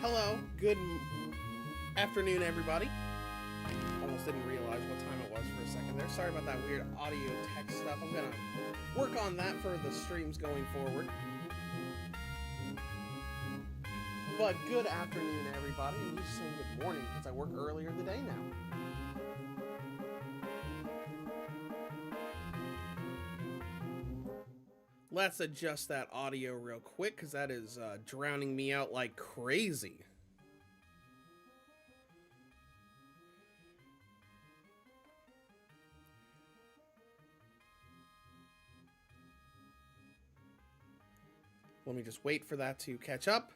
Hello, good afternoon, everybody. Almost didn't realize what time it was for a second there. Sorry about that weird audio text stuff. I'm gonna work on that for the streams going forward. But good afternoon, everybody. I'm just saying good morning because I work earlier in the day now. Let's adjust that audio real quick because that is drowning me out like crazy. Let me just wait for that to catch up.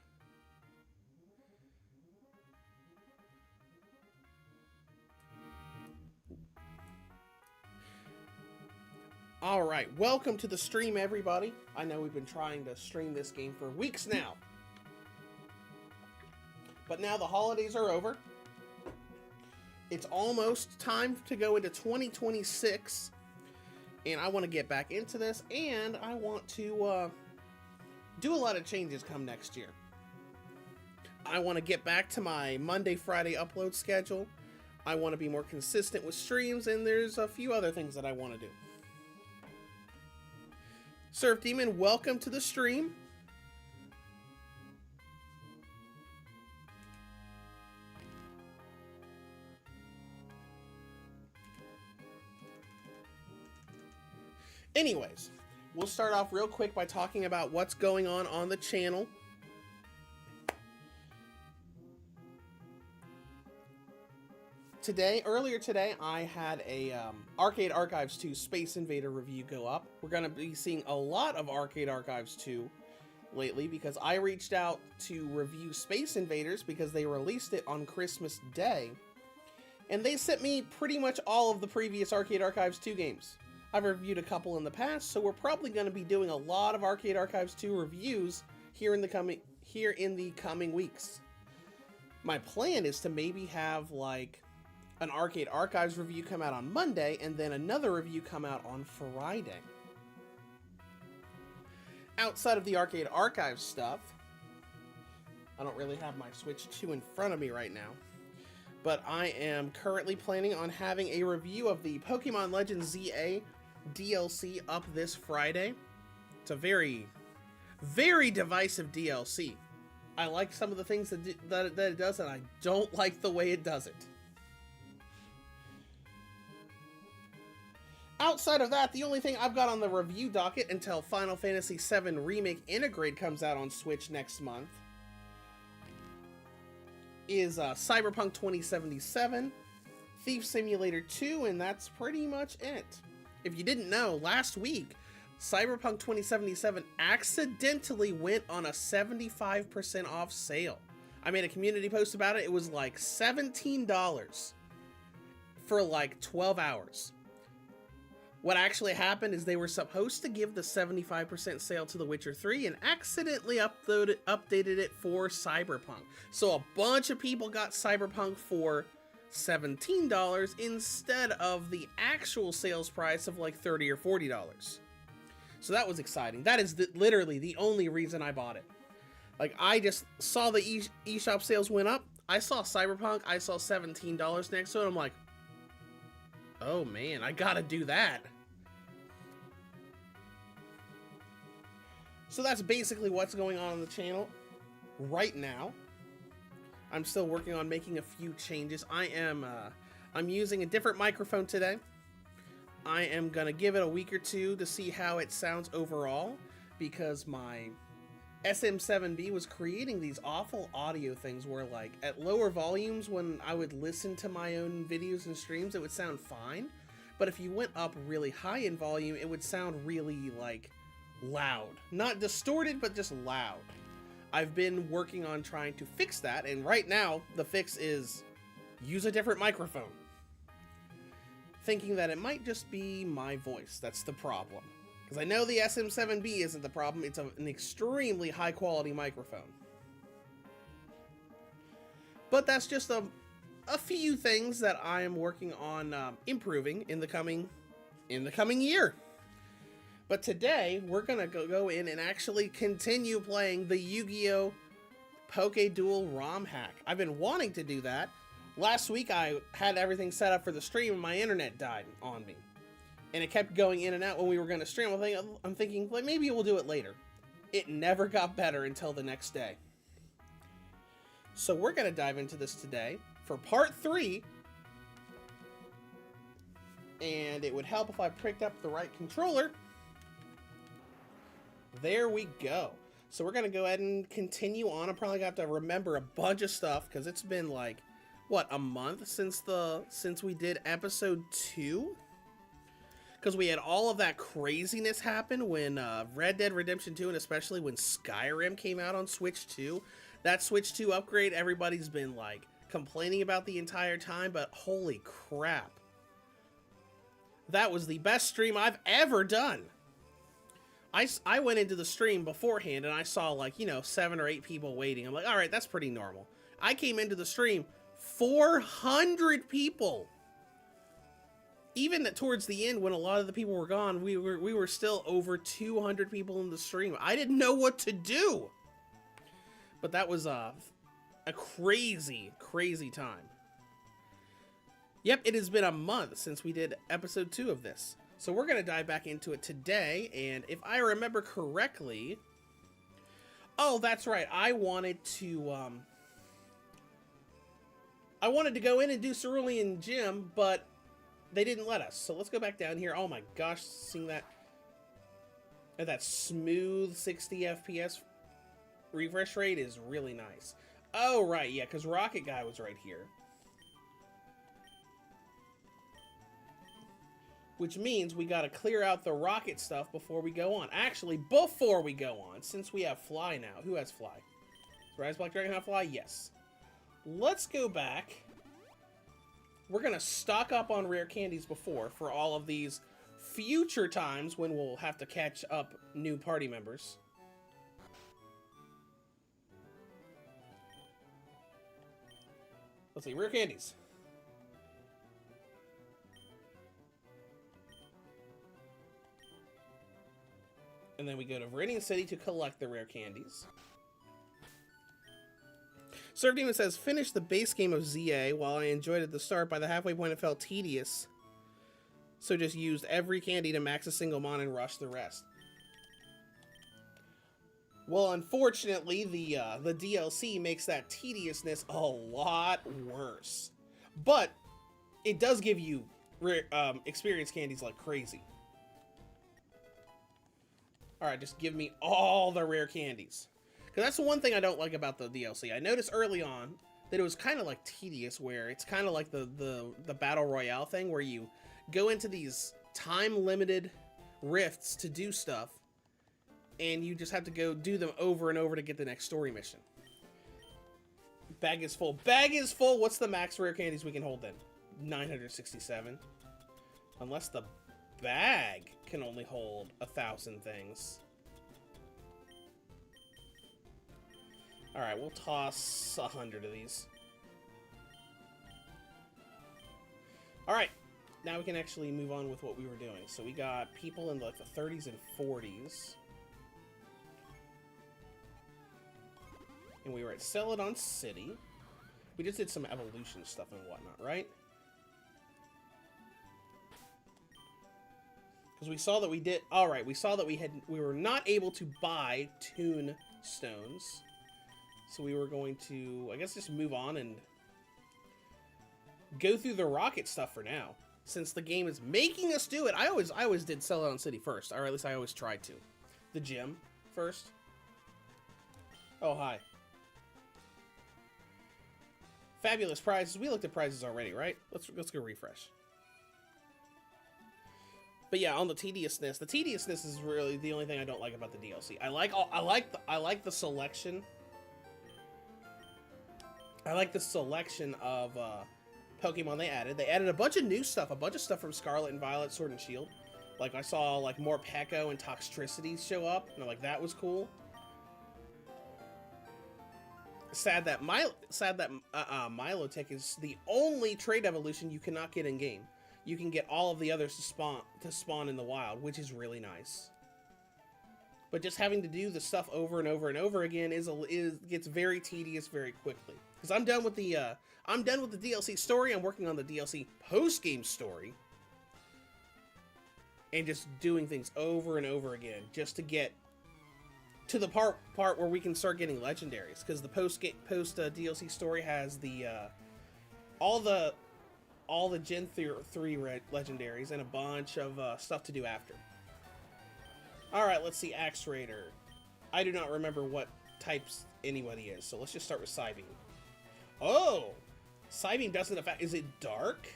Alright, welcome to the stream, everybody. I know we've been trying to stream this game for weeks now. But now the holidays are over. It's almost time to go into 2026. And I want to get back into this. And I want to do a lot of changes come next year. I want to get back to my Monday, Friday upload schedule. I want to be more consistent with streams. And there's a few other things that I want to do. Surf Demon, welcome to the stream. Anyways, we'll start off real quick by talking about what's going on the channel. Earlier today, I had a Arcade Archives 2 Space Invader review go up. We're going to be seeing a lot of Arcade Archives 2 lately because I reached out to review Space Invaders because they released it on Christmas Day. And they sent me pretty much all of the previous Arcade Archives 2 games. I've reviewed a couple in the past, so we're probably going to be doing a lot of Arcade Archives 2 reviews here in the coming weeks. My plan is to maybe have like an Arcade Archives review come out on Monday, and then another review come out on Friday. Outside of the Arcade Archives stuff, I don't really have my Switch 2 in front of me right now, but I am currently planning on having a review of the Pokemon Legends ZA DLC up this Friday. It's a very, very divisive DLC. I like some of the things that it does, and I don't like the way it does it. Outside of that, the only thing I've got on the review docket until Final Fantasy VII Remake Integrate comes out on Switch next month is Cyberpunk 2077, Thief Simulator 2, and that's pretty much it. If you didn't know, last week, Cyberpunk 2077 accidentally went on a 75% off sale. I made a community post about it. It was like $17 for like 12 hours. What actually happened is they were supposed to give the 75% sale to The Witcher 3 and accidentally updated it for Cyberpunk. So a bunch of people got Cyberpunk for $17 instead of the actual sales price of like $30 or $40. So that was exciting. That is literally the only reason I bought it. Like, I just saw the eShop sales went up. I saw Cyberpunk. I saw $17 next to it. I'm like, oh man, I gotta do that. So that's basically what's going on the channel right now. I'm still working on making a few changes. I'm using a different microphone today. I am gonna give it a week or two to see how it sounds overall because my SM7B was creating these awful audio things where, like, at lower volumes when I would listen to my own videos and streams, it would sound fine. But if you went up really high in volume, it would sound really, like, loud. Not distorted, but just loud. I've been working on trying to fix that, and right now, the fix is use a different microphone. Thinking that it might just be my voice that's the problem. Because I know the SM7B isn't the problem, it's an extremely high quality microphone. But that's just a few things that I am working on improving in the coming year. But today, we're going to go in and actually continue playing the Yu-Gi-Oh! PokeDuel Romhack. I've been wanting to do that. Last week I had everything set up for the stream and my internet died on me. And it kept going in and out when we were going to stream. I'm thinking, like, maybe we'll do it later. It never got better until the next day. So we're going to dive into this today for part 3. And it would help if I picked up the right controller. There we go. So we're going to go ahead and continue on. I'm probably going to have to remember a bunch of stuff because it's been like, what, a month since we did episode 2? Because we had all of that craziness happen when Red Dead Redemption 2, and especially when Skyrim came out on Switch 2. That Switch 2 upgrade, everybody's been like complaining about the entire time, but holy crap. That was the best stream I've ever done. I went into the stream beforehand and I saw, like, 7 or 8 people waiting. I'm like, all right, that's pretty normal. I came into the stream, 400 people. Even towards the end, when a lot of the people were gone, we were still over 200 people in the stream. I didn't know what to do. But that was a crazy, crazy time. Yep, it has been a month since we did episode 2 of this. So we're going to dive back into it today. And if I remember correctly... Oh, that's right. I wanted to go in and do Cerulean Gym, but... they didn't let us, so let's go back down here. Oh my gosh, seeing that smooth 60 FPS refresh rate is really nice. Oh, right, yeah, because Rocket Guy was right here. Which means we gotta clear out the rocket stuff before we go on. Actually, before we go on, since we have Fly now. Who has Fly? Does Rise Black Dragon have Fly? Yes. Let's go back. We're going to stock up on rare candies for all of these future times when we'll have to catch up new party members. Let's see, rare candies. And then we go to Viridian City to collect the rare candies. Surf Demon says, finish the base game of ZA. While I enjoyed it at the start, by the halfway point it felt tedious. So just used every candy to max a single mon and rush the rest. Well, unfortunately, the DLC makes that tediousness a lot worse. But it does give you experience candies like crazy. Alright, just give me all the rare candies. Because that's the one thing I don't like about the DLC. I noticed early on that it was kind of like tedious, where it's kind of like the Battle Royale thing, where you go into these time-limited rifts to do stuff, and you just have to go do them over and over to get the next story mission. Bag is full. Bag is full! What's the max rare candies we can hold then? 967. Unless the bag can only hold 1,000 things. Alright, we'll toss 100 of these. Alright, now we can actually move on with what we were doing. So we got people in like the 30s and 40s. And we were at Celadon City. We just did some evolution stuff and whatnot, right? Because we saw that we did... Alright, we saw that we were not able to buy Toon Stones. So we were going to, I guess, just move on and go through the rocket stuff for now. Since the game is making us do it. I always did Celadon City first. Or at least I always tried to. The gym first. Oh, hi. Fabulous prizes. We looked at prizes already, right? Let's go refresh. But yeah, on the tediousness is really the only thing I don't like about the DLC. I like the selection. I like the selection of Pokemon they added. They added a bunch of new stuff, a bunch of stuff from Scarlet and Violet, Sword and Shield. Like I saw like more Peko and Toxtricities show up, and like that was cool. Sad that Milotic is the only trait evolution you cannot get in game. You can get all of the others to spawn in the wild, which is really nice. But just having to do the stuff over and over and over again gets very tedious very quickly. Because I'm done with the DLC story. I'm working on the DLC post-game story, and just doing things over and over again just to get to the part where we can start getting legendaries. Because the post DLC story has the all the Gen 3 legendaries and a bunch of stuff to do after. Alright, let's see Axe Raider. I do not remember what types anybody is, so let's just start with Psybeam. Oh! Psybeam doesn't affect... Is it dark?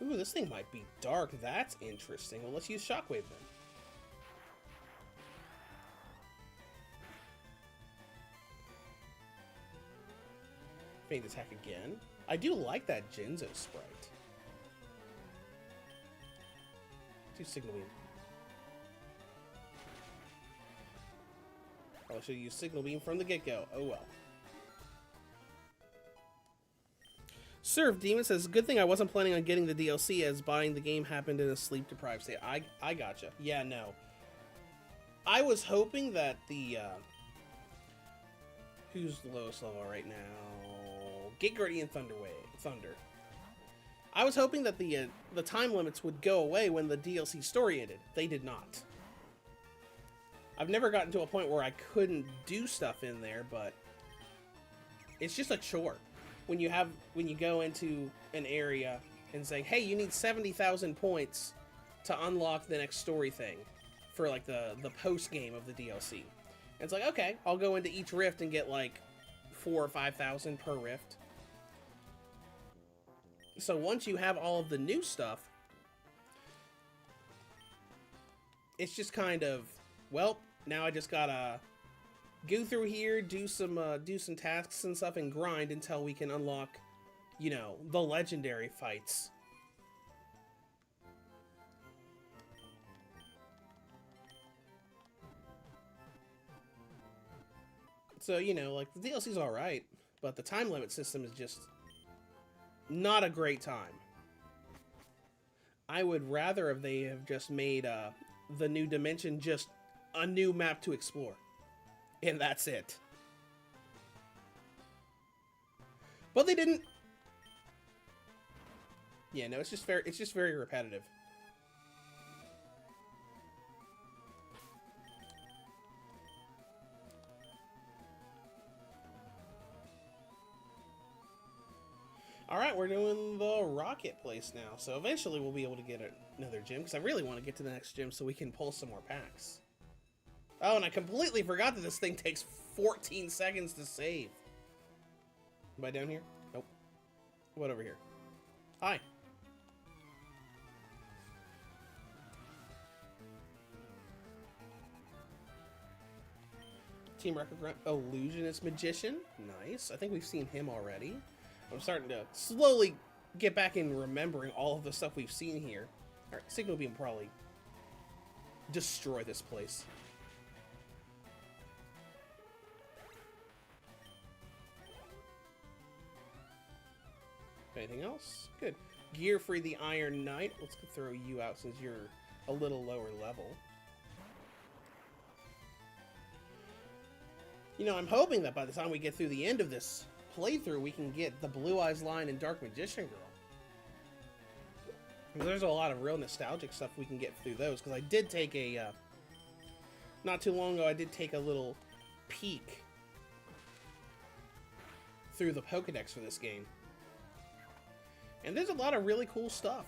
Ooh, this thing might be dark. That's interesting. Well, let's use Shockwave then. Feint attack again. I do like that Jinzo sprite. Do Signal Beam. I should use Signal Beam from the get-go. Oh well. Serve Demon says, good thing I wasn't planning on getting the DLC as buying the game happened in a sleep-deprived state. I gotcha. Yeah, no. I was hoping that the, who's the lowest level right now? Gate Guardian Thunder. I was hoping that the time limits would go away when the DLC story ended. They did not. I've never gotten to a point where I couldn't do stuff in there, but it's just a chore. When you go into an area and say, hey, you need 70,000 points to unlock the next story thing for like the post game of the DLC. And it's like, okay, I'll go into each rift and get like 4,000 or 5,000 per rift. So once you have all of the new stuff, it's just kind of, well, now I just gotta go through here, do some tasks and stuff, and grind until we can unlock, you know, the legendary fights. So, you know, like, the DLC's alright, but the time limit system is just not a great time. I would rather if they have just made the new dimension just a new map to explore. And that's it. But they didn't. Yeah, no, it's just very repetitive. Alright, we're doing the rocket place now, so eventually we'll be able to get another gym, because I really want to get to the next gym so we can pull some more packs. Oh, and I completely forgot that this thing takes 14 seconds to save. Am I down here? Nope. What over here? Hi. Team Record Grunt, Illusionist Magician. Nice. I think we've seen him already. I'm starting to slowly get back in remembering all of the stuff we've seen here. Alright, Signal Beam probably destroy this place. Anything else? Good. Gear Free the Iron Knight. Let's throw you out since you're a little lower level. You know, I'm hoping that by the time we get through the end of this playthrough, we can get the Blue Eyes line and Dark Magician Girl. There's a lot of real nostalgic stuff we can get through those, because I did take a, not too long ago, I did take a little peek through the Pokedex for this game. And there's a lot of really cool stuff.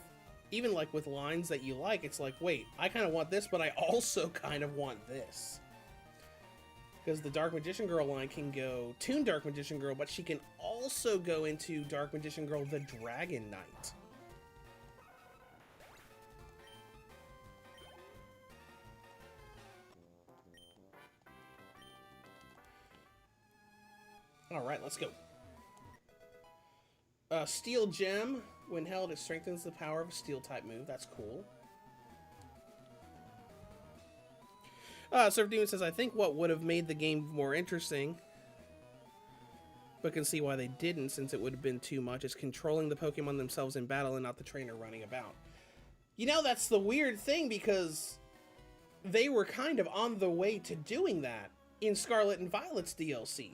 Even like with lines that you like, it's like, wait, I kind of want this, but I also kind of want this. Because the Dark Magician Girl line can go Toon Dark Magician Girl, but she can also go into Dark Magician Girl the Dragon Knight. Alright, let's go. Steel Gem. When held, it strengthens the power of a Steel-type move. That's cool. Surf Demon says, I think what would have made the game more interesting, but can see why they didn't, since it would have been too much, is controlling the Pokemon themselves in battle and not the trainer running about. You know, that's the weird thing, because they were kind of on the way to doing that in Scarlet and Violet's DLC.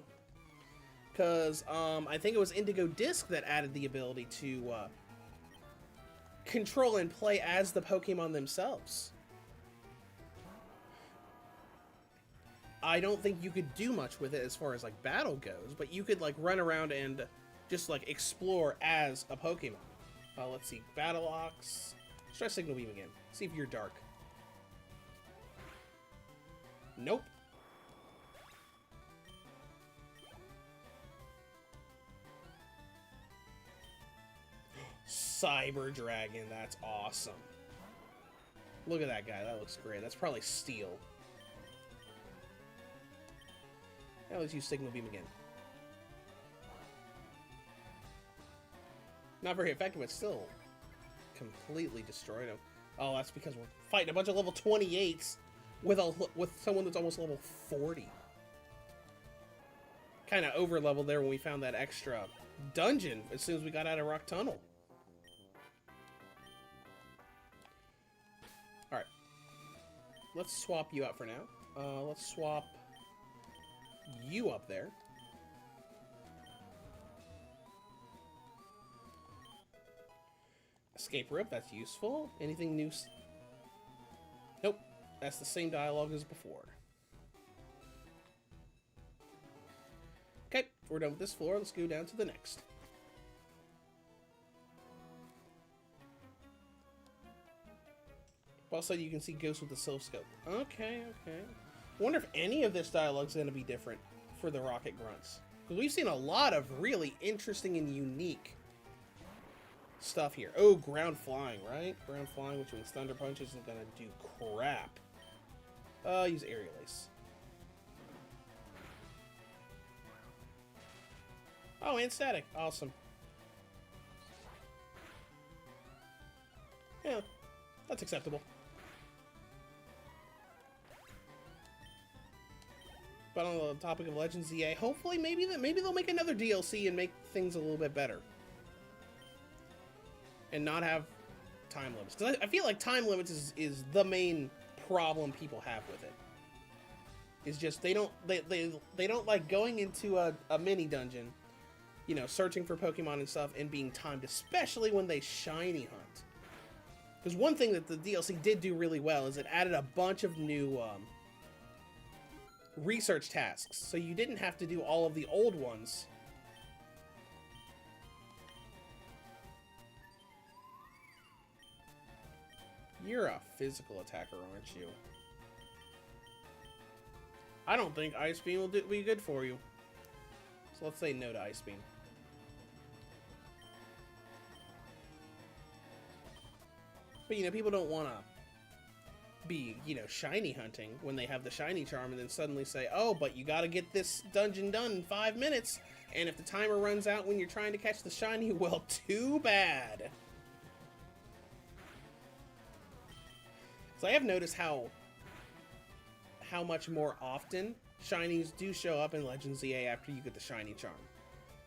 Because I think it was Indigo Disc that added the ability to control and play as the Pokemon themselves. I don't think you could do much with it as far as like battle goes, but you could like run around and just like explore as a Pokemon. Let's see, Battle Ox. Let's try Signal Beam again. See if you're dark. Nope. Cyber Dragon, that's awesome. Look at that guy, that looks great. That's probably Steel. Now let's use Signal Beam again. Not very effective, but still completely destroyed him. Oh, that's because we're fighting a bunch of level 28s with someone that's almost level 40. Kind of over leveled there when we found that extra dungeon as soon as we got out of Rock Tunnel. Alright. Let's swap you out for now. Let's swap you up there. Escape rope, that's useful. Anything new? Nope. That's the same dialogue as before. Okay, we're done with this floor. Let's go down to the next. Also, you can see ghosts with the Silph Scope. Okay, okay. I wonder if any of this dialogue is going to be different for the Rocket Grunts. Because we've seen a lot of really interesting and unique stuff here. Oh, ground flying, right? Ground flying, which means Thunder Punch isn't going to do crap. Use Aerial Ace. Oh, and Static. Awesome. Yeah, that's acceptable. But on the topic of Legends EA, hopefully maybe they'll make another DLC and make things a little bit better. And not have time limits. Because I feel like time limits is the main problem people have with it. Is just they don't like going into a mini dungeon, you know, searching for Pokemon and stuff and being timed, especially when they shiny hunt. Because one thing that the DLC did do really well is it added a bunch of new research tasks, so you didn't have to do all of the old ones. You're a physical attacker, aren't you? I don't think Ice Beam will be good for you. So let's say no to Ice Beam. But, you know, people don't want to be, you know, shiny hunting when they have the shiny charm and then suddenly say, oh, but you got to get this dungeon done in 5 minutes. And if the timer runs out when you're trying to catch the shiny, well, too bad. So I have noticed how much more often shinies do show up in Legends EA after you get the shiny charm.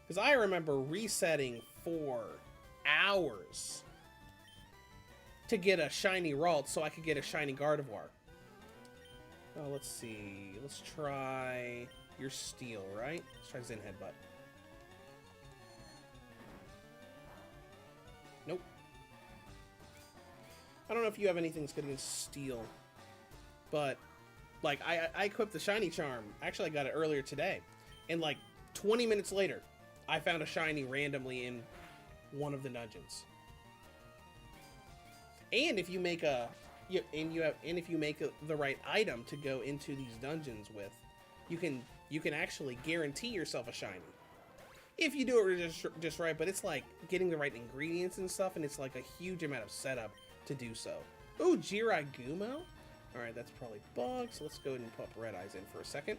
Because I remember resetting for hours to get a shiny Ralt so I could get a shiny Gardevoir. Oh, let's see. Let's try your Steel, right? Let's try Zen Headbutt. Nope. I don't know if you have anything that's good against Steel, but like I equipped the shiny charm. Actually, I got it earlier today, and like 20 minutes later, I found a shiny randomly in one of the dungeons. And if you make if you make the right item to go into these dungeons with, you can actually guarantee yourself a shiny. If you do it just right, but it's like getting the right ingredients and stuff, and it's like a huge amount of setup to do so. Ooh, Jiraiya. Alright, that's probably bug, so let's go ahead and pop Red Eyes in for a second.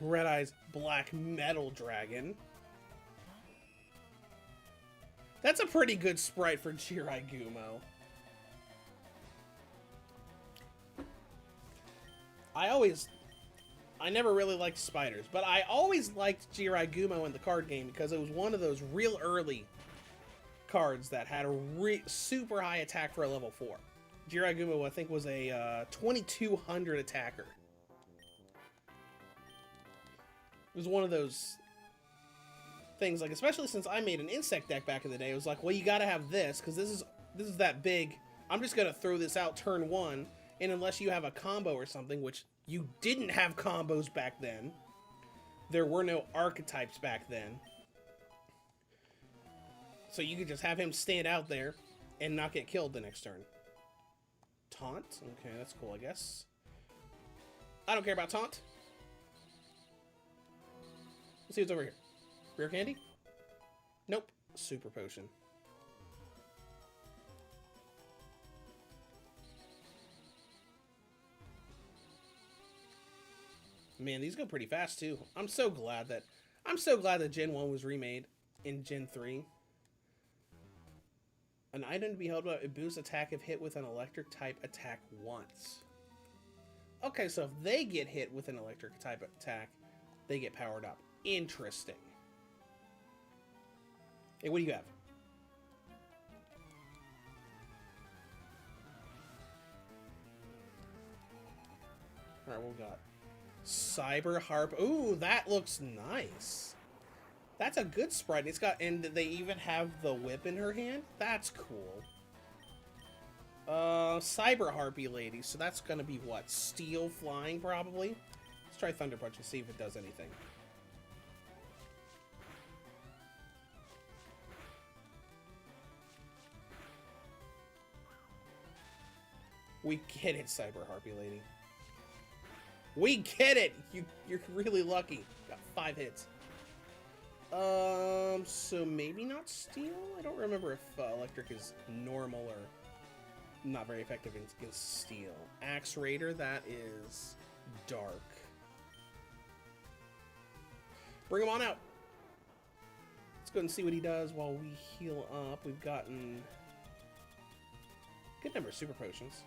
Red Eyes Black Metal Dragon. That's a pretty good sprite for Jiraiya. I never really liked spiders, but I always liked Jiraiya in the card game because it was one of those real early cards that had a super high attack for a level 4. Jiraiya, I think, was a 2200 attacker. It was one of those things, like, especially since I made an insect deck back in the day, it was like, well, you gotta have this, because this is that big. I'm just gonna throw this out turn one, and unless you have a combo or something, which you didn't have combos back then, there were no archetypes back then. So you could just have him stand out there and not get killed the next turn. Taunt? Okay, that's cool, I guess. I don't care about taunt. Let's see what's over here. Rare candy? Nope. Super potion. Man, these go pretty fast too. I'm so glad that Gen 1 was remade in Gen 3. An item to be held up, it boosts attack if hit with an electric type attack once. Okay, so if they get hit with an electric type attack, they get powered up. Interesting. Hey, what do you have? Alright, what we got? Cyber Harp. Ooh, that looks nice. That's a good sprite. It's got, and they even have the whip in her hand. That's cool. Cyber Harpy lady. So that's gonna be what? Steel flying, probably. Let's try Thunder Punch and see if it does anything. We get it, Cyber Harpy lady. We get it! You're really lucky. Got 5 hits. So maybe not steel? I don't remember if electric is normal or not very effective against steel. Axe Raider, that is dark. Bring him on out. Let's go and see what he does while we heal up. We've gotten a good number of super potions.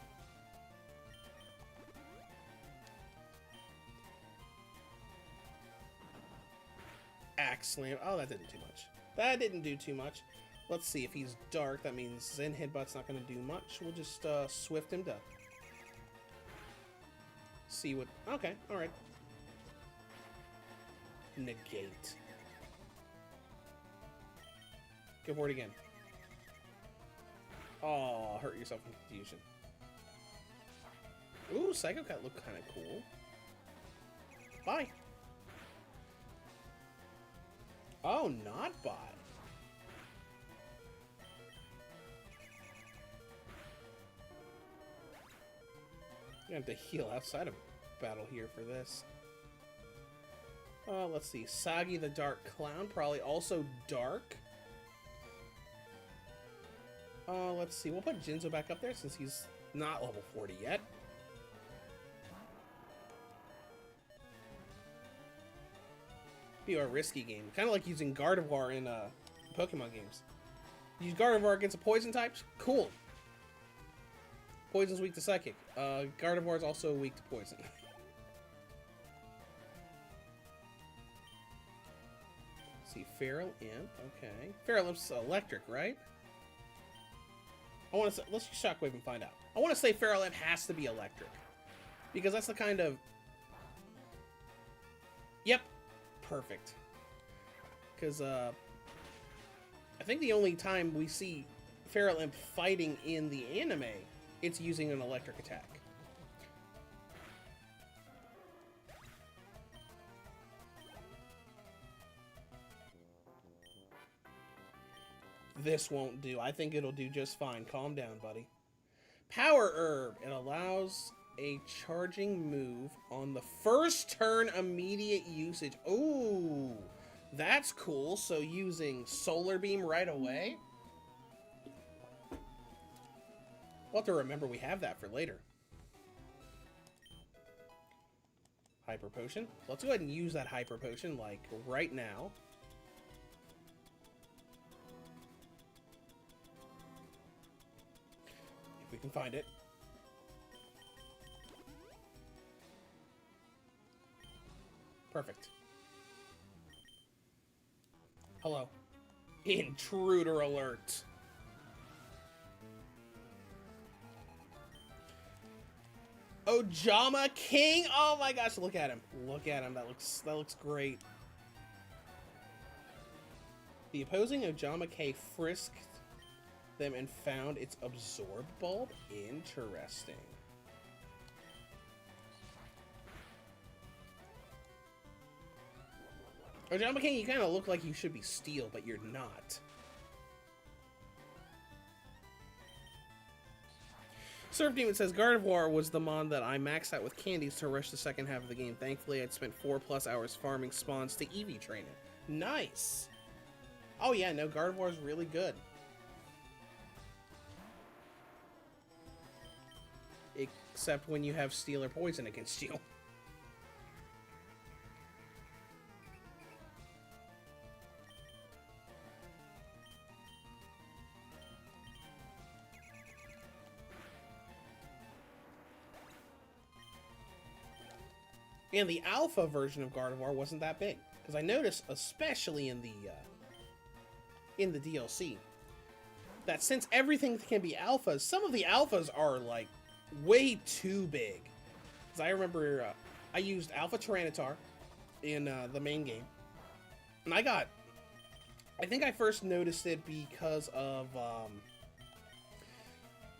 Axe Slam. Oh, that didn't do much. That didn't do too much. Let's see. If he's dark, that means Zen Headbutt's not going to do much. We'll just Swift him to see what... Okay, alright. Negate. Go for it again. Oh, hurt yourself in confusion. Ooh, Psycho Cat looked kind of cool. Bye. Oh, not bye. You have to heal outside of battle here for this. Let's see. Sagi the Dark Clown, probably also dark. Let's see. We'll put Jinzo back up there since he's not level 40 yet. Be a risky game. Kind of like using Gardevoir in Pokemon games. Use Gardevoir against a poison types? Cool. Poison's weak to Psychic. Gardevoir is also weak to Poison. Let's see, Feral Imp. Okay. Feral Imp's electric, right? I want to say, let's Shockwave and find out. I want to say Feral Imp has to be electric. Because that's the kind of... Yep. Perfect. Because, I think the only time we see Feral Imp fighting in the anime, it's using an electric attack. This won't do. I think it'll do just fine. Calm down, buddy. Power Herb. It allows a charging move on the first turn immediate usage. Ooh, that's cool. So using Solar Beam right away. We'll have to remember we have that for later. Hyper Potion. Let's go ahead and use that Hyper Potion, like, right now. If we can find it. Perfect. Hello. Intruder alert. Ojama King. Oh my gosh, look at him. Look at him. That looks great. The opposing Ojama K frisked them and found its absorb bulb. Interesting. Ojama King, you kind of look like you should be steel, but you're not. Surf Demon says, Gardevoir was the mon that I maxed out with candies to rush the second half of the game. Thankfully, I'd spent 4+ hours farming spawns to Eevee train it. Nice! Oh yeah, no, Gardevoir is really good. Except when you have steel or poison against you. And the alpha version of Gardevoir wasn't that big, because I noticed, especially in the DLC, that since everything can be alphas, some of the alphas are like way too big. Because I remember I used Alpha Tyranitar in the main game, and I think I first noticed it because of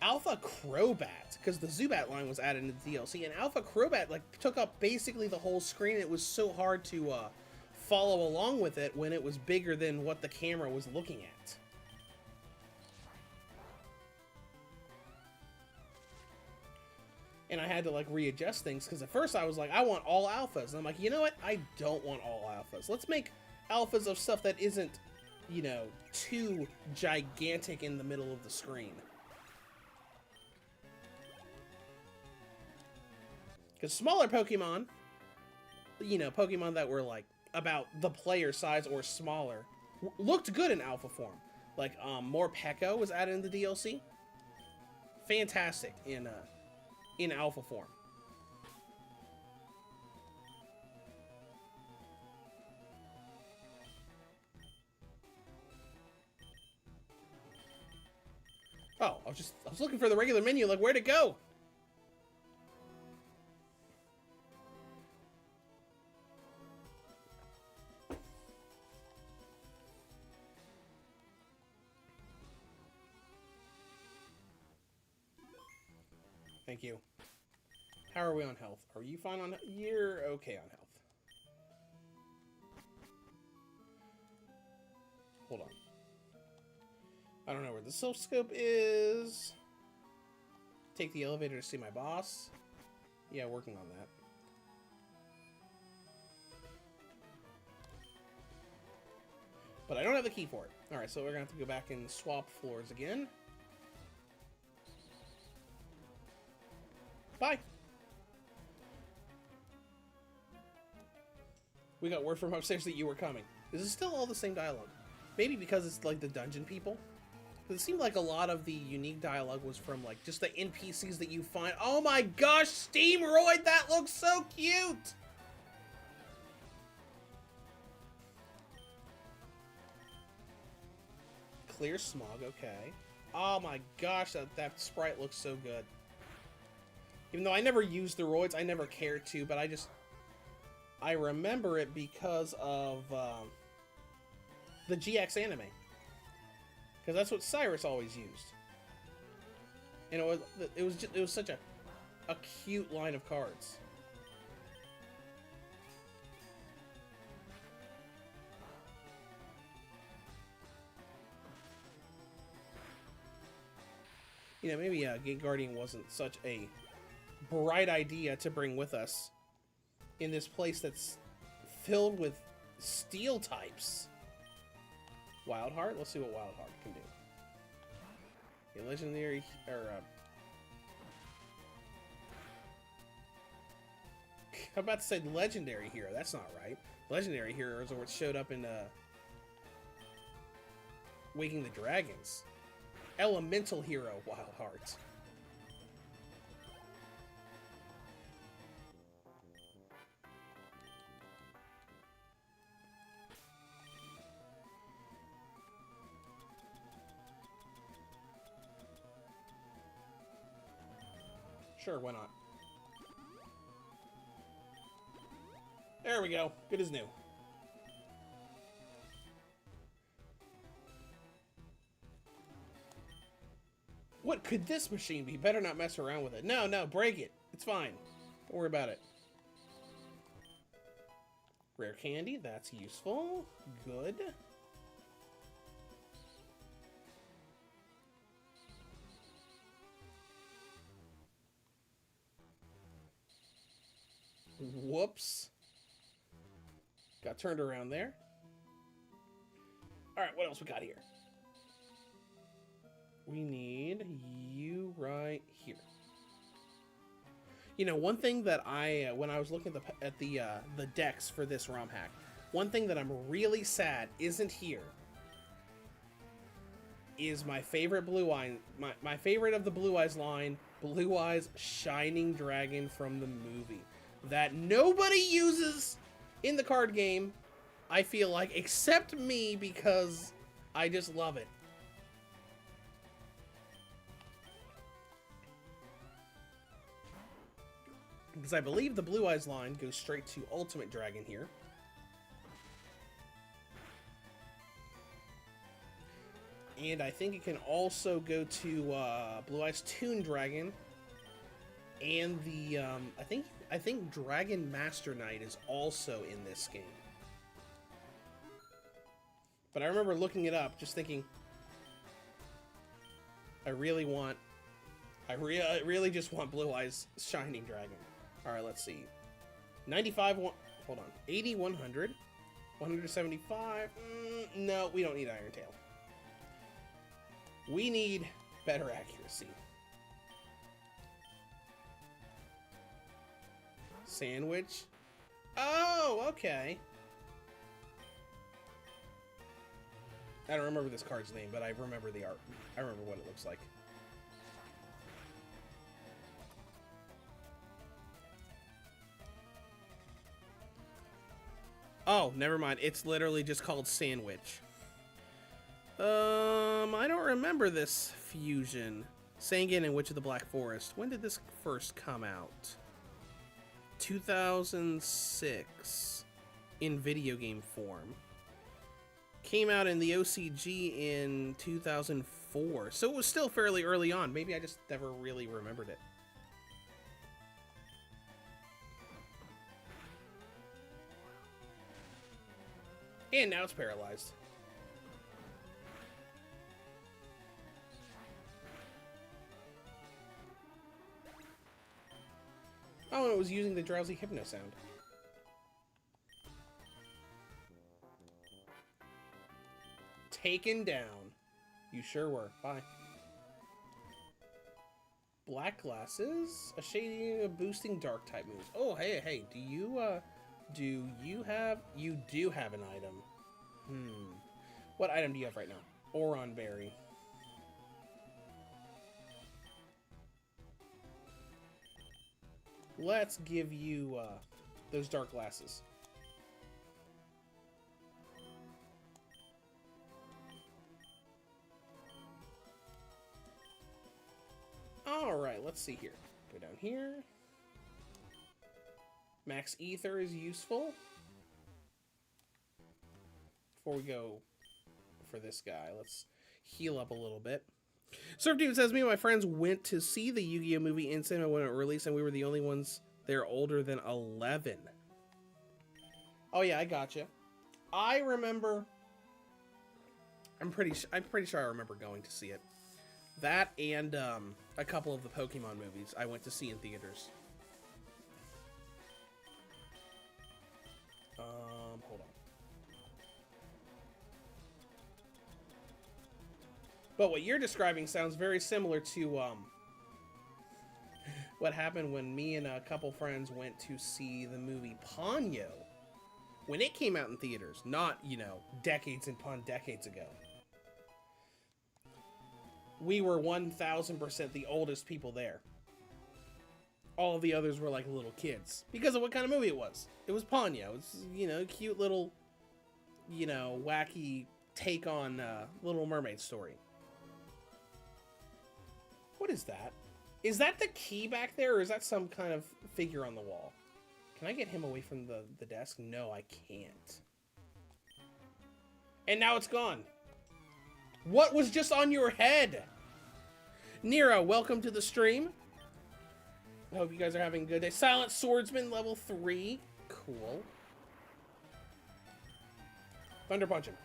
Alpha Crobat, because the Zubat line was added in the DLC, and Alpha Crobat like took up basically the whole screen. It was so hard to follow along with it when it was bigger than what the camera was looking at. And I had to like readjust things, because at first I was like, I want all alphas, and I'm like, you know what? I don't want all alphas. Let's make alphas of stuff that isn't, you know, too gigantic in the middle of the screen. Because smaller Pokemon, you know, Pokemon that were like about the player size or smaller, looked good in alpha form. Like Morpeko was added in the DLC. Fantastic in alpha form. Oh, I was looking for the regular menu, like where'd it go? Thank you. How are we on health? Are you fine on health? You're okay on health. Hold on. I don't know where the Silph Scope is. Take the elevator to see my boss. Yeah, working on that. But I don't have the key for it. Alright, so we're going to have to go back and swap floors again. Bye! We got word from upstairs that you were coming. This is still all the same dialogue. Maybe because it's like the dungeon people. It seemed like a lot of the unique dialogue was from like just the NPCs that you find. Oh my gosh, Steamroid, that looks so cute! Clear Smog, okay. Oh my gosh, that sprite looks so good. Even though I never used the roids, I never cared to, but I remember it because of the GX anime. Because that's what Cyrus always used. And it was such a cute line of cards. You know, maybe Gate Guardian wasn't such a bright idea to bring with us in this place that's filled with steel types. Wild Heart? Let's see what Wild Heart can do. A legendary, or I'm about to say legendary hero. That's not right. Legendary heroes are what showed up in Waking the Dragons. Elemental hero, Wild Heart. Sure, why not? There we go. Good as new. What could this machine be? Better not mess around with it. No, no, break it. It's fine. Don't worry about it. Rare candy, that's useful. Good. Whoops. Got turned around there. Alright, what else we got here? We need you right here. You know, one thing that when I was looking at the decks for this Romhack, one thing that I'm really sad isn't here is my favorite Blue Eye, my favorite of the Blue Eyes line, Blue Eyes Shining Dragon from the movie. That nobody uses in the card game, I feel like, except me, because I just love it. Because I believe the Blue Eyes line goes straight to Ultimate Dragon here. And I think it can also go to Blue Eyes Toon Dragon. And the, I think Dragon Master Knight is also in this game. But I remember looking it up, just thinking, I really just want Blue Eyes Shining Dragon. Alright, let's see. 95, hold on. 80, 100. 175. No, we don't need Iron Tail. We need better accuracy. Sandwich. Oh, okay. I don't remember this card's name, but I remember the art. I remember what it looks like. Oh, never mind. It's literally just called Sandwich. I don't remember this fusion. Sangan and Witch of the Black Forest. When did this first come out? 2006 in video game form. Came out in the OCG in 2004. So it was still fairly early on. Maybe I just never really remembered it. And now it's paralyzed. Oh, and it was using the drowsy hypno sound. Taken down. You sure were. Bye. Black glasses, a shading, boosting dark type moves. Oh, hey, do you have an item. What item do you have right now? Oron Berry. Let's give you those dark glasses. Alright, let's see here. Go down here. Max Ether is useful. Before we go for this guy, let's heal up a little bit. Surf Dude says, me and my friends went to see the Yu-Gi-Oh movie in cinema when it released, and we were the only ones there older than 11. Oh yeah, I gotcha. I remember. I'm pretty sure I remember going to see it. That and a couple of the Pokemon movies I went to see in theaters. Hold on. But what you're describing sounds very similar to what happened when me and a couple friends went to see the movie Ponyo when it came out in theaters, not, you know, decades upon decades ago. We were 1000% the oldest people there. All of the others were like little kids because of what kind of movie it was. It was Ponyo. It's, you know, cute little, you know, wacky take on Little Mermaid story. What is that? Is that the key back there, or is that some kind of figure on the wall? Can I get him away from the desk? No, I can't. And now it's gone. What was just on your head? Nero, welcome to the stream. I hope you guys are having a good day. Silent Swordsman, level 3. Cool. Thunder Punch him.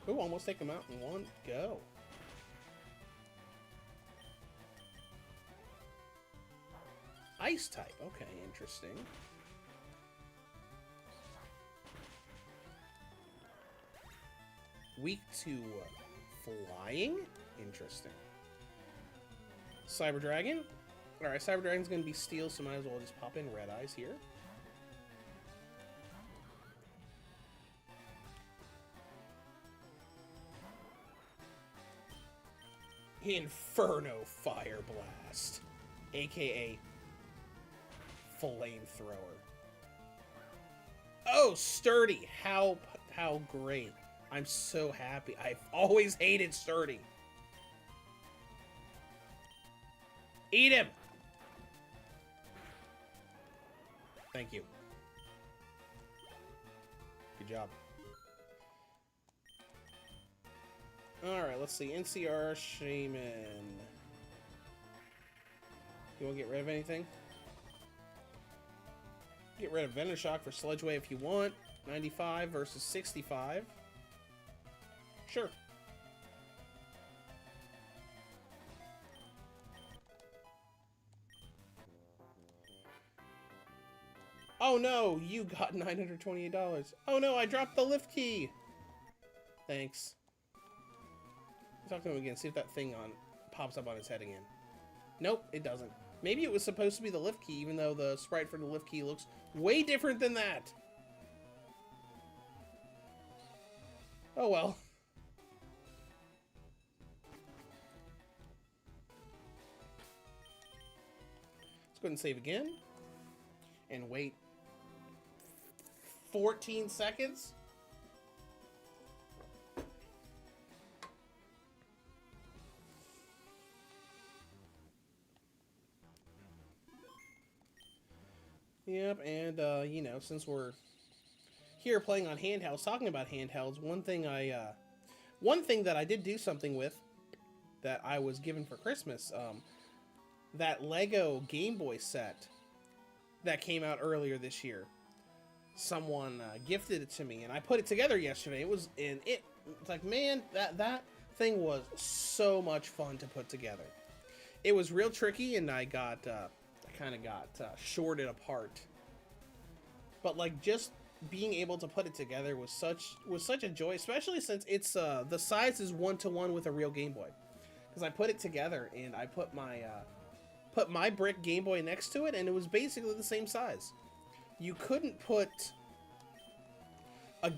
Ooh, almost take him out in one go. Ice type. Okay, interesting. Weak to flying? Interesting. Cyber Dragon. Alright, Cyber Dragon's gonna be steel, so might as well just pop in Red Eyes here. Inferno Fire Blast, aka Flamethrower. Oh, Sturdy! How great! I'm so happy. I've always hated Sturdy. Eat him! Thank you. Good job. Alright, let's see. NCR Shaman. You want to get rid of anything? Get rid of Venoshock for Sledgeway if you want. 95 versus 65. Sure. Oh no, you got $928. Oh no, I dropped the lift key. Thanks. Talk to him again, see if that thing pops up on his head again. Nope, it doesn't. Maybe it was supposed to be the lift key, even though the sprite for the lift key looks way different than that. Oh well. Let's go ahead and save again. And wait 14 seconds. Yep, and you know, since we're here playing on handhelds, talking about handhelds, one thing that I did do something with that I was given for Christmas, that Lego Game Boy set that came out earlier this year. Someone gifted it to me, and I put it together yesterday. It's like, man, that thing was so much fun to put together. It was real tricky, and I kind of got shorted apart. But like, just being able to put it together was such a joy, especially since it's the size is 1-to-1 with a real Game Boy. Because I put it together and I put my brick Game Boy next to it, and it was basically the same size. You couldn't put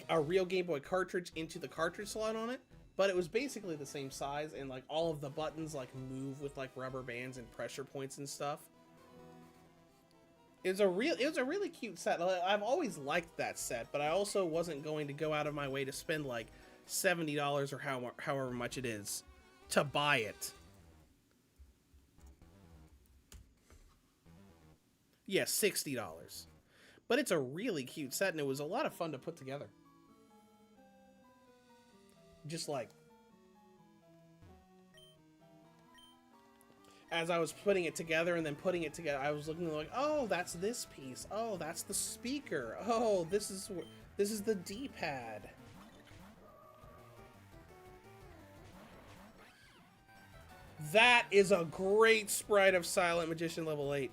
a real Game Boy cartridge into the cartridge slot on it, but it was basically the same size, and like all of the buttons like move with like rubber bands and pressure points and stuff. It was a really cute set. I've always liked that set, but I also wasn't going to go out of my way to spend like $70 or however much it is to buy it. Yeah, $60. But it's a really cute set, and it was a lot of fun to put together. Just like, as I was putting it together and then putting it together, I was looking like, oh, that's this piece. Oh, that's the speaker. Oh, this is the D-pad. That is a great sprite of Silent Magician level 8.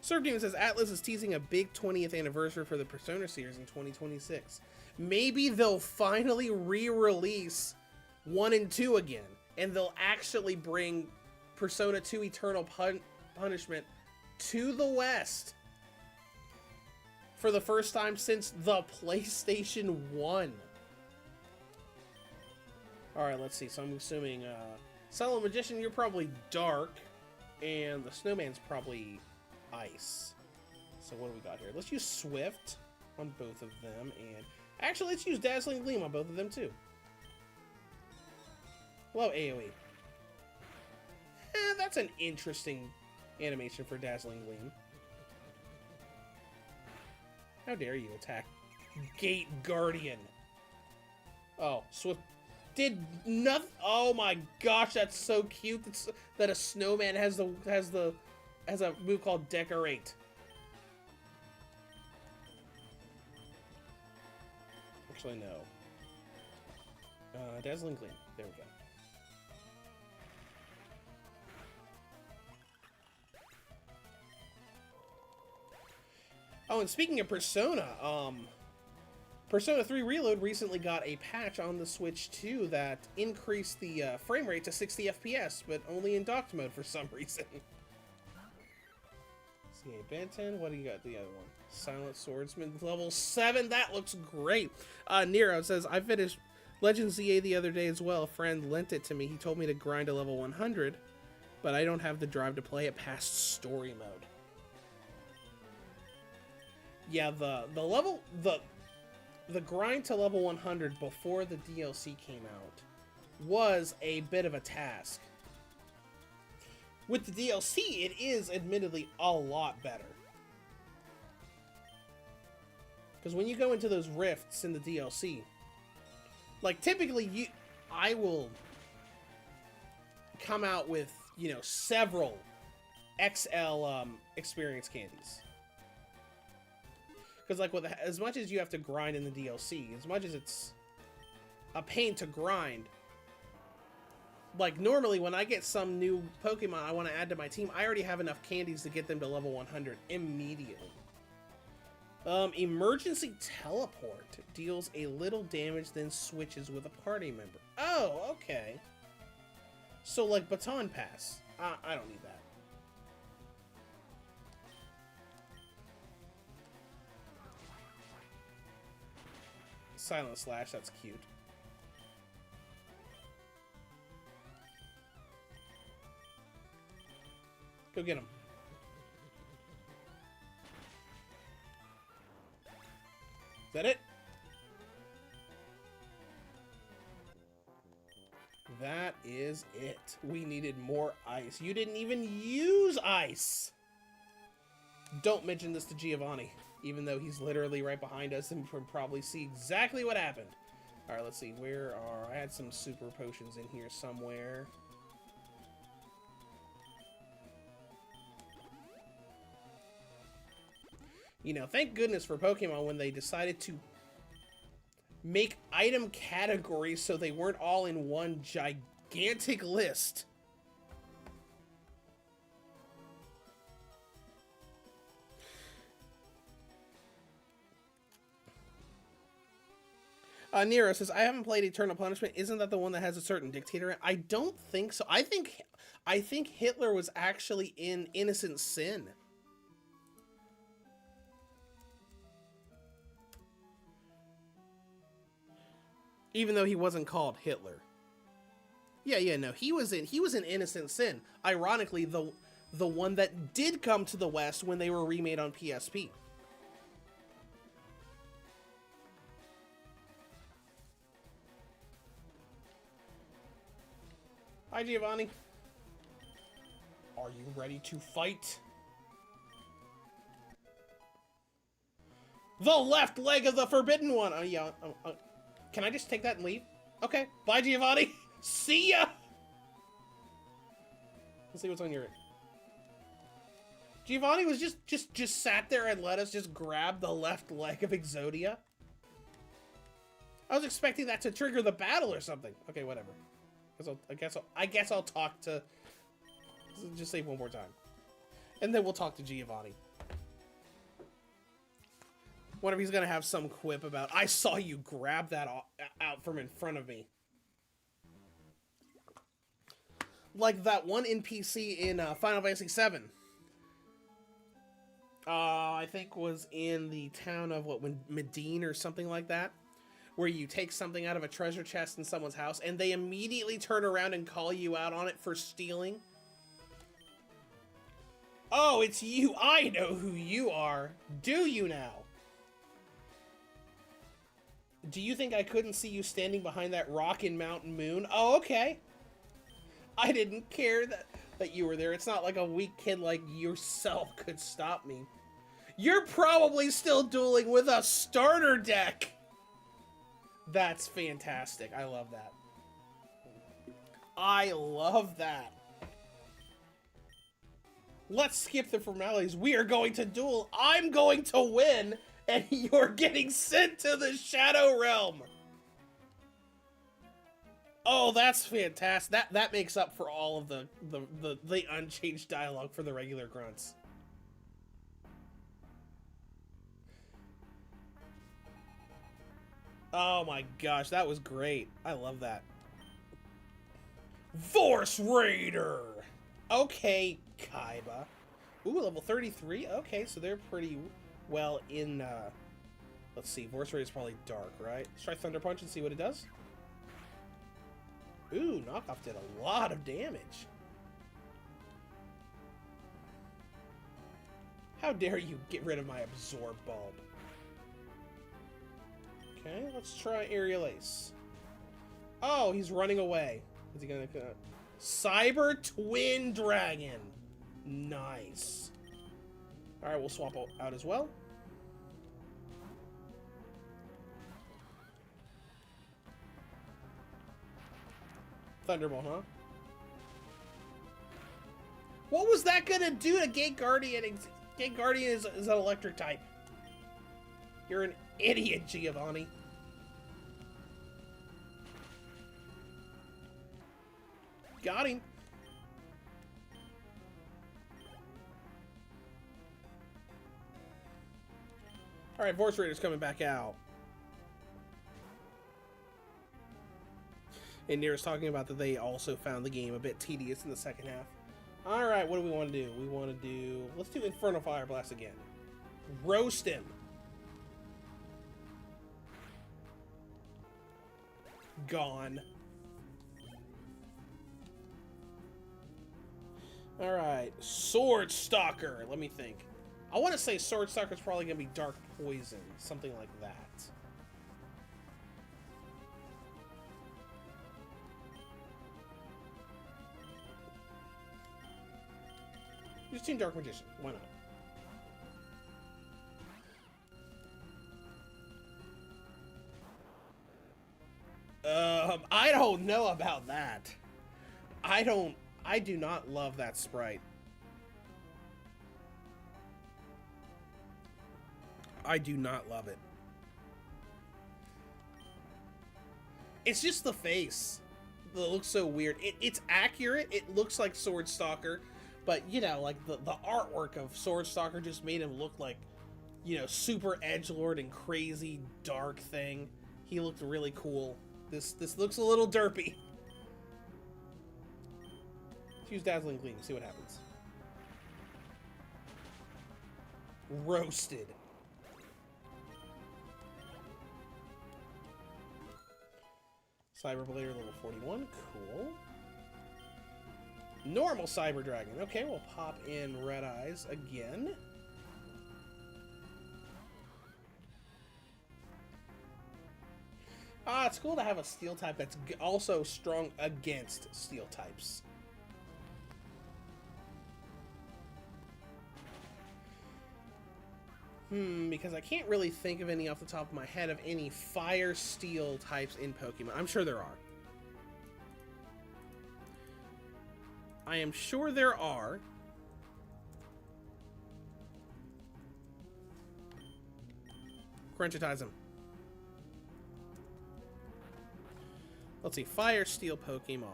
Surf Demon says Atlas is teasing a big 20th anniversary for the Persona series in 2026. Maybe they'll finally re-release 1 and 2 again, and they'll actually bring Persona 2 Eternal Punishment to the West for the first time since the PlayStation 1. Alright, let's see. So I'm assuming Silent Magician, you're probably dark, and the Snowman's probably ice. So what do we got here? Let's use Swift on both of them, and actually let's use Dazzling Gleam on both of them too. Hello, AoE. That's an interesting animation for Dazzling Gleam. How dare you attack Gate Guardian? Oh, Swift did nothing. Oh my gosh, that's so cute. That a snowman has a move called Decorate. Actually, no. Dazzling Gleam. There we go. Oh, and speaking of Persona, Persona 3 Reload recently got a patch on the Switch 2 that increased the frame rate to 60 FPS, but only in docked mode for some reason. CA Benton, what do you got the other one? Silent Swordsman, level 7, that looks great. Nero says, I finished Legend ZA the other day as well. A friend lent it to me. He told me to grind to level 100, but I don't have the drive to play it past story mode. Yeah, the grind to level 100 before the DLC came out was a bit of a task. With the DLC, it is admittedly a lot better. Because when you go into those rifts in the DLC, like typically I will come out with, you know, several XL experience candies. Because, like, as much as you have to grind in the DLC, as much as it's a pain to grind, like, normally when I get some new Pokemon I want to add to my team, I already have enough candies to get them to level 100 immediately. Emergency Teleport deals a little damage, then switches with a party member. Oh, okay. So, like, Baton Pass. I don't need that. Silent Slash, that's cute. Go get him. Is that it? That is it. We needed more ice. You didn't even use ice! Don't mention this to Giovanni, even though he's literally right behind us and can probably see exactly what happened. Alright, let's see. I had some super potions in here somewhere. You know, thank goodness for Pokemon when they decided to make item categories so they weren't all in one gigantic list. Nero says, I haven't played Eternal Punishment. Isn't that the one that has a certain dictator? I don't think so. I think Hitler was actually in Innocent Sin. Even though he wasn't called Hitler. Yeah, no, he was in Innocent Sin. Ironically, the one that did come to the West when they were remade on PSP. Hi, Giovanni. Are you ready to fight? The left leg of the Forbidden One! Yeah, can I just take that and leave? Okay, bye, Giovanni! See ya! Let's see what's on your... Giovanni was just sat there and let us just grab the left leg of Exodia? I was expecting that to trigger the battle or something. Okay, whatever. I guess I'll talk to... Just say one more time. And then we'll talk to Giovanni. Wonder if he's gonna have some quip about, I saw you grab that out from in front of me. Like that one NPC in Final Fantasy VII. I think was in the town of, Medine or something like that. Where you take something out of a treasure chest in someone's house, and they immediately turn around and call you out on it for stealing. Oh, it's you. I know who you are. Do you now? Do you think I couldn't see you standing behind that rock in Mountain Moon? Oh, okay. I didn't care that... that you were there. It's not like a weak kid like yourself could stop me. You're probably still dueling with a starter deck. That's fantastic. I love that. I love that. Let's skip the formalities. We are going to duel. I'm going to win, and you're getting sent to the Shadow Realm. Oh, that's fantastic. That makes up for all of the unchanged dialogue for the regular grunts. Oh my gosh, that was great. I love that. Force Raider! Okay, Kaiba. Ooh, level 33? Okay, so they're pretty well in, let's see, Force Raider is probably dark, right? Let's try Thunder Punch and see what it does. Ooh, Knockoff did a lot of damage. How dare you get rid of my Absorb Bulb? Okay, let's try Aerial Ace. Oh, he's running away. Is he gonna... Cyber Twin Dragon. Nice. Alright, we'll swap out as well. Thunderbolt, huh? What was that gonna do to Gate Guardian? Gate Guardian is an electric type. You're an idiot, Giovanni. Got him. Alright, Force Raider's coming back out. And Nira's talking about that they also found the game a bit tedious in the second half. Alright, what do we want to do? We want to do... Let's do Infernal Fire Blast again. Roast him. Gone. Alright, Sword Stalker. Let me think. I want to say Sword Stalker's probably going to be Dark Poison. Something like that. Just Team Dark Magician. Why not? I don't know about that. I do not love that sprite. I do not love it. It's just the face that looks so weird. It's accurate. It looks like Sword Stalker, but you know, like the artwork of Sword Stalker just made him look like, you know, super edgelord and crazy dark thing. He looked really cool. This looks a little derpy. Let's use Dazzling Gleam, see what happens. Roasted. Cyberblader level 41, cool. Normal Cyber Dragon. Okay, we'll pop in Red Eyes again. Ah, it's cool to have a steel type that's also strong against steel types. Because I can't really think of any off the top of my head of any fire steel types in Pokemon. I'm sure there are. I am sure there are. Crunchitize him. Let's see, fire steel Pokemon.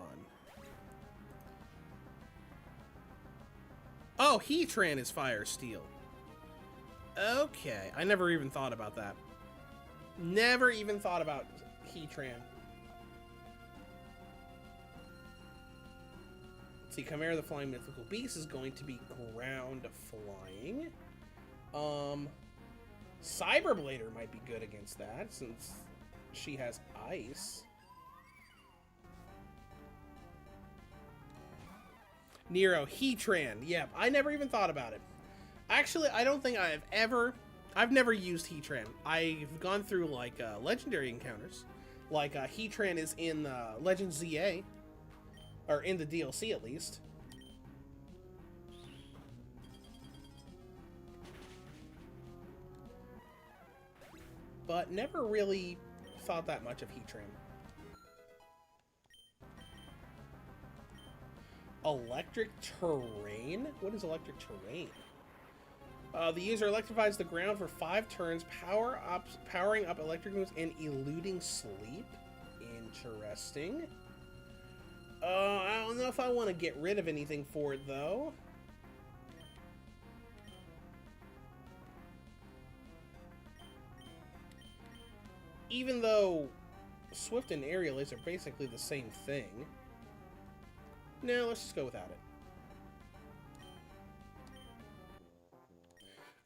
Oh, Heatran is fire steel. Okay, I never even thought about that. Never even thought about Heatran. Let's see, Chimera the Flying Mythical Beast is going to be ground flying. Cyberblader might be good against that, since she has ice. Nero, Heatran. Yeah, I never even thought about it. Actually, I don't think I've never used Heatran. I've gone through, like, legendary encounters. Like, Heatran is in Legend ZA. Or in the DLC, at least. but never really thought that much of Heatran. Electric terrain? What is electric terrain? The user electrifies the ground for 5 turns, powering up electric moves and eluding sleep. Interesting. I don't know if I want to get rid of anything for it, though. Even though Swift and Aerial Ace are basically the same thing. No, let's just go without it.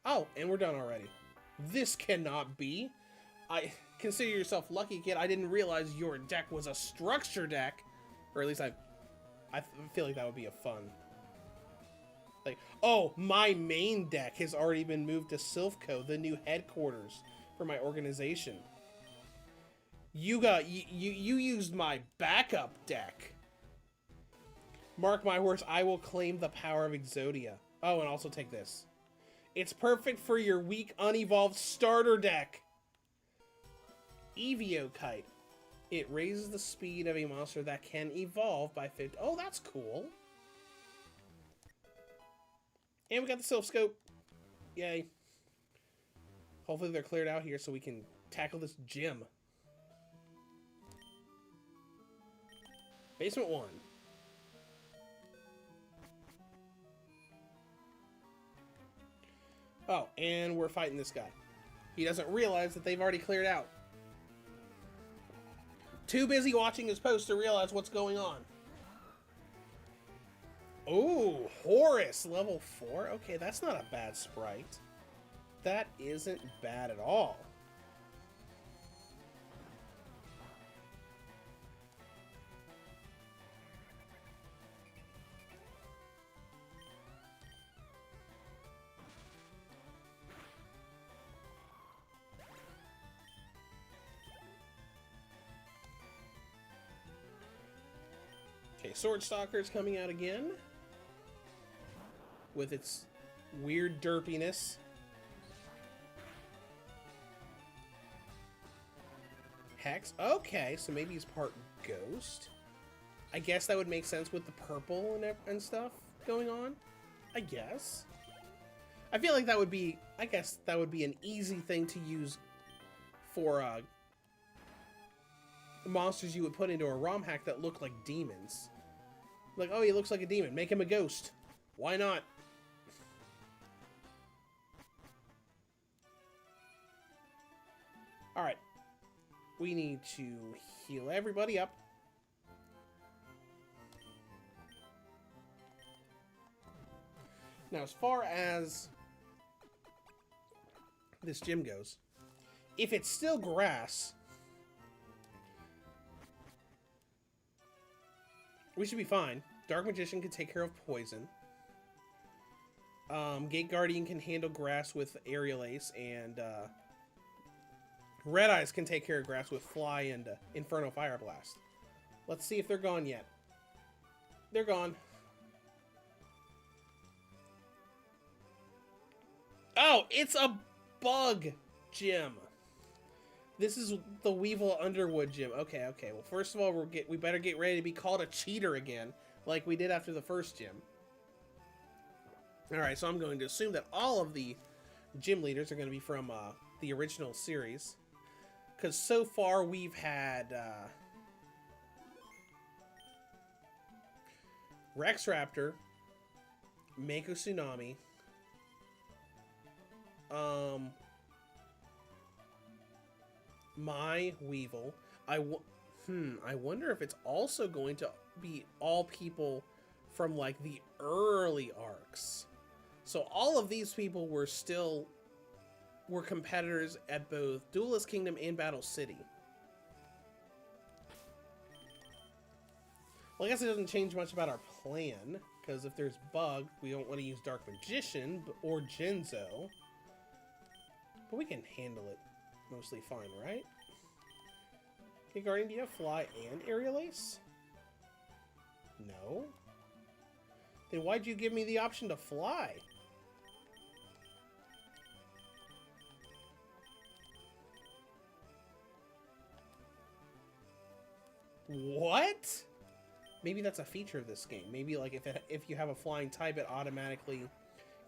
Oh, and we're done already. This cannot be. I consider yourself lucky, kid. I didn't realize your deck was a structure deck. Or at least I feel like that would be a fun. Like, oh, my main deck has already been moved to Silphco, the new headquarters for my organization. You used my backup deck. Mark my words, I will claim the power of Exodia. Oh, and also take this. It's perfect for your weak, unevolved starter deck. Yugioh Kite. It raises the speed of a monster that can evolve by 50. Oh, that's cool. And we got the Silphscope. Yay. Hopefully they're cleared out here so we can tackle this gym. Basement 1. Oh, and we're fighting this guy. He doesn't realize that they've already cleared out. Too busy watching his post to realize what's going on. Oh, Horus, level 4? Okay, that's not a bad sprite. That isn't bad at all. Okay, Sword Stalker's coming out again. With its weird derpiness. Hex. Okay, so maybe he's part ghost. I guess that would make sense with the purple and stuff going on. I guess. I feel like that would be... I guess that would be an easy thing to use for monsters you would put into a Romhack that look like demons. Like, oh, he looks like a demon. Make him a ghost. Why not? Alright. We need to heal everybody up. Now, as far as this gym goes, if it's still grass, we should be fine. Dark Magician can take care of poison. Gate Guardian can handle grass with Aerial Ace, and Red Eyes can take care of grass with Fly and Inferno Fire Blast. Let's see if they're gone yet. They're gone. Oh, it's a bug gym. This is the Weevil Underwood gym. Okay, okay. Well, first of all, we better get ready to be called a cheater again, like we did after the first gym. All right, so I'm going to assume that all of the gym leaders are going to be from the original series, because so far we've had Rex Raptor, Mako Tsunami, my Weevil. I wonder if it's also going to be all people from like the early arcs. So all of these people were competitors at both Duelist Kingdom and Battle City. Well, I guess it doesn't change much about our plan, because if there's Bug, we don't want to use Dark Magician or Jinzo. But we can handle it mostly fine, right? Okay, Guardian, do you have Fly and Aerial Ace? No? Then why'd you give me the option to Fly? What? Maybe that's a feature of this game. Maybe like if you have a flying type, it automatically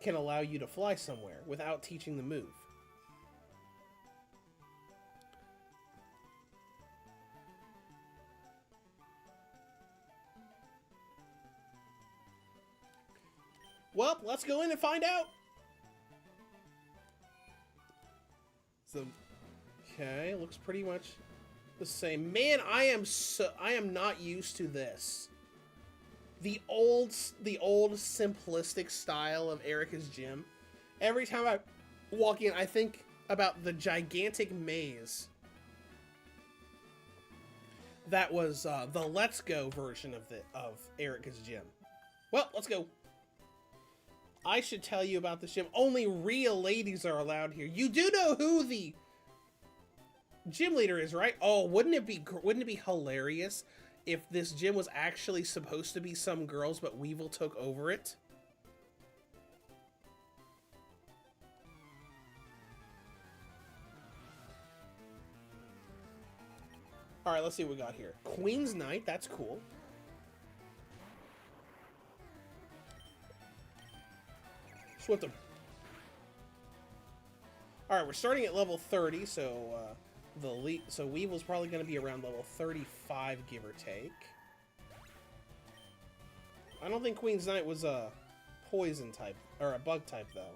can allow you to fly somewhere without teaching the move. Well, let's go in and find out. So, okay, looks pretty much the same. Man, I am not used to this. The old simplistic style of Erica's Gym. Every time I walk in, I think about the gigantic maze that was the Let's Go version of Erica's Gym. Well, let's go. I should tell you about this gym. Only real ladies are allowed here. You do know who the gym leader is, right? Oh, wouldn't it be hilarious if this gym was actually supposed to be some girls, but Weevil took over it? All right, let's see what we got here. Queen's Knight, that's cool. Swift him. All right, we're starting at level 30, so so Weevil's probably going to be around level 35, give or take. I don't think Queen's Knight was a poison type or a bug type though.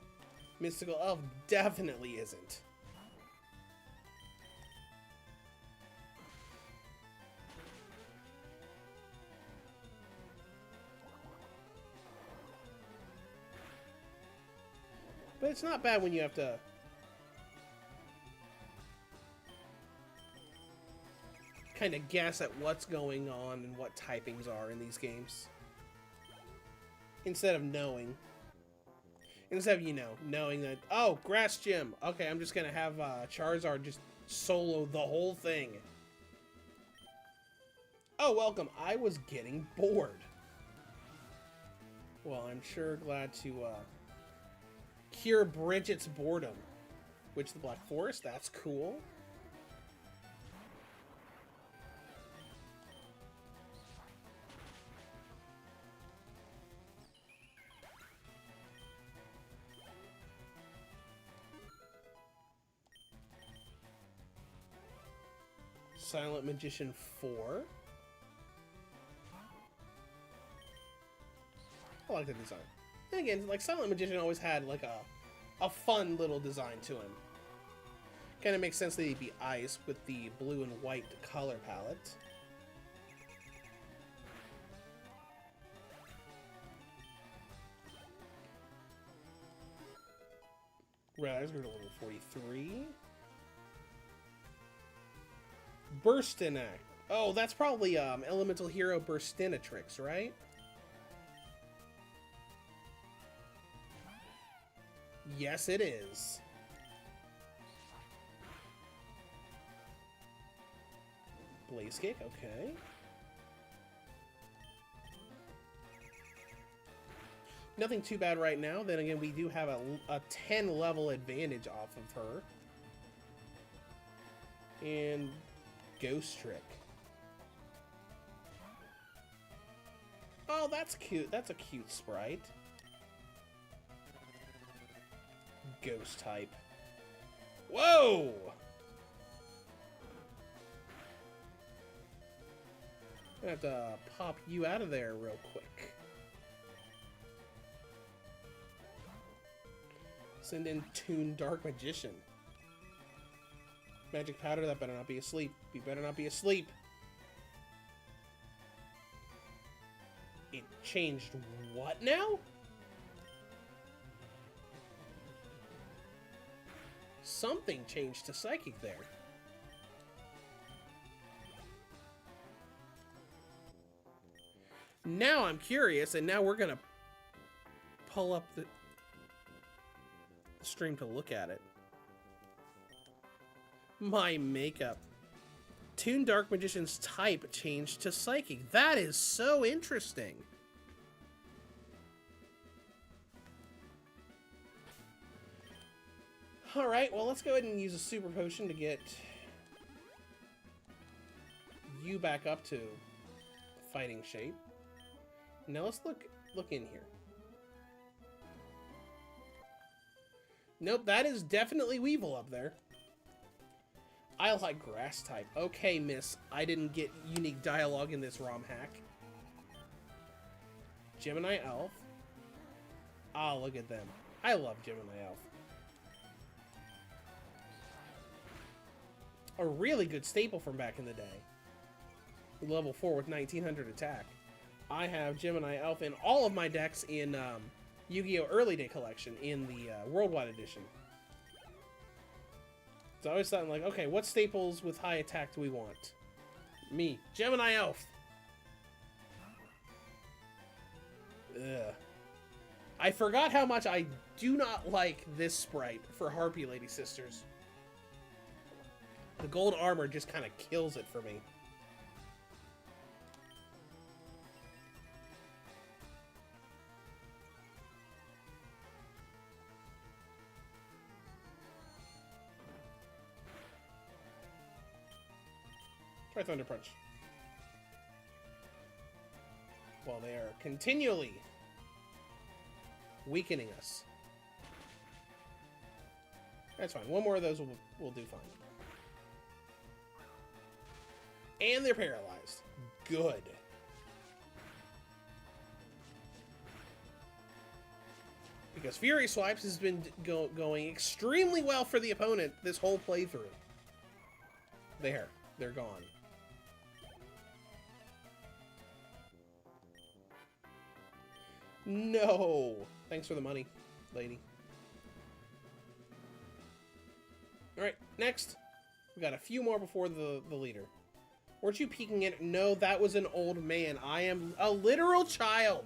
Mystical Elf definitely isn't. But it's not bad when you have to kind of guess at what's going on and what typings are in these games. Instead of knowing. Instead of, you know, knowing that, oh, Grass Gym. Okay, I'm just going to have Charizard just solo the whole thing. Oh, welcome. I was getting bored. Well, I'm sure glad to cure Bridget's boredom. Which the Black Forest, that's cool. Silent Magician 4. I like the design. And again, like Silent Magician always had like a fun little design to him. Kind of makes sense that he'd be ice with the blue and white color palette. Right, let's go to level 43. Burstinac. Oh, that's probably Elemental Hero Burstinatrix, right? Yes, it is. Blaze Kick, okay. Nothing too bad right now. Then again, we do have a 10 level advantage off of her. And Ghost Trick. Oh, that's cute. That's a cute sprite. Ghost type. Whoa! I'm gonna have to pop you out of there real quick. Send in Toon Dark Magician. Magic Powder, that better not be asleep. You better not be asleep. It changed what now? Something changed to Psychic there. Now I'm curious, and now we're gonna pull up the stream to look at it. My makeup. Toon Dark Magician's type changed to Psychic. That is so interesting. Alright, well, let's go ahead and use a Super Potion to get you back up to fighting shape. Now let's look in here. Nope, that is definitely Weevil up there. I like grass type. Okay, miss, I didn't get unique dialogue in this Romhack. Gemini Elf. Ah, look at them. I love Gemini Elf. A really good staple from back in the day. Level 4 with 1900 attack. I have Gemini Elf in all of my decks in Yu-Gi-Oh! Early Day Collection in the Worldwide Edition. So I always thought, like, okay, what staples with high attack do we want? Me, Gemini Elf. Ugh. I forgot how much I do not like this sprite for Harpy Lady Sisters. The gold armor just kind of kills it for me. Try Thunder Punch. Well, they are continually weakening us. That's fine. One more of those will do fine. And they're paralyzed. Good. Because Fury Swipes has been going extremely well for the opponent this whole playthrough. There. They're gone. No! Thanks for the money, lady. Alright, next. We got a few more before the leader. Weren't you peeking at it? No, that was an old man. I am a literal child.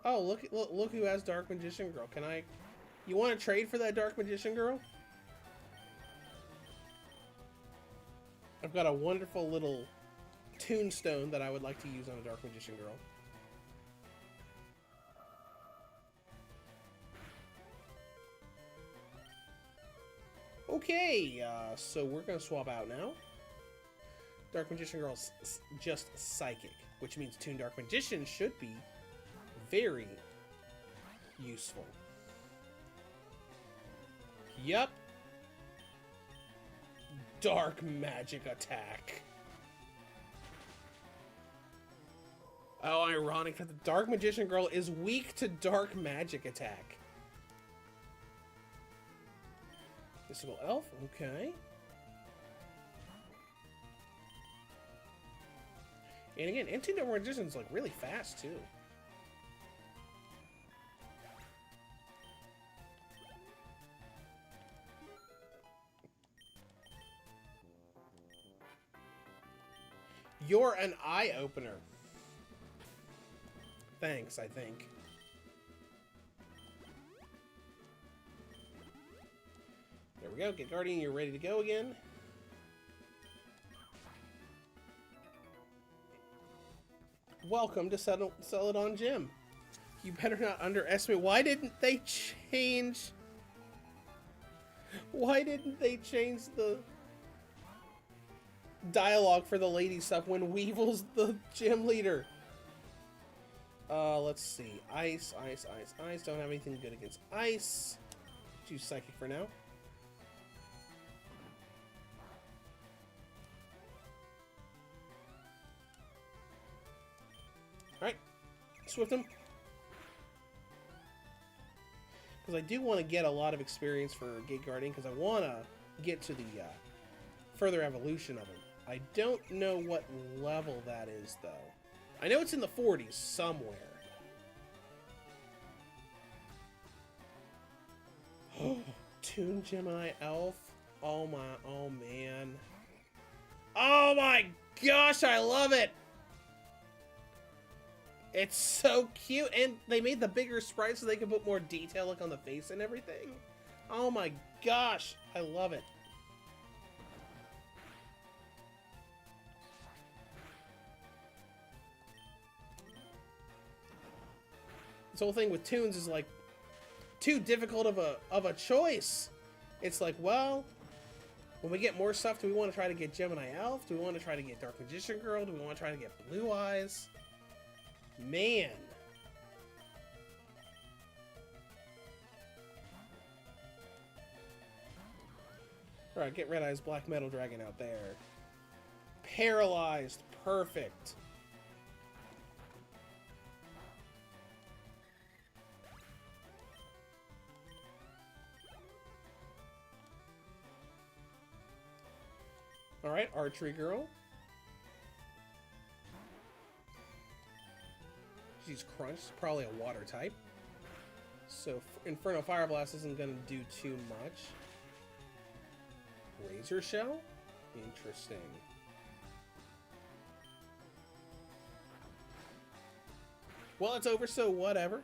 Oh, look who has Dark Magician Girl. Can I... You want to trade for that Dark Magician Girl? I've got a wonderful little tombstone that I would like to use on a Dark Magician Girl. Okay, so we're going to swap out now. Dark Magician Girl's just Psychic, which means Toon Dark Magician should be very useful. Yup. Dark Magic Attack. Oh, ironic that the Dark Magician Girl is weak to Dark Magic Attack. Mystical Elf, okay. And again, Toon Dark Magician's like really fast too. You're an eye-opener. Thanks, I think. There we go. Get Guardian, you're ready to go again. Welcome to Celadon Gym. You better not underestimate. Why didn't they change... Why didn't they change the dialogue for the lady stuff when Weevil's the gym leader? Let's see. Ice. Don't have anything good against ice. Choose Psychic for now. Alright. Swift him. Because I do want to get a lot of experience for Gate Guardian, because I want to get to the further evolution of him. I don't know what level that is, though. I know it's in the 40s somewhere. Toon Gemini Elf. Oh man. Oh my gosh, I love it! It's so cute, and they made the bigger sprite so they can put more detail like on the face and everything. Oh my gosh, I love it. This whole thing with Toons is like too difficult of a choice. It's like, well, When we get more stuff, do we want to try to get Gemini Elf? Do we want to try to get Dark Magician Girl? Do we want to try to get Blue Eyes? Man. Alright, get Red Eyes Black Metal Dragon out there. Paralyzed. Perfect. Alright, Archery Girl. She's Crunch, probably a water type. So Inferno Fire Blast isn't going to do too much. Razor Shell? Interesting. Well, it's over, so whatever.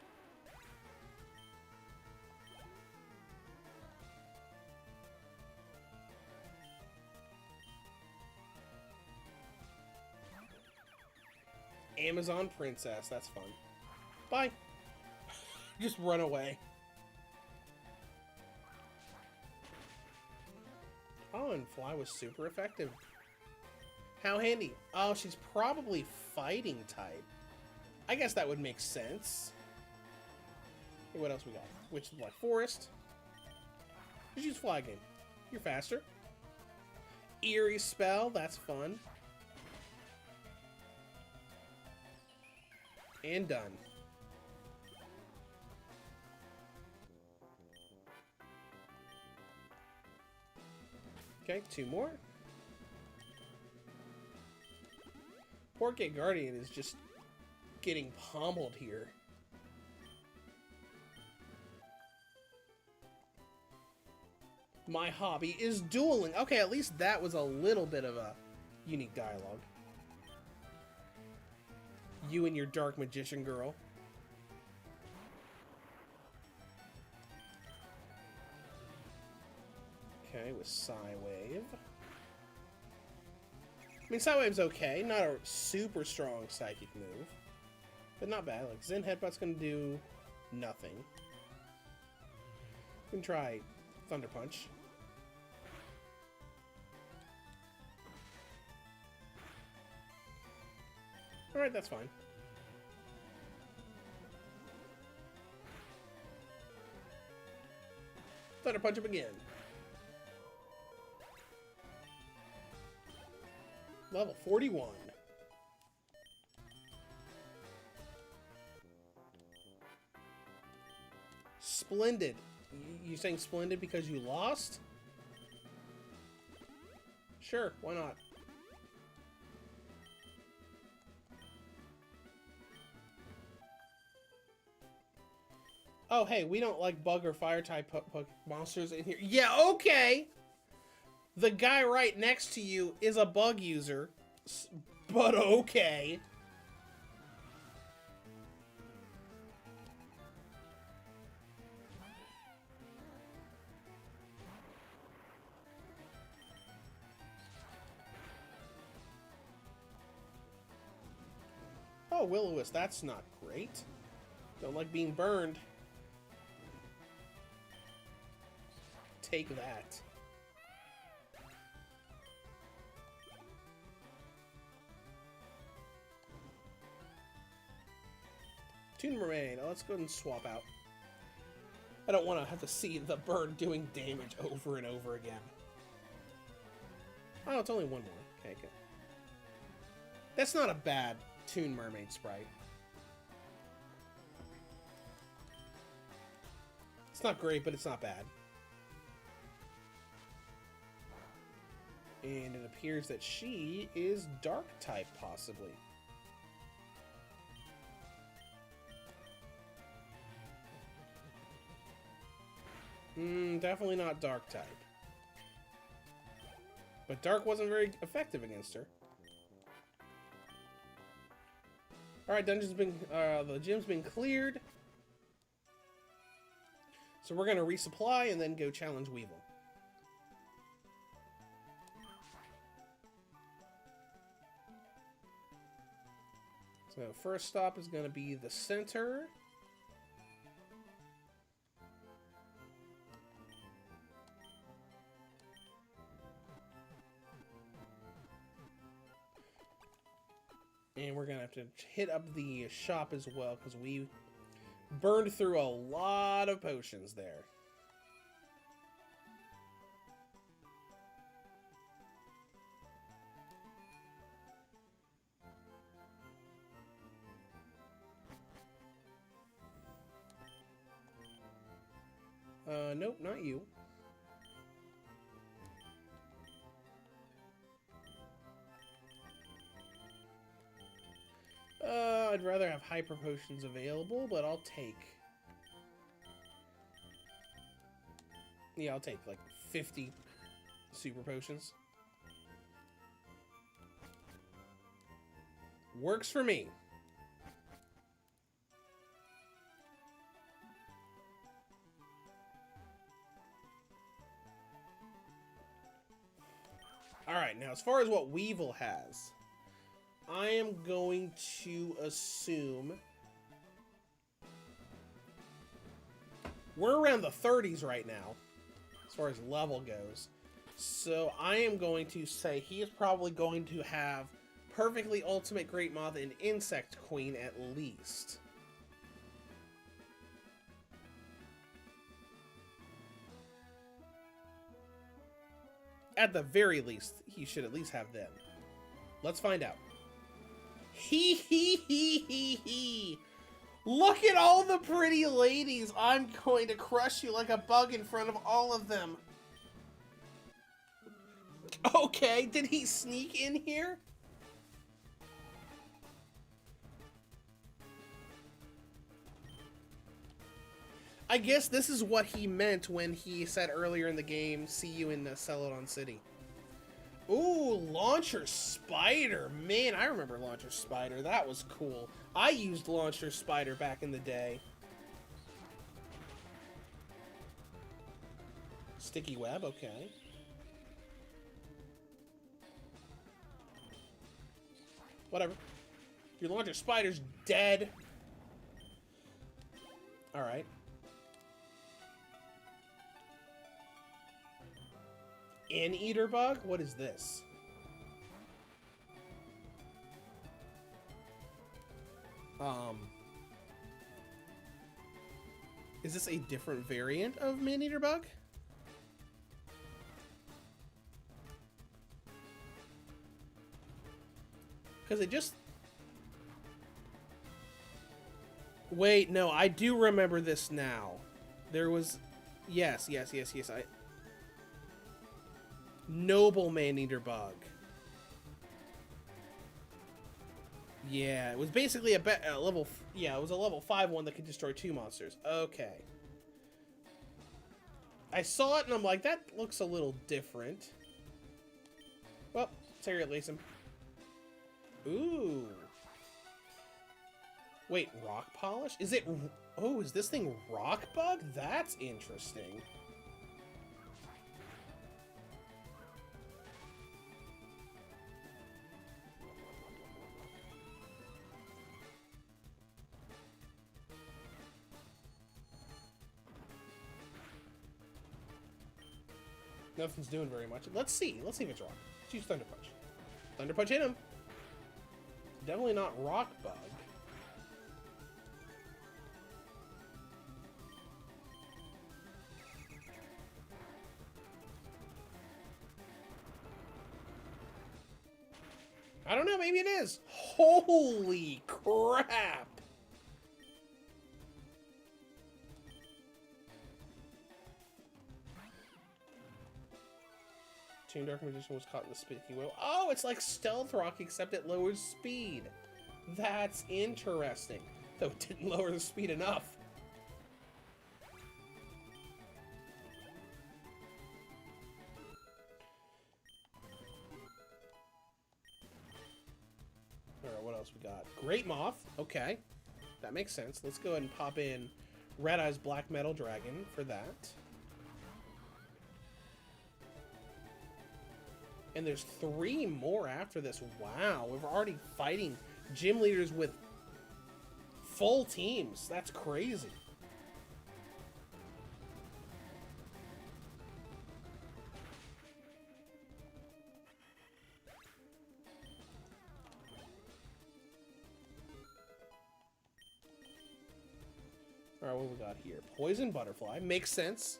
Amazon Princess, that's fun. Bye. Just run away. Oh, and Fly was super effective. How handy. Oh, she's probably fighting type. I guess that would make sense. Hey, what else we got? Witch of the Black Forest. Just use Fly Game. You're faster. Eerie Spell, that's fun. And done. Okay, 2 more. Portkey Guardian is just getting pummeled here. My hobby is dueling. Okay, at least that was a little bit of a unique dialogue. You and your Dark Magician Girl. Okay, with Psywave. I mean, Psywave's okay. Not a super strong psychic move. But not bad. Like, Zen Headbutt's gonna do nothing. We can try Thunder Punch. Alright, that's fine. Thunder Punch him again. Level 41. Splendid. You saying splendid because you lost? Sure, why not? Oh, hey, we don't like bug or fire type monsters in here. Yeah, okay! The guy right next to you is a bug user, but okay. Oh, Will-O-Wisp, that's not great. Don't like being burned. Take that. Toon Mermaid. Oh, let's go ahead and swap out. I don't want to have to see the bird doing damage over and over again. Oh, it's only 1 more. Okay, good. That's not a bad Toon Mermaid sprite. It's not great, but it's not bad. And it appears that she is Dark type, possibly. Definitely not Dark type. But Dark wasn't very effective against her. Alright, the gym's been cleared. So we're gonna resupply and then go challenge Weevil. So first stop is gonna be the center. And we're going to have to hit up the shop as well, because we burned through a lot of potions there. Nope, not you. I'd rather have hyper potions available, but I'll take... Yeah, I'll take like 50 super potions. Works for me. Alright, now as far as what Weevil has, I am going to assume we're around the 30s right now, as far as level goes. So I am going to say he is probably going to have Perfectly Ultimate Great Moth and Insect Queen at least. At the very least, he should at least have them. Let's find out. Hee hee hee hee hee. Look at all the pretty ladies. I'm going to crush you like a bug in front of all of them. Okay, did he sneak in here? I guess this is what he meant when he said earlier in the game, see you in Celadon City. Ooh, Launcher Spider. Man, I remember Launcher Spider. That was cool. I used Launcher Spider back in the day. Sticky Web, okay. Whatever. Your Launcher Spider's dead. Alright. Eater Bug? What is this? Is this a different variant of Eater Bug? Because it just... Wait, no, I do remember this now. There was... Yes. Noble Eater Bug. Yeah, it was basically a level... Yeah, it was a level 5 one that could destroy 2 monsters. Okay. I saw it and I'm like, that looks a little different. Well, Terry lace him. Ooh. Wait, Rock Polish? Is it... Oh, is this thing Rock Bug? That's interesting. Nothing's doing very much. Let's see. Let's see if it's rock. Let's use Thunder Punch. Thunder Punch hit him. Definitely not Rock Bug. I don't know. Maybe it is. Holy crap. Toon Dark Magician was caught in the Sticky Web. Oh, it's like Stealth Rock, except it lowers speed. That's interesting. Though it didn't lower the speed enough. Alright, what else we got? Great Moth. Okay. That makes sense. Let's go ahead and pop in Red Eye's Black Metal Dragon for that. And there's 3 more after this. Wow, we're already fighting gym leaders with full teams. That's crazy. Alright, what we got here? Poison Butterfly. Makes sense.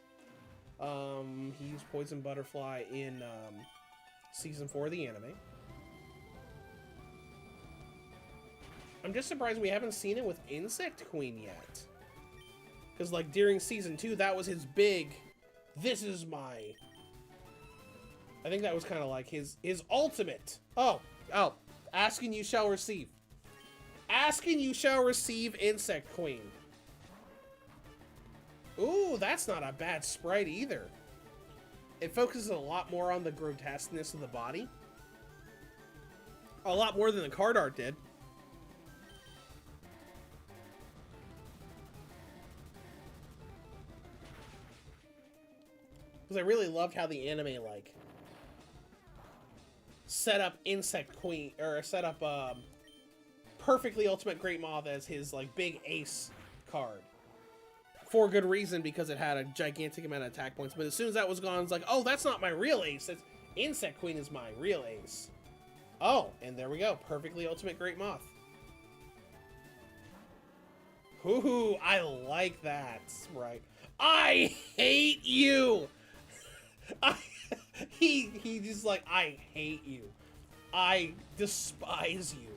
He's Poison Butterfly in Season 4 of the anime. I'm just surprised we haven't seen it with Insect Queen yet. Because, like, during Season 2, that was his big... This is my... I think that was kind of like his ultimate. Oh. Ask and you shall receive. Ask and you shall receive, Insect Queen. Ooh, that's not a bad sprite either. It focuses a lot more on the grotesqueness of the body. A lot more than the card art did. Because I really loved how the anime, like, set up Insect Queen, or set up Perfectly Ultimate Great Moth as his, like, big ace card. For good reason, because it had a gigantic amount of attack points. But as soon as that was gone, it's like, oh, that's not my real ace. That's Insect Queen is my real ace. Oh, and there we go. Perfectly Ultimate Great Moth. Hoo-hoo, I like that. Right. I hate you! He just like, I hate you. I despise you.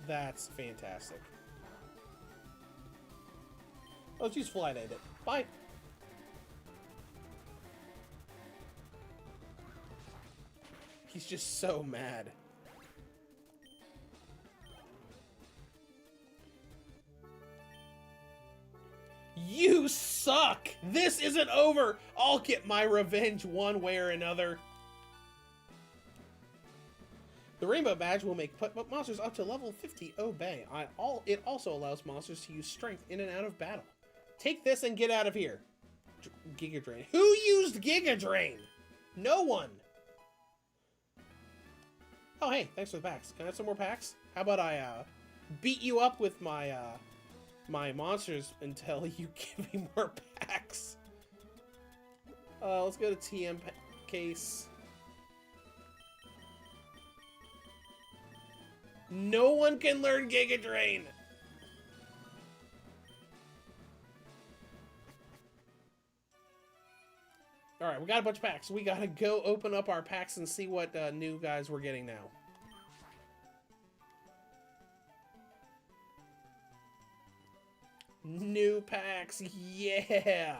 That's fantastic. Let's use Flight Edit. Bye. He's just so mad. You suck! This isn't over! I'll get my revenge one way or another. The Rainbow Badge will make monsters up to level 50 obey. It also allows monsters to use strength in and out of battle. Take this and get out of here. Giga Drain. Who used Giga Drain? No one. Oh, hey, thanks for the packs. Can I have some more packs? How about I beat you up with my my monsters until you give me more packs? Let's go to TM case. No one can learn Giga Drain. Alright, we got a bunch of packs. We gotta go open up our packs and see what new guys we're getting now. New packs, yeah!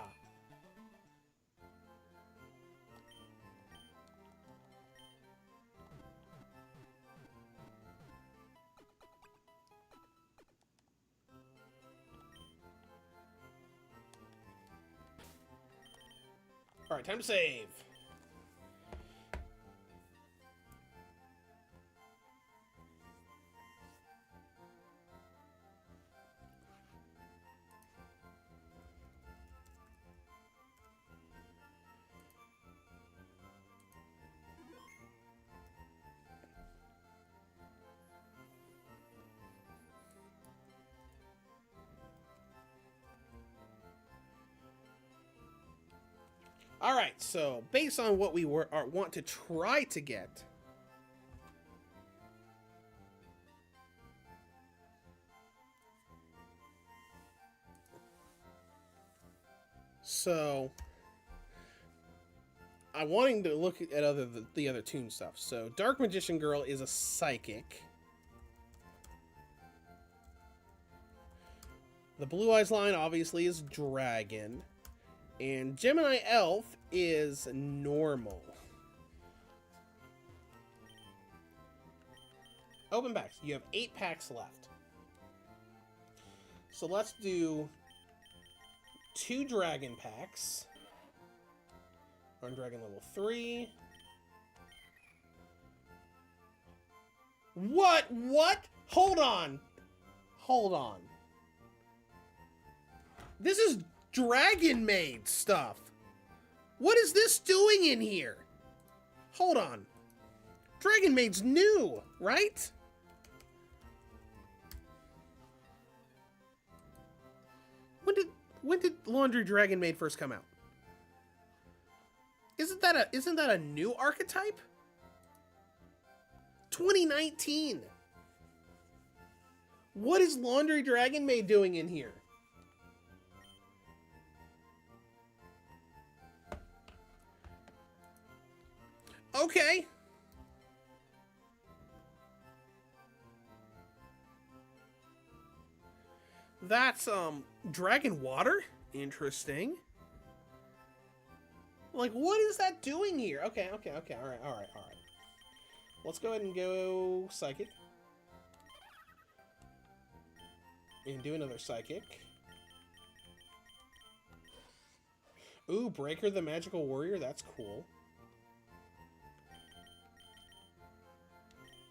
Alright, time to save. All right, so based on what we want to try to get, so I'm wanting to look at the other toon stuff. So Dark Magician Girl is a psychic. The Blue Eyes line obviously is dragon. And Gemini Elf is normal. Open packs. You have 8 packs left. So let's do 2 dragon packs. On dragon level 3. What? Hold on. This is Dragon Maid stuff. What is this doing in here? Hold on. Dragon Maid's new, right? When did Laundry Dragon Maid first come out? Isn't that a new archetype? 2019. What is Laundry Dragon Maid doing in here? Okay. That's, Dragon Water? Interesting. Like, what is that doing here? Okay. Alright. Let's go ahead and go Psychic. And do another Psychic. Ooh, Breaker the Magical Warrior. That's cool.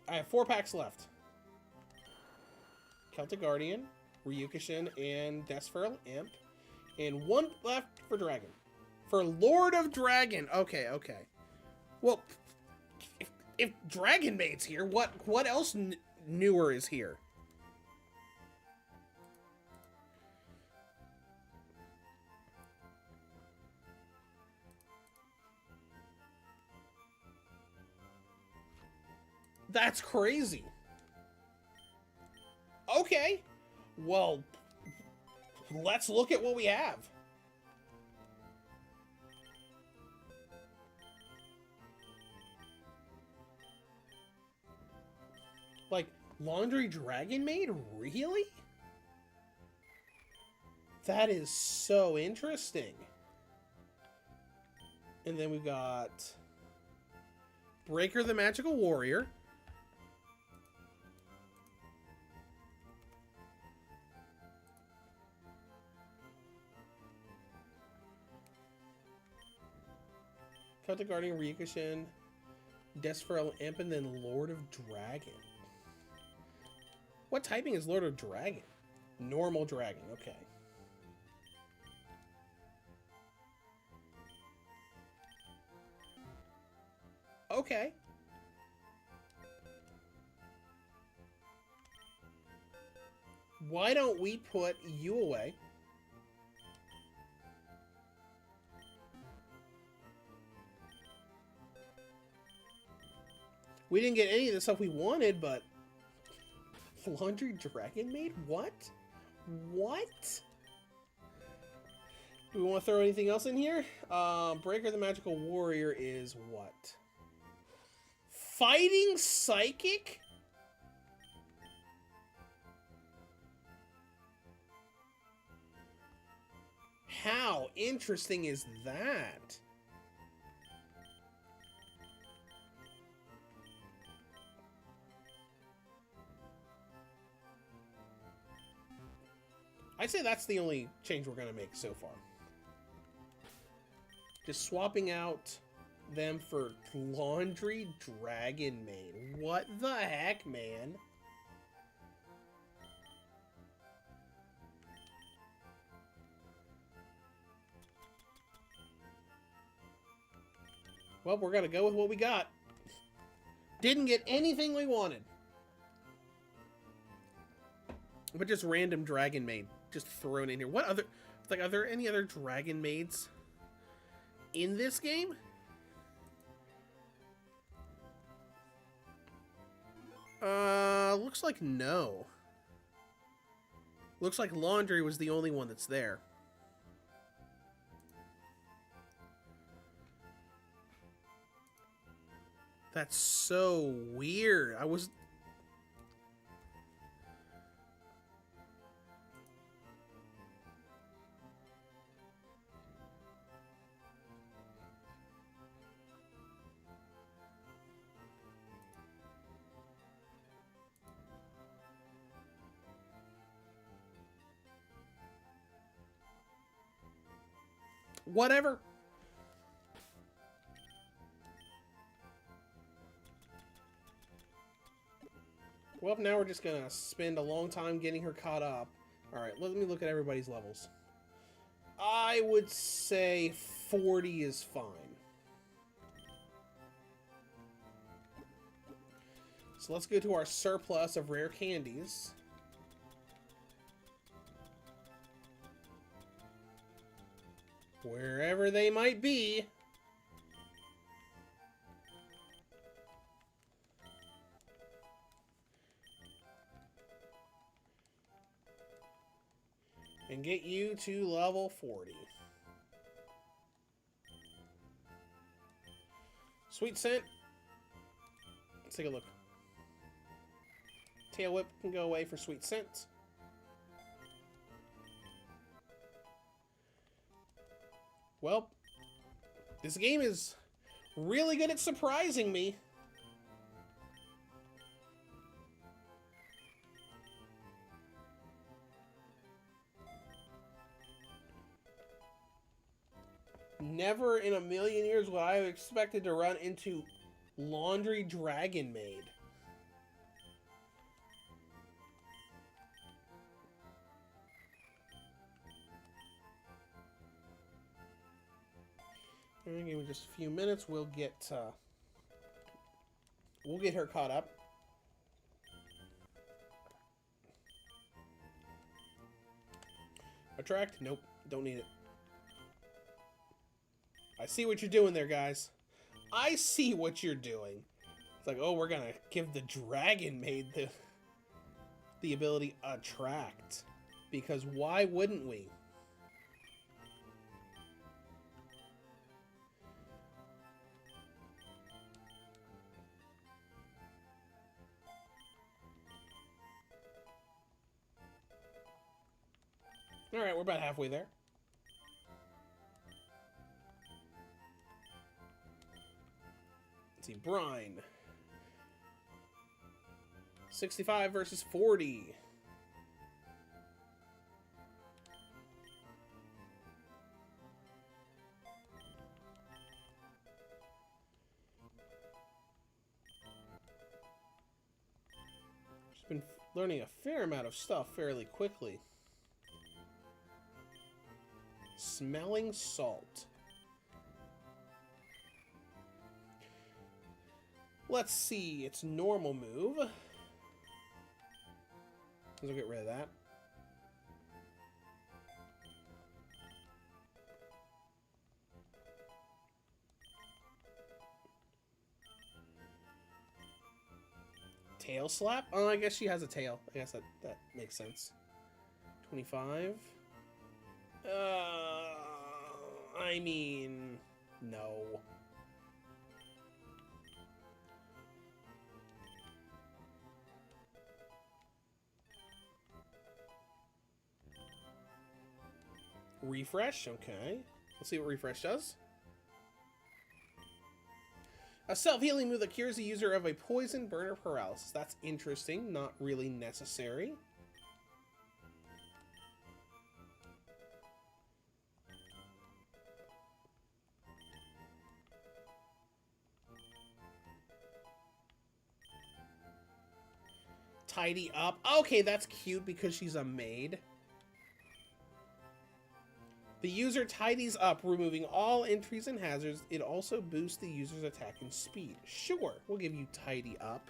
I have 4 packs left. Celtic Guardian, Ryukushin, and Desferal Imp. And 1 left for Dragon. For Lord of Dragon. Okay. Well, if Dragon Maid's here, what else newer is here? That's crazy. Okay. Well, let's look at what we have. Like, Laundry Dragon Maid? Really? That is so interesting. And then we've got Breaker the Magical Warrior. Celtic Guardian, Ryukushin, Desferal Imp, and then Lord of Dragon. What typing is Lord of Dragon? Normal Dragon, okay. Okay. Why don't we put you away? We didn't get any of the stuff we wanted, but... Laundry Dragon Maid? What? What? Do we want to throw anything else in here? Breaker the Magical Warrior is what? Fighting Psychic? How interesting is that? I'd say that's the only change we're going to make so far. Just swapping out them for Laundry Dragon Maid. What the heck, man? Well, we're going to go with what we got. Didn't get anything we wanted. But just random Dragon Maid just thrown in here. What other... Like, are there any other Dragon Maids in this game? Looks like no. Looks like Laundry was the only one that's there. That's so weird. I was... Whatever. Well, now we're just gonna spend a long time getting her caught up. Alright, let me look at everybody's levels. I would say 40 is fine. So let's go to our surplus of rare candies. Wherever they might be. and get you to level 40. Sweet Scent. Let's take a look. Tail Whip can go away for Sweet Scent. Well, this game is really good at surprising me. Never in a million years would I have expected to run into Laundry Dragon Maid. Give me just a few minutes. We'll get her caught up. Attract? Nope, don't need it. I see what you're doing there, guys. I see what you're doing. It's like, oh, we're gonna give the Dragon Maid the ability Attract. Because why wouldn't we? Alright, we're about halfway there. Let's see, Brine. 65 versus 40. She's been learning a fair amount of stuff fairly quickly. Smelling Salt. Let's see its normal move. Let's get rid of that. Tail Slap? Oh, I guess she has a tail. I guess that makes sense. 25. I mean, no. Refresh, okay. Let's see what Refresh does. A self-healing move that cures the user of a poison, burn, or paralysis. That's interesting, not really necessary. Tidy Up. Okay, that's cute because she's a maid. The user tidies up, removing all entries and hazards. It also boosts the user's attack and speed. Sure, we'll give you Tidy Up.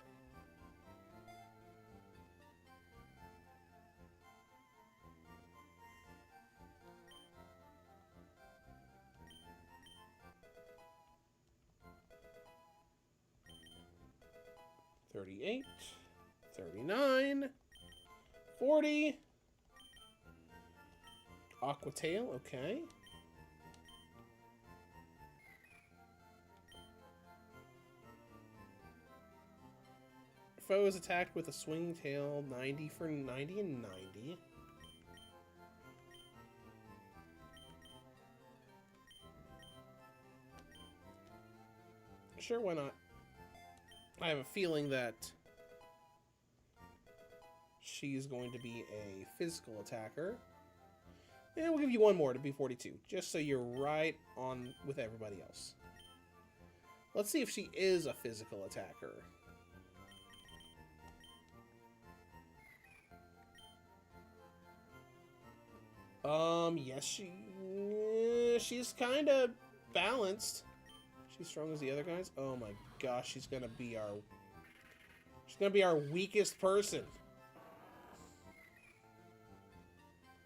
$38, $39, $40. Aqua Tail, okay. Foe is attacked with a swing tail, 90 for 90 and 90. Sure, why not? I have a feeling that she's going to be a physical attacker. And we'll give you one more to be 42, just so you're right on with everybody else. Let's see if she is a physical attacker. Yes, she's kind of balanced. She's strong as the other guys. Oh my gosh, she's gonna be our weakest person.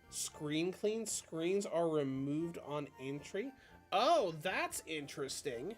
Screen clean. Screens are removed on entry. Oh, that's interesting.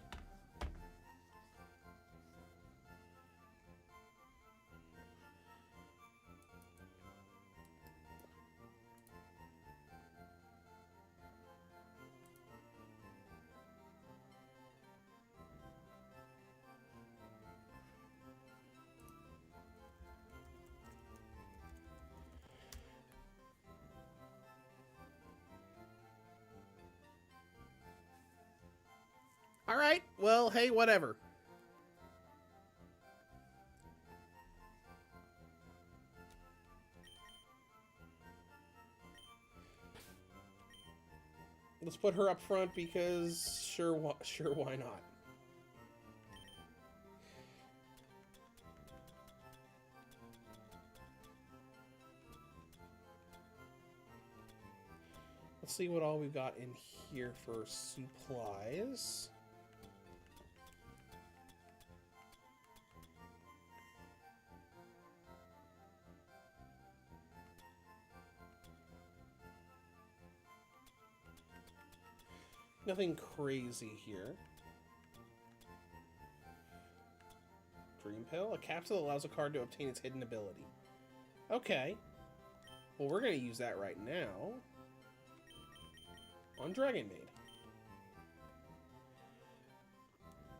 Alright, well, hey, whatever. Let's put her up front because sure, why not? Let's see what all we've got in here for supplies. Nothing crazy here. Dream Pill. A capsule allows a card to obtain its hidden ability. Okay. Well, we're going to use that right now on Dragon Maid.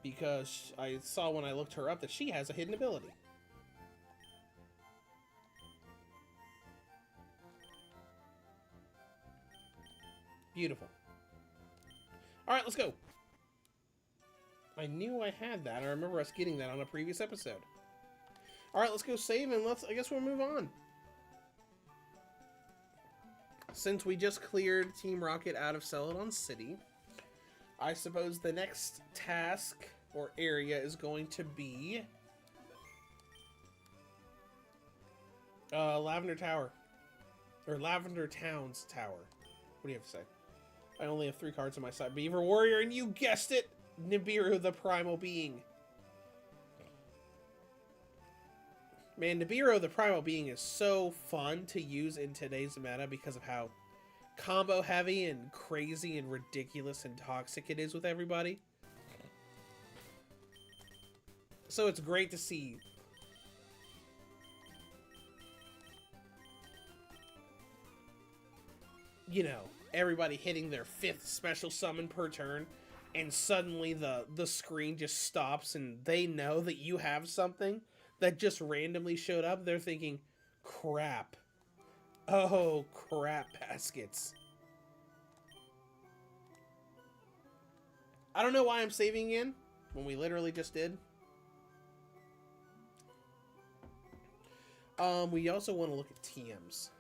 Because I saw when I looked her up that she has a hidden ability. Beautiful. Alright, let's go. I knew I had that. I remember us getting that on a previous episode. Alright, let's go save and I guess we'll move on. Since we just cleared Team Rocket out of Celadon City, I suppose the next task or area is going to be Lavender Tower. Or Lavender Town's Tower. What do you have to say? I only have 3 cards on my side. Beaver Warrior, and you guessed it! Nibiru the Primal Being. Man, Nibiru the Primal Being is so fun to use in today's meta because of how combo heavy and crazy and ridiculous and toxic it is with everybody. So it's great to see. You know, everybody hitting their 5th special summon per turn, and suddenly the screen just stops and they know that you have something that just randomly showed up. They're thinking, crap. Oh, crap baskets. I don't know why I'm saving in when we literally just did. We also want to look at TMs.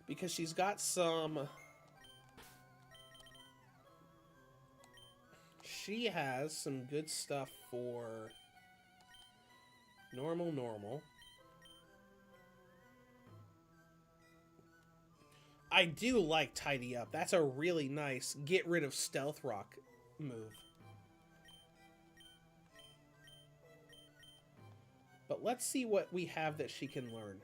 Because she's got some... She has some good stuff for normal. I do like Tidy Up. That's a really nice get rid of Stealth Rock move. But let's see what we have that she can learn.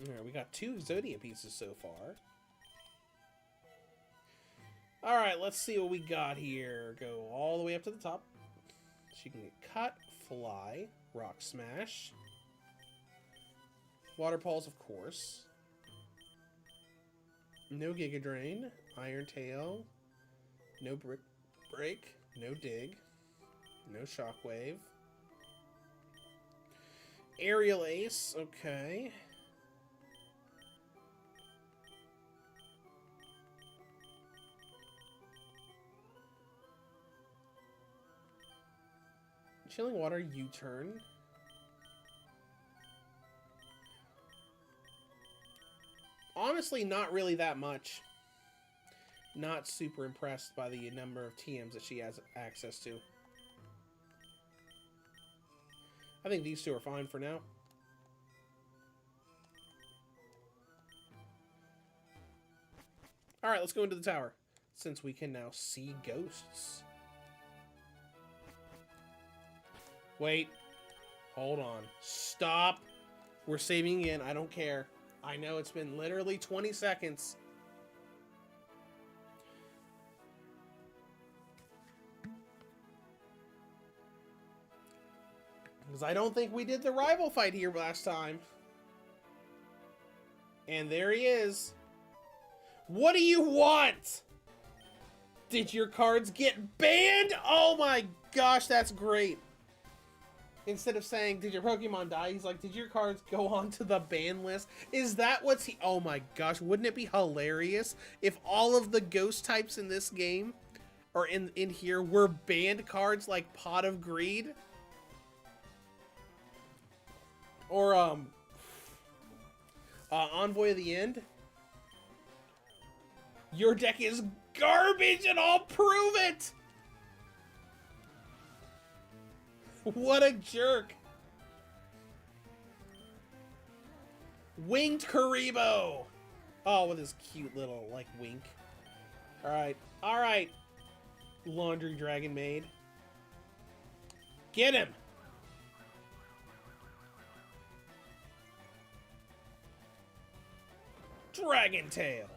Alright, we got 2 Exodia pieces so far. Alright, let's see what we got here. Go all the way up to the top. She can get Cut, Fly, Rock Smash, Water Pulse, of course. No Giga Drain, Iron Tail, no Break, no Dig, no Shockwave. Aerial Ace, okay. Chilling Water, U-turn. Honestly, not really that much. Not super impressed by the number of TMs that she has access to. I think these 2 are fine for now. Alright, let's go into the tower, since we can now see ghosts. Wait. Hold on. Stop. We're saving in. I don't care. I know it's been literally 20 seconds. Because I don't think we did the rival fight here last time. And there he is. What do you want? Did your cards get banned? Oh my gosh, that's great. Instead of saying, did your Pokemon die? He's like, did your cards go onto the ban list? Is that what's he... Oh my gosh, wouldn't it be hilarious if all of the ghost types in this game, or in here, were banned cards like Pot of Greed? Or, Envoy of the End? Your deck is garbage and I'll prove it! What a jerk. Winged Karibo. Oh, with his cute little, like, wink. Alright. Alright. Laundry Dragon Maid. Get him. Dragon Tail.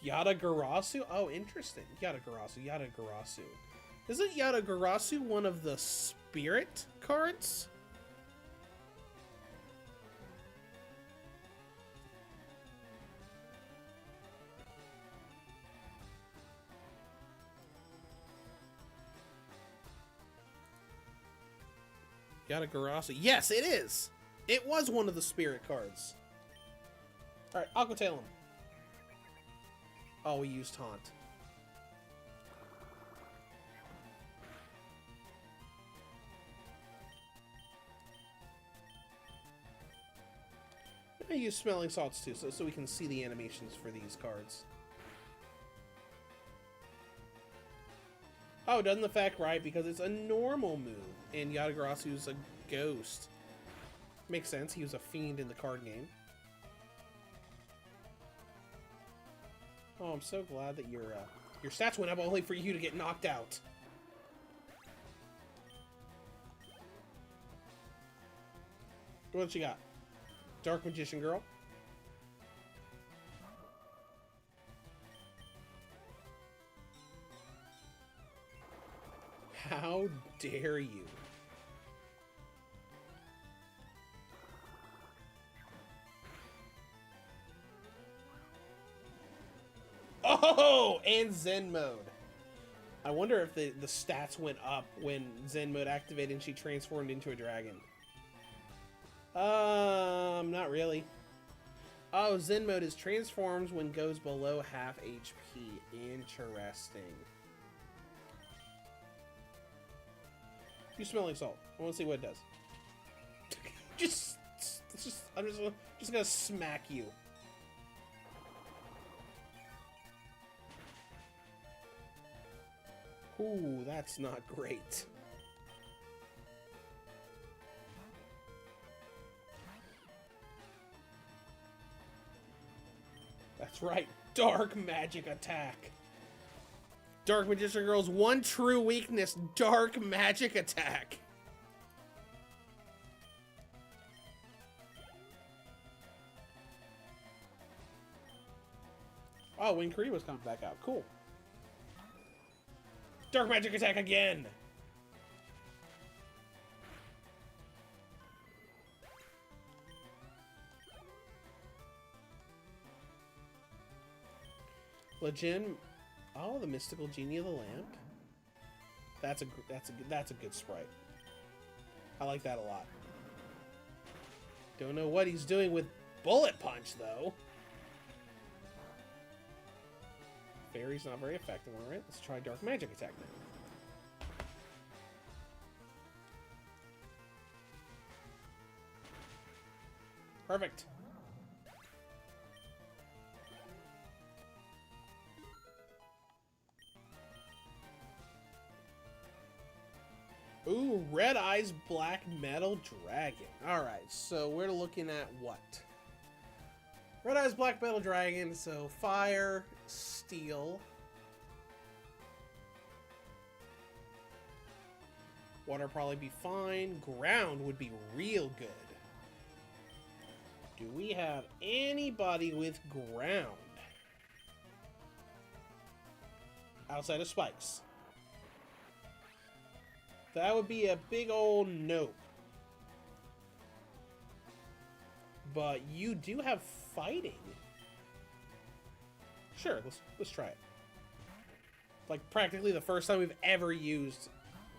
Yatagarasu? Oh, interesting. Yatagarasu. Isn't Yatagarasu one of the spirit cards? Yatagarasu. Yes, it is! It was one of the spirit cards. Alright, Aqua Tail him. Oh, we used Taunt. I use Smelling Salts too, so we can see the animations for these cards. Oh, doesn't the fact right? Because it's a normal move, and Yatagarasu's a ghost. Makes sense, he was a fiend in the card game. Oh, I'm so glad that your stats went up only for you to get knocked out. What you got? Dark Magician Girl. How dare you? Oh, and Zen mode. I wonder if the stats went up when Zen mode activated and she transformed into a dragon. Not really. Oh, Zen mode is transforms when goes below half HP. Interesting. You Smelling Salt. I want to see what it does. I'm just gonna smack you. Ooh, that's not great. That's right, Dark Magic Attack. Dark Magician Girl's one true weakness, Dark Magic Attack. Oh, Winged Karibo's coming back out. Cool. Dark Magic Attack again! Legend. Oh, the Mystical Genie of the Lamp. That's a good sprite. I like that a lot. Don't know what he's doing with Bullet Punch though. Fairy's not very effective. All right, let's try Dark Magic Attack now. Perfect. Ooh, Red Eyes Black Metal Dragon. Alright, so we're looking at what? Red Eyes Black Metal Dragon, so fire, steel. Water probably be fine. Ground would be real good. Do we have anybody with ground? Outside of Spikes. That would be a big old nope. But you do have fighting. Sure, let's try it. Like, practically the first time we've ever used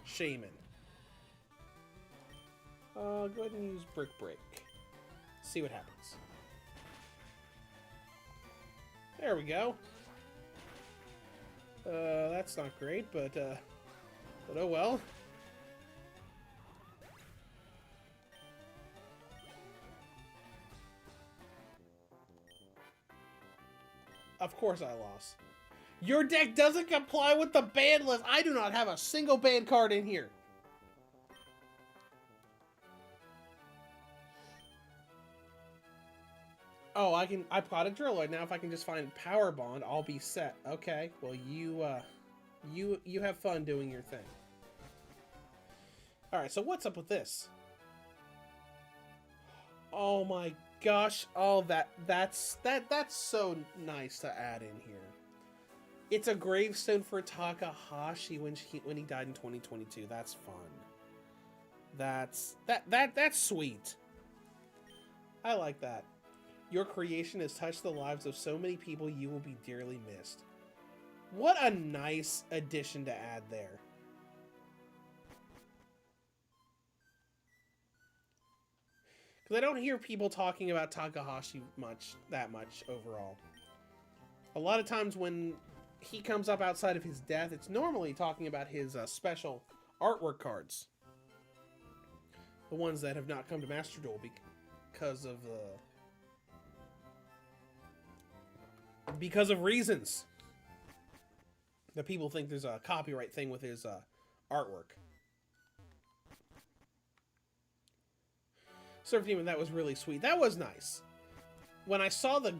Shaman. Go ahead and use Brick Break. See what happens. There we go. That's not great, but oh well. Of course I lost. Your deck doesn't comply with the ban list. I do not have a single ban card in here. Oh, I product Drillloid. Now if I can just find Power Bond, I'll be set. Okay. Well, you have fun doing your thing. All right, so what's up with this? Oh my gosh. Oh, that's so nice to add in here. It's a gravestone for Takahashi when he died in 2022. That's fun. That's sweet. I like that. Your creation has touched the lives of so many people, you will be dearly missed. What a nice addition to add there. Because I don't hear people talking about Takahashi that much overall. A lot of times when he comes up outside of his death, it's normally talking about his special artwork cards. The ones that have not come to Master Duel because of reasons that people think there's a copyright thing with his artwork. Surf Demon, that was really sweet. That was nice. When I saw the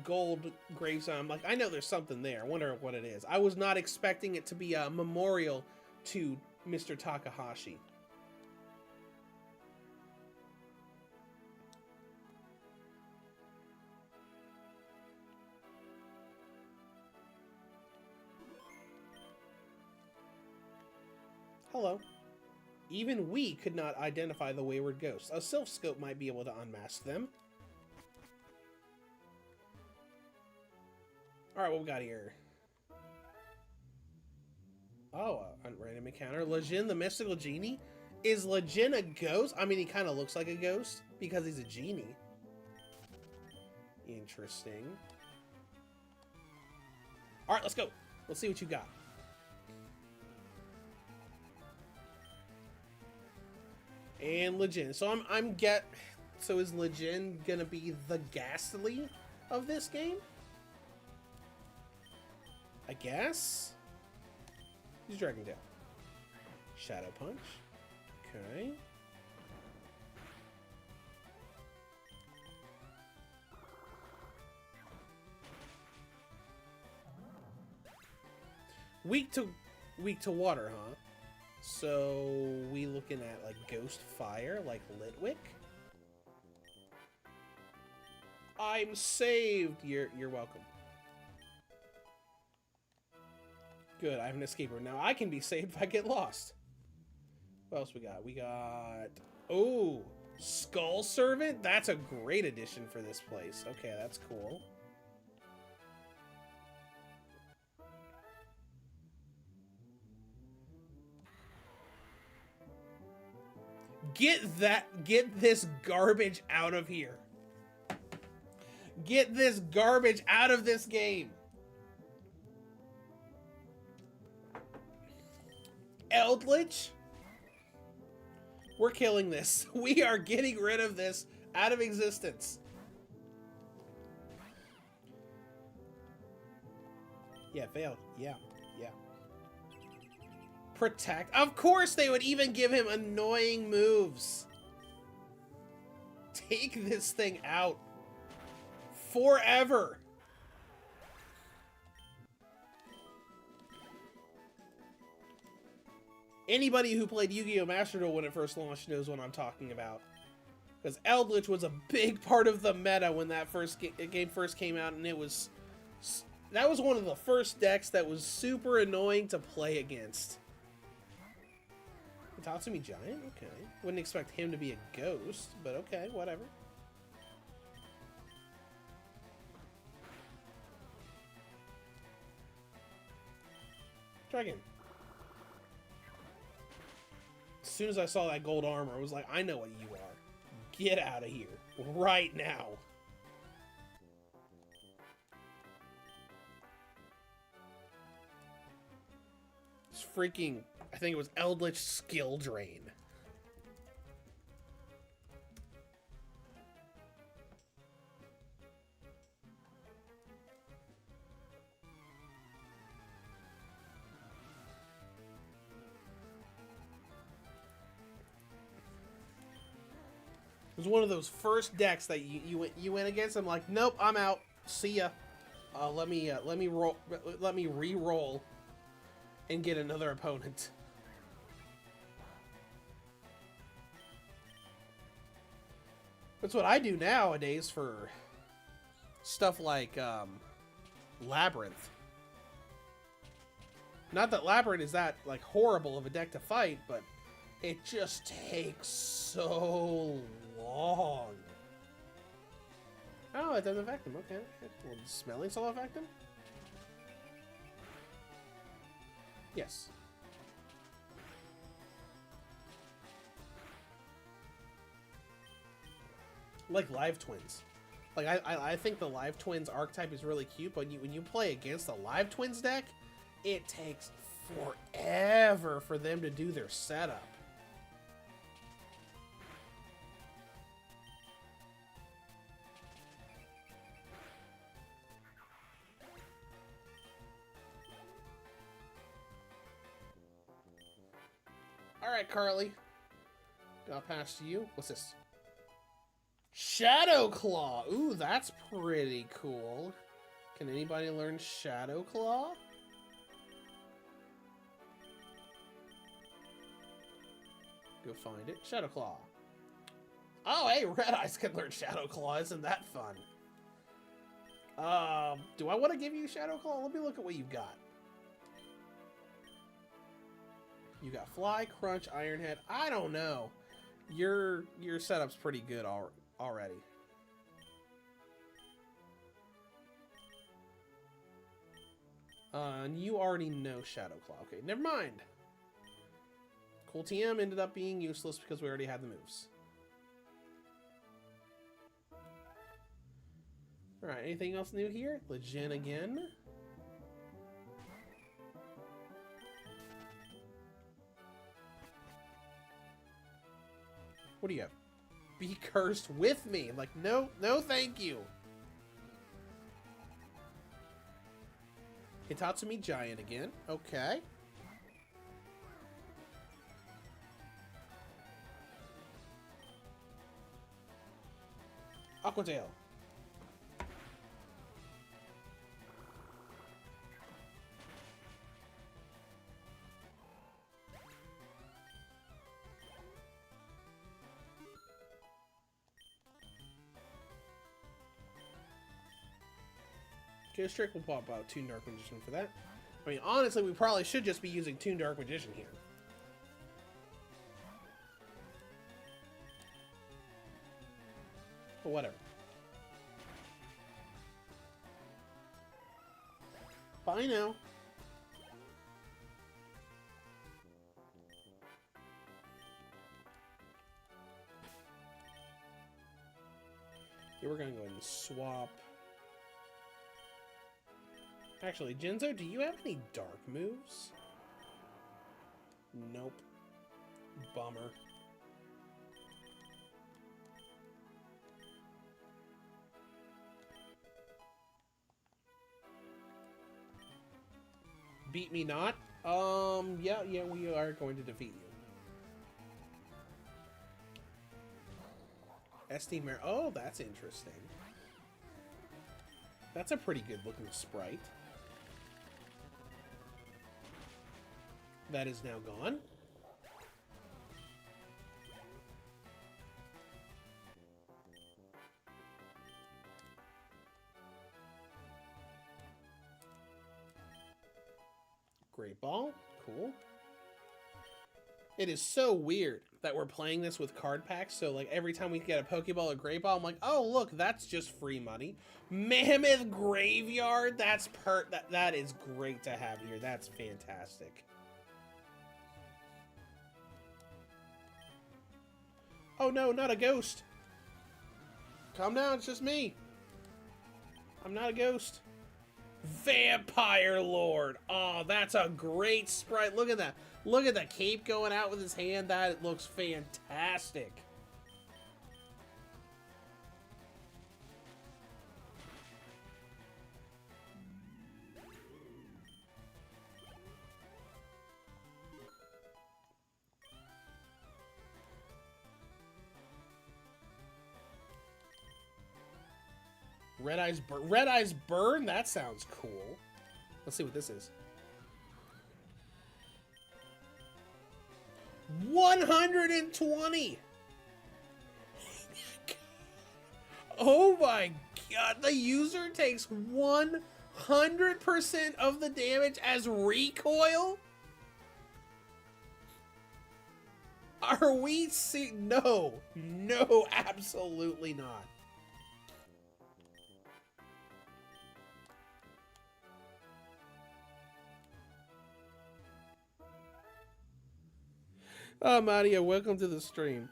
gold gravestone, I'm like, I know there's something there. I wonder what it is. I was not expecting it to be a memorial to Mr. Takahashi. Hello. Even we could not identify the wayward ghosts. A Sylph Scope might be able to unmask them. Alright, what we got here? Oh, a random encounter. Lejin, the mystical genie? Is Lejin a ghost? I mean, he kind of looks like a ghost because he's a genie. Interesting. Alright, let's go. Let's see what you got. And Lejin. So so is Lejin gonna be the Ghastly of this game? I guess? He's Dragon Tail. Shadow Punch. Okay. Weak to water, huh? So we looking at like Ghost Fire, like Litwick? I'm saved. You're welcome. Good, I have an escaper. Now I can be saved if I get lost. What else we got? We got... Oh, Skull Servant? That's a great addition for this place. Okay, that's cool. Get this garbage out of here. Get this garbage out of this game. Eldritch? We're killing this. We are getting rid of this out of existence. Yeah, failed. Yeah. Protect. Of course they would even give him annoying moves. Take this thing out. Forever. Anybody who played Yu-Gi-Oh! Master Duel when it first launched knows what I'm talking about. Because Eldritch was a big part of the meta when that game first came out, and that was one of the first decks that was super annoying to play against. Tatsumi Giant? Okay. Wouldn't expect him to be a ghost, but okay, whatever. Try again. As soon as I saw that gold armor, I was like, I know what you are. Get out of here. Right now. It's freaking... I think it was Eldritch Skill Drain. It was one of those first decks that you went against. I'm like, nope, I'm out. See ya. Let me re-roll and get another opponent. That's what I do nowadays for stuff like Labyrinth. Not that Labyrinth is that like horrible of a deck to fight, but it just takes so long. Oh, it doesn't affect him. Okay. Will smelling still affect him? Yes. Like Live Twins. Like I think the Live Twins archetype is really cute, but when you play against the Live Twins deck, it takes forever for them to do their setup. Alright, Carly. Got past you. What's this? Shadow Claw! Ooh, that's pretty cool. Can anybody learn Shadow Claw? Go find it. Shadow Claw. Oh, hey, Red Eyes can learn Shadow Claw. Isn't that fun? Do I want to give you Shadow Claw? Let me look at what you've got. You got Fly, Crunch, Iron Head. I don't know. Your setup's pretty good already. And you already know Shadow Claw. Okay, never mind. Cool TM ended up being useless because we already had the moves. Alright, anything else new here? Legion again. What do you have? Be cursed with me. Like, no, thank you. Hitatsumi Giant again. Okay. Aquatail. Strick will pop out Toon Dark Magician for that. I mean, honestly, we probably should just be using Toon Dark Magician here. But whatever. Bye now. Okay, we're gonna go ahead and swap. Actually, Jinzo, do you have any dark moves? Nope. Bummer. Beat me not? Yeah, we are going to defeat you. SD Mer. Oh, that's interesting. That's a pretty good looking sprite. That is now gone. Great ball. Cool. It is so weird that we're playing this with card packs. So like every time we get a Pokeball or Great Ball, I'm like, oh look, that's just free money. Mammoth Graveyard. That is great to have here. That's fantastic. Oh no, not a ghost. Calm down, it's just me. I'm not a ghost. Vampire Lord. Oh, that's a great sprite. Look at that. Look at the cape going out with his hand. That looks fantastic. Red Eyes Burn? That sounds cool. Let's see what this is. 120! Oh my god, the user takes 100% of the damage as recoil? Are we no, absolutely not. Oh, Mario, welcome to the stream.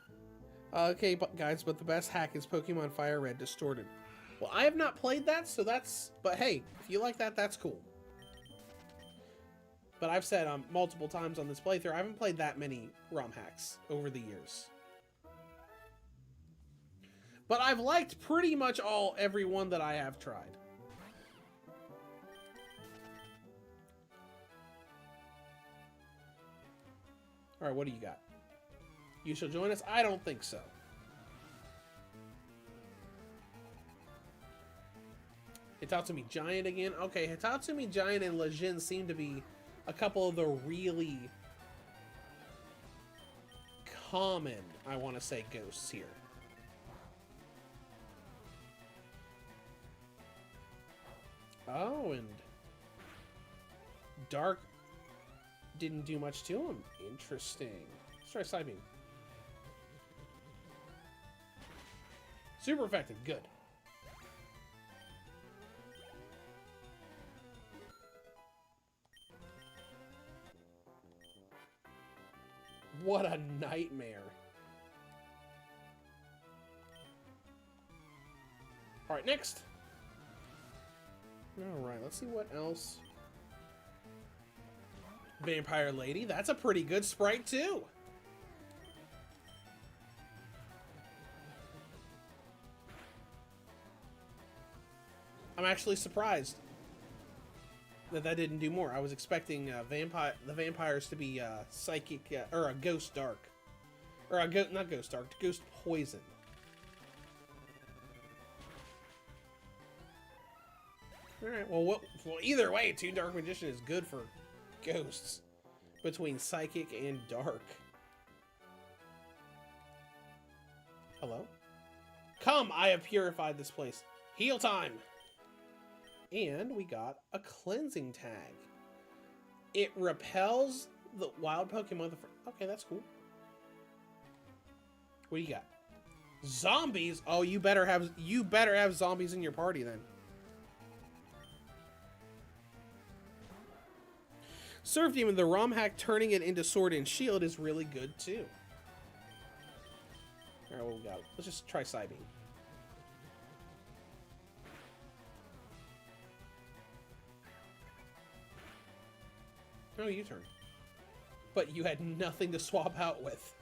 Okay, guys, but the best hack is Pokemon Fire Red Distorted. Well, I have not played that, so that's... But hey, if you like that, that's cool. But I've said multiple times on this playthrough, I haven't played that many ROM hacks over the years. But I've liked pretty much every one that I have tried. Alright, what do you got? You shall join us? I don't think so. Hitatsumi Giant again? Okay, Hitatsumi Giant and Lejin seem to be a couple of the really common, I want to say, ghosts here. Oh, and Dark didn't do much to him. Interesting. Let's try Psybeam. Super effective. Good. What a nightmare. Alright, next. Alright, let's see what else. Vampire Lady. That's a pretty good sprite, too. I'm actually surprised that didn't do more. I was expecting the vampires to be psychic or a ghost dark, or not ghost dark, ghost poison. All right. Well, either way, Toon Dark Magician is good for ghosts between psychic and dark. Hello? Come, I have purified this place. Heal time. And we got a cleansing tag. It repels the wild Pokemon. Okay, that's cool. What do you got? Zombies? Oh, you better have zombies in your party then. Surf Demon, the Romhack turning it into Sword and Shield is really good too. Alright, what we got? Let's just try Psybeam. Oh, U-turn. But you had nothing to swap out with.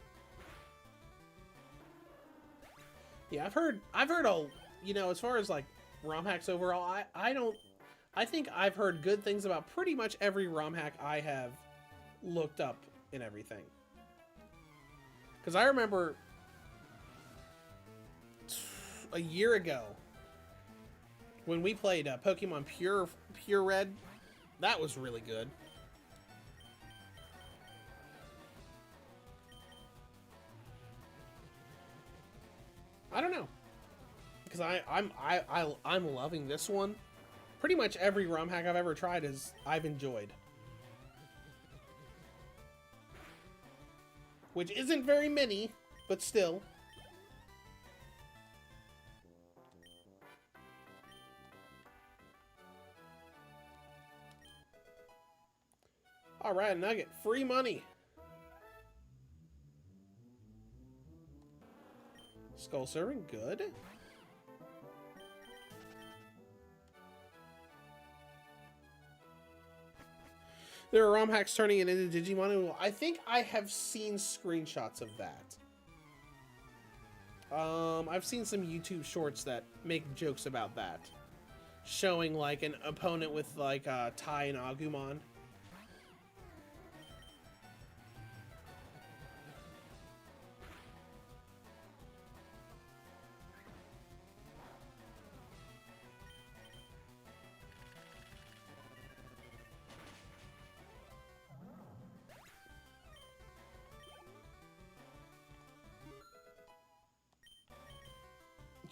Yeah, I've heard all, you know, as far as like ROM hacks overall, I think I've heard good things about pretty much every ROM hack I have looked up and everything. Because I remember a year ago when we played Pokemon Pure Red, that was really good. I don't know, because I'm loving this one. Pretty much every ROM hack I've ever tried I've enjoyed. which isn't very many, but still. Alright, Nugget. Free money. Skull serving, good. There are Romhacks turning it into Digimon. I think I have seen screenshots of that. I've seen some YouTube shorts that make jokes about that. Showing, like, an opponent with, like, Tai and Agumon.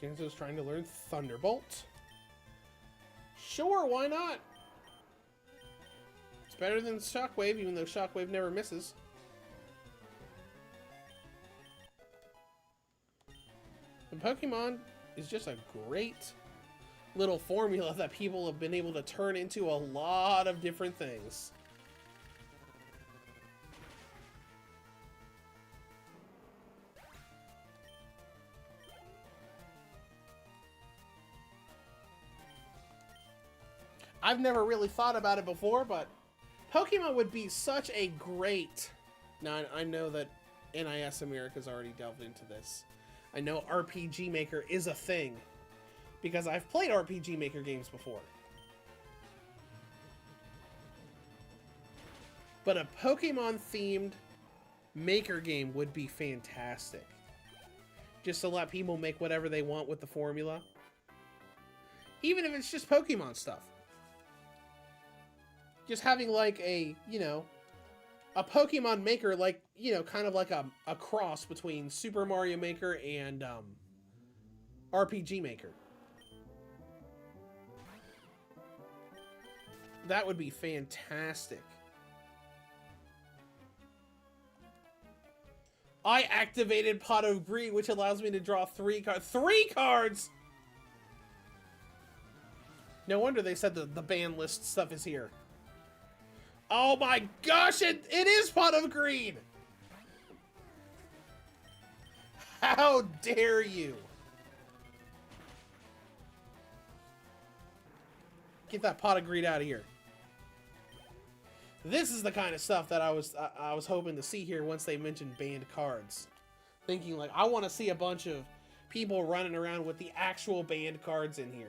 Genzo's trying to learn Thunderbolt. Sure, why not? It's better than Shockwave, even though Shockwave never misses. And Pokemon is just a great little formula that people have been able to turn into a lot of different things. I've never really thought about it before, but Pokemon would be such a great... Now, I know that NIS America's already delved into this. I know RPG Maker is a thing, because I've played RPG Maker games before. But a Pokemon-themed Maker game would be fantastic. Just to let people make whatever they want with the formula. Even if it's just Pokemon stuff. Just having, like, a, you know, a Pokemon Maker, like, you know, kind of like a cross between Super Mario Maker and RPG Maker. That would be fantastic. I activated Pot of Greed, which allows me to draw 3 cards. 3 cards?! No wonder they said the ban list stuff is here. Oh my gosh, it is Pot of Greed! How dare you! Get that Pot of Greed out of here. This is the kind of stuff that I was hoping to see here once they mentioned banned cards. Thinking, like, I want to see a bunch of people running around with the actual banned cards in here.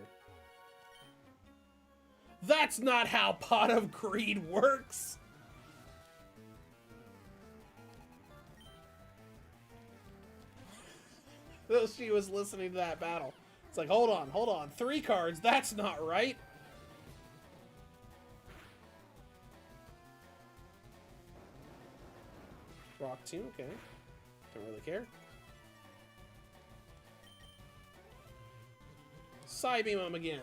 That's not how Pot of Greed works! Though she was listening to that battle. It's like, hold on. 3 cards, that's not right! Rock 2, okay. Don't really care. Psybeam him again.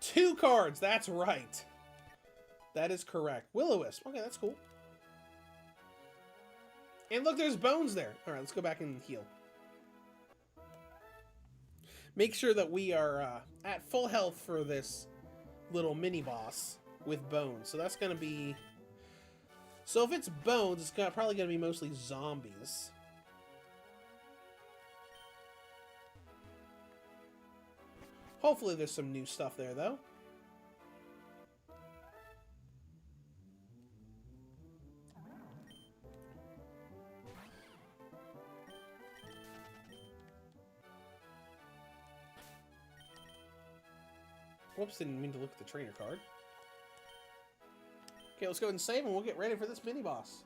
Two cards, that's right. That is correct. Will-O-Wisp, okay, that's cool. And look, there's bones there. Alright, let's go back and heal. Make sure that we are at full health for this little mini-boss with bones. So that's going to be... So if it's bones, it's probably going to be mostly zombies. Hopefully there's some new stuff there, though. Whoops, didn't mean to look at the trainer card. Okay, let's go ahead and save and we'll get ready for this mini-boss.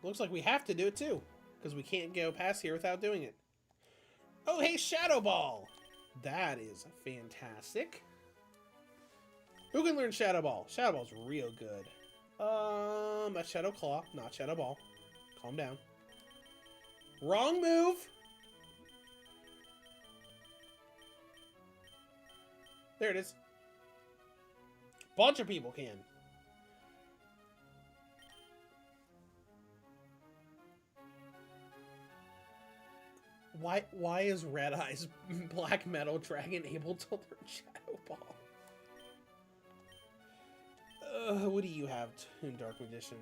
Looks like we have to do it too, because we can't go past here without doing it. Oh, hey, Shadow Ball! That is fantastic. Who can learn Shadow Ball? Shadow Ball's real good. That's Shadow Claw, not Shadow Ball. Calm down. Wrong move! There it is. Bunch of people can. Why is Red Eye's Black Metal Dragon able to learn Shadow Ball? What do you have in Dark Magician?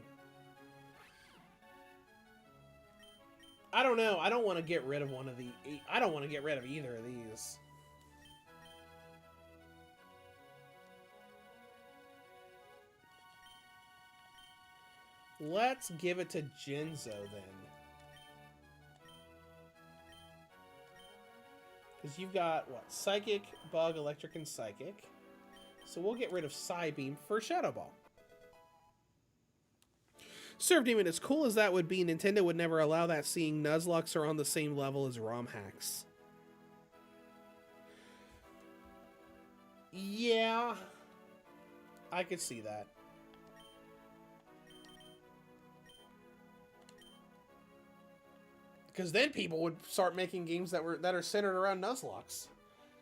I don't know. I don't want to get rid of one of the... I don't want to get rid of either of these. Let's give it to Jinzo then. Because you've got, what? Psychic, Bug, Electric, and Psychic. So we'll get rid of Psybeam for Shadow Ball. Surf Demon, as cool as that would be, Nintendo would never allow that, seeing Nuzlocke are on the same level as Romhacks. Yeah, I could see that. Because then people would start making games that are centered around Nuzlocke.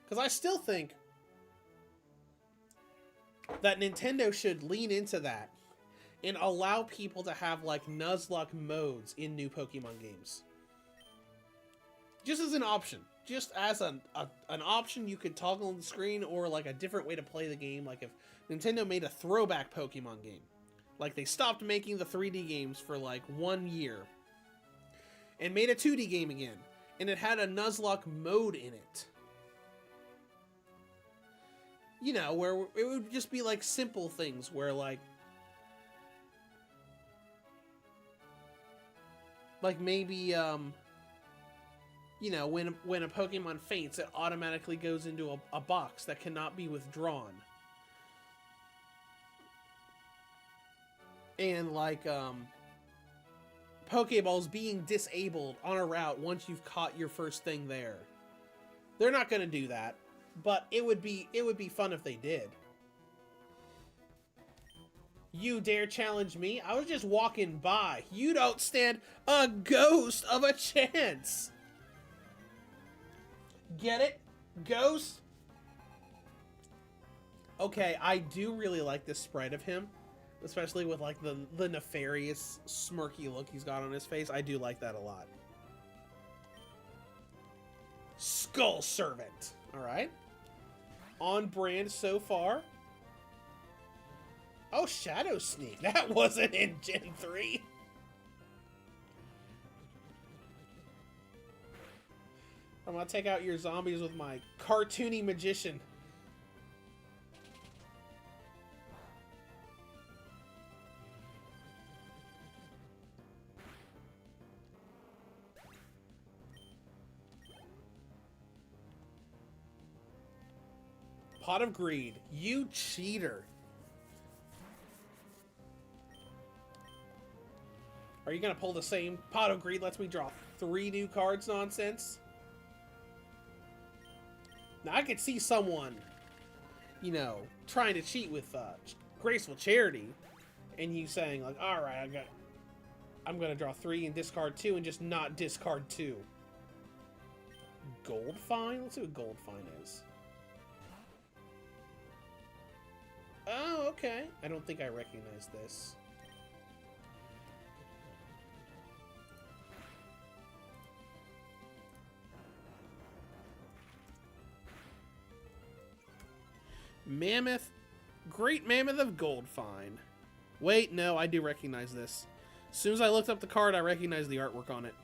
Because I still think that Nintendo should lean into that and allow people to have like Nuzlocke modes in new Pokemon games. Just as an option. Just as an option you could toggle on the screen, or like a different way to play the game. Like if Nintendo made a throwback Pokemon game. Like they stopped making the 3D games for like 1 year. And made a 2D game again. And it had a Nuzlocke mode in it. You know, where it would just be like simple things where like maybe, you know, when a Pokemon faints, it automatically goes into a box that cannot be withdrawn. And like, Pokeballs being disabled on a route once you've caught your first thing there. They're not going to do that, but it would be fun if they did. You dare challenge me? I was just walking by. You don't stand a ghost of a chance. Get it? Ghost? Okay, I do really like this sprite of him. Especially with like the nefarious, smirky look he's got on his face. I do like that a lot. Skull Servant. Alright. On brand so far. Oh, Shadow Sneak. That wasn't in Gen 3. I'm gonna take out your zombies with my cartoony magician. Pot of Greed. You cheater. Are you going to pull the same Pot of Greed lets me draw 3 new cards nonsense? Now, I could see someone, you know, trying to cheat with Graceful Charity, and you saying, like, alright, I'm going to draw 3 and discard 2 and just not discard 2. Gold Fine? Let's see what Gold Fine is. Oh, okay. I don't think I recognize this. Mammoth. Great Mammoth of Gold Fine. Wait, no, I do recognize this. As soon as I looked up the card, I recognized the artwork on it.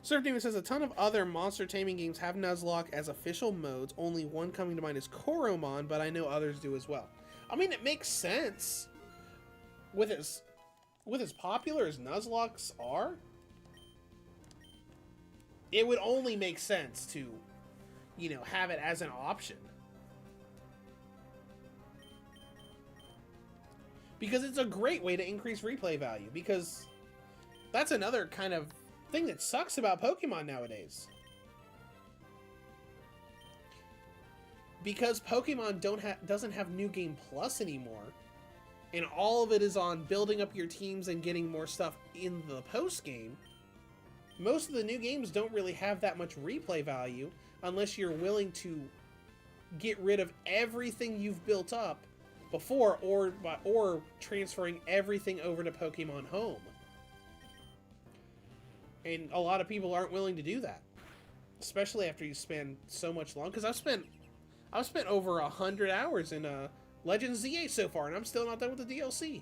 Surf Demon says a ton of other monster taming games have Nuzlocke as official modes. Only one coming to mind is Koromon, but I know others do as well. I mean, it makes sense. With as popular as Nuzlocke are, it would only make sense to, you know, have it as an option. Because it's a great way to increase replay value, because that's another kind of thing that sucks about Pokemon nowadays. Because Pokemon doesn't have New Game Plus anymore, and all of it is on building up your teams and getting more stuff in the post-game, most of the new games don't really have that much replay value unless you're willing to get rid of everything you've built up before, or transferring everything over to Pokemon Home. And a lot of people aren't willing to do that, especially after you spend so much long. Because I've spent over 100 hours in Legends ZA so far, and I'm still not done with the DLC.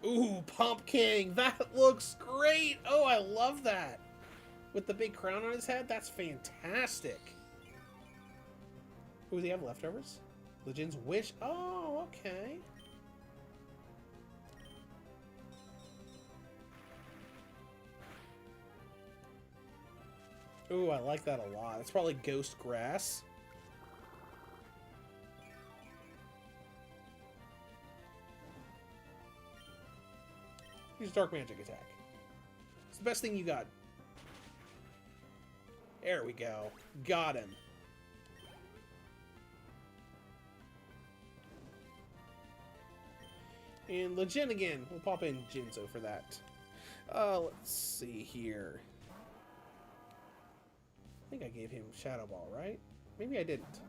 Ooh, Pump King! That looks great! Oh, I love that! With the big crown on his head, that's fantastic. Ooh, does he have leftovers? Legends Wish? Oh, okay. Ooh, I like that a lot. It's probably Ghost Grass. Use Dark Magic attack. It's the best thing you got. There we go. Got him. And Legend again. We'll pop in Jinzo for that. Let's see here. I think I gave him Shadow Ball, right? Maybe I didn't.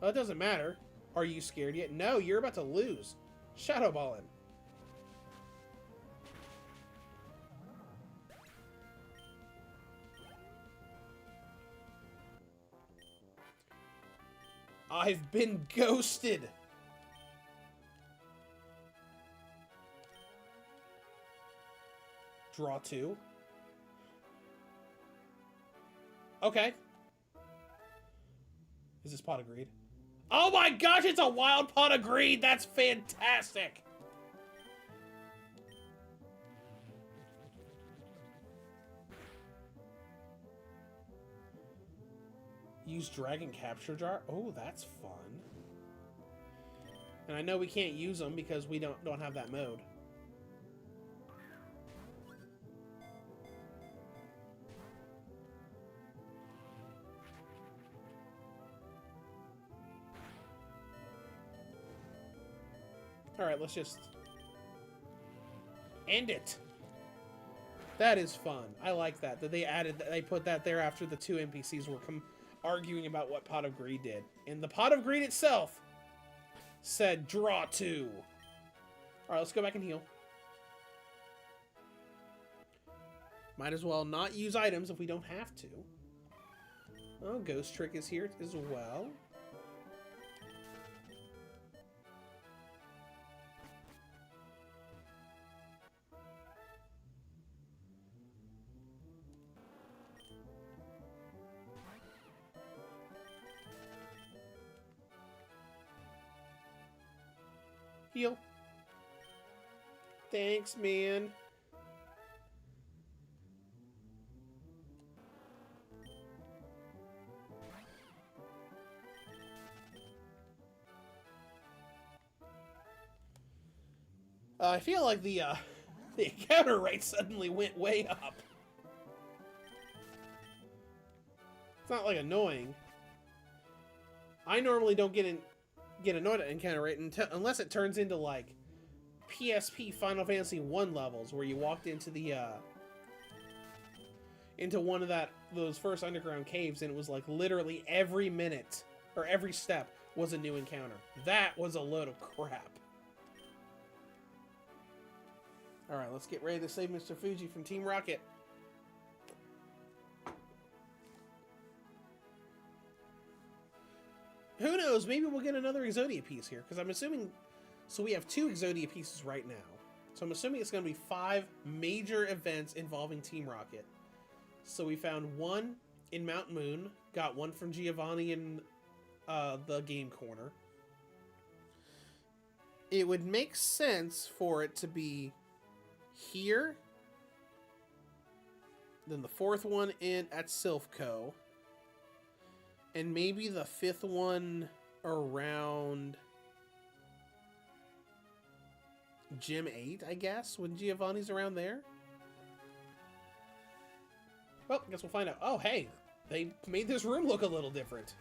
Well, it doesn't matter. Are you scared yet? No, you're about to lose. Shadow Ball him. I've been ghosted. Draw 2. Okay. Is this Pot of Greed? Oh my gosh, it's a wild Pot of Greed! That's fantastic! Use Dragon Capture Jar? Oh, that's fun. And I know we can't use them because we don't have that mode. Alright, let's just end it. That is fun. I like that they put that there after the two NPCs were arguing about what Pot of Greed did. And the Pot of Greed itself said, draw 2. Alright, let's go back and heal. Might as well not use items if we don't have to. Oh, Ghost Trick is here as well. Heal. Thanks, man. I feel like the encounter rate suddenly went way up. It's not like annoying. I normally don't get annoyed at encounter rate unless it turns into like PSP Final Fantasy 1 levels where you walked into the into one of those first underground caves and it was like literally every minute or every step was a new encounter. That was a load of crap. Alright, let's get ready to save Mr. Fuji from Team Rocket. Who knows? Maybe we'll get another Exodia piece here, because I'm assuming... So we have 2 Exodia pieces right now. So I'm assuming it's going to be 5 major events involving Team Rocket. So we found 1 in Mount Moon, got 1 from Giovanni in the Game Corner. It would make sense for it to be here, then the 4th one at Silph Co, And maybe the 5th one around Gym 8, I guess, when Giovanni's around there. Well, I guess we'll find out. Oh, hey, they made this room look a little different.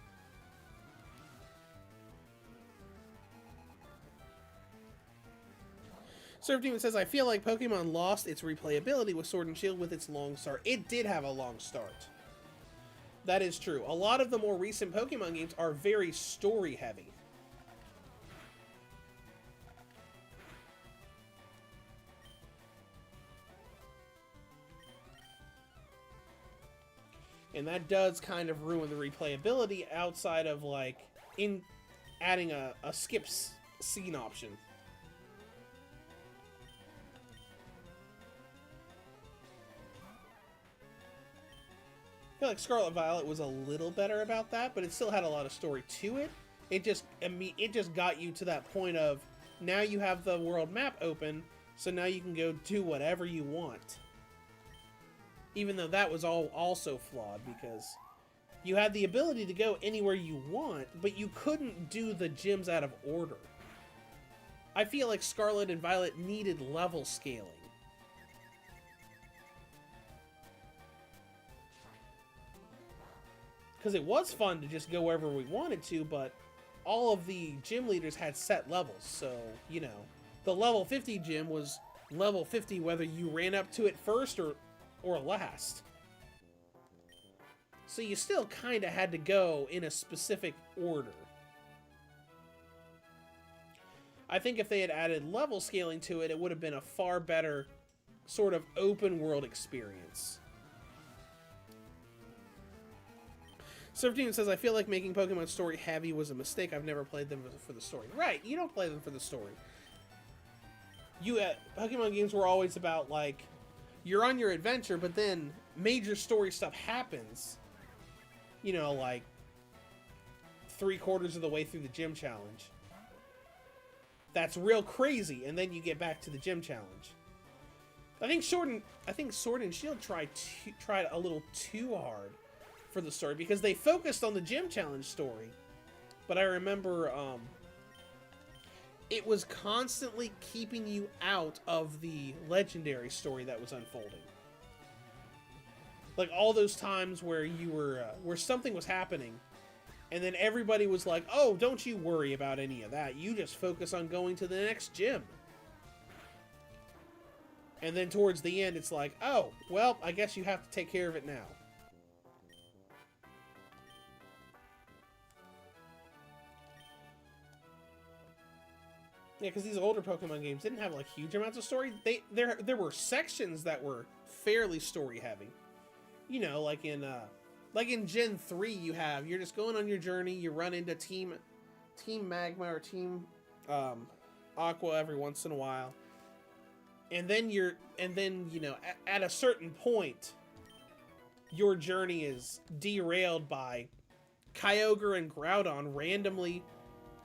Surf Demon says, I feel like Pokemon lost its replayability with Sword and Shield with its long start. It did have a long start. That is true. A lot of the more recent Pokemon games are very story heavy. And that does kind of ruin the replayability outside of, like, in adding a skip scene option. I feel like Scarlet Violet was a little better about that, but it still had a lot of story to it. It just got you to that point of, now you have the world map open, so now you can go do whatever you want. Even though that was also flawed, because you had the ability to go anywhere you want, but you couldn't do the gyms out of order. I feel like Scarlet and Violet needed level scaling. Because it was fun to just go wherever we wanted to, but all of the gym leaders had set levels. So, you know, the level 50 gym was level 50 whether you ran up to it first or last. So you still kind of had to go in a specific order. I think if they had added level scaling to it, it would have been a far better sort of open world experience. Surf Demon says, I feel like making Pokemon story heavy was a mistake. I've never played them for the story. Right, you don't play them for the story. Pokemon games were always about, like, you're on your adventure, but then major story stuff happens. You know, like 3/4 of the way through the gym challenge. That's real crazy, and then you get back to the gym challenge. I think Sword and Shield tried a little too hard for the story, because they focused on the gym challenge story. But I remember it was constantly keeping you out of the legendary story that was unfolding. Like all those times where you were where something was happening, and then everybody was like, "Oh, don't you worry about any of that. You just focus on going to the next gym." And then towards the end, it's like, "Oh, well, I guess you have to take care of it now." Yeah, because these older Pokemon games didn't have like huge amounts of story. There were sections that were fairly story heavy. You know, like in Gen 3, you're just going on your journey. You run into Team Magma or Team Aqua every once in a while, and then you know, at a certain point, your journey is derailed by Kyogre and Groudon randomly